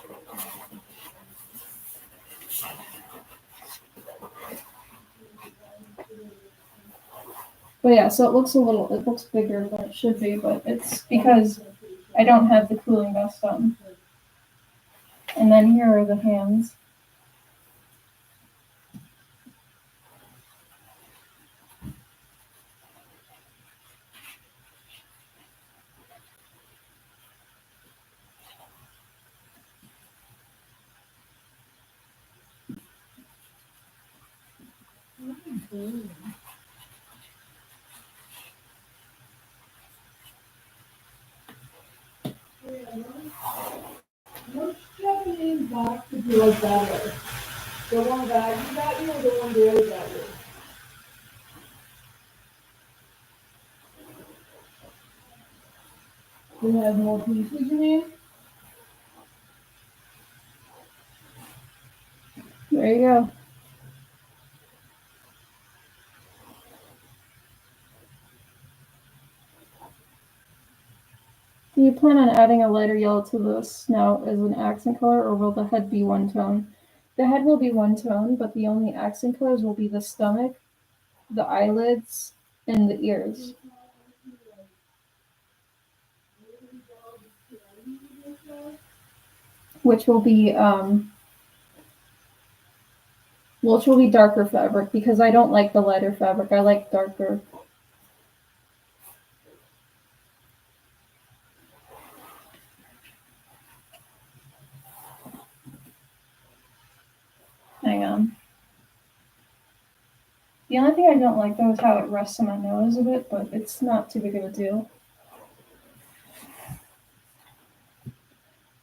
But yeah, so it looks bigger than it should be, but it's because I don't have the cooling vest on. And then here are the hands. Which Japanese box did you like better? The one that you got you or the one Daily got you? You have more pieces, you mean? There you go. Do you plan on adding a lighter yellow to the snout as an accent color, or will the head be one tone? The head will be one tone, but the only accent colors will be the stomach, the eyelids, and the ears. Which will be darker fabric, because I don't like the lighter fabric. I like darker. Hang on. The only thing I don't like though is how it rests on my nose a bit, but it's not too big of a deal.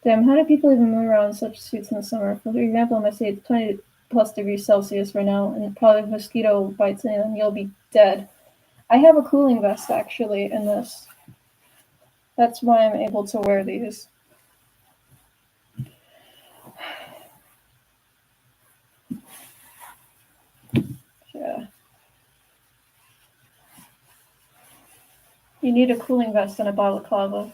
Damn, how do people even move around in such suits in the summer? For example, in my state, it's 20 plus degrees Celsius right now, and probably if a mosquito bites in, then you'll be dead. I have a cooling vest actually in this. That's why I'm able to wear these. You need a cooling vest and a balaclava.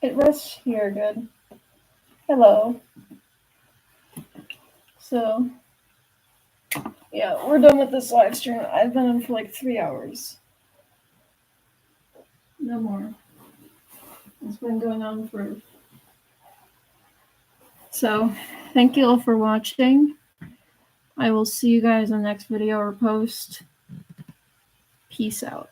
It rests here good. Hello. So, yeah, we're done with this live stream. I've been on for like 3 hours. No more. It's been going on for... So, thank you all for watching. I will see you guys in the next video or post. Peace out.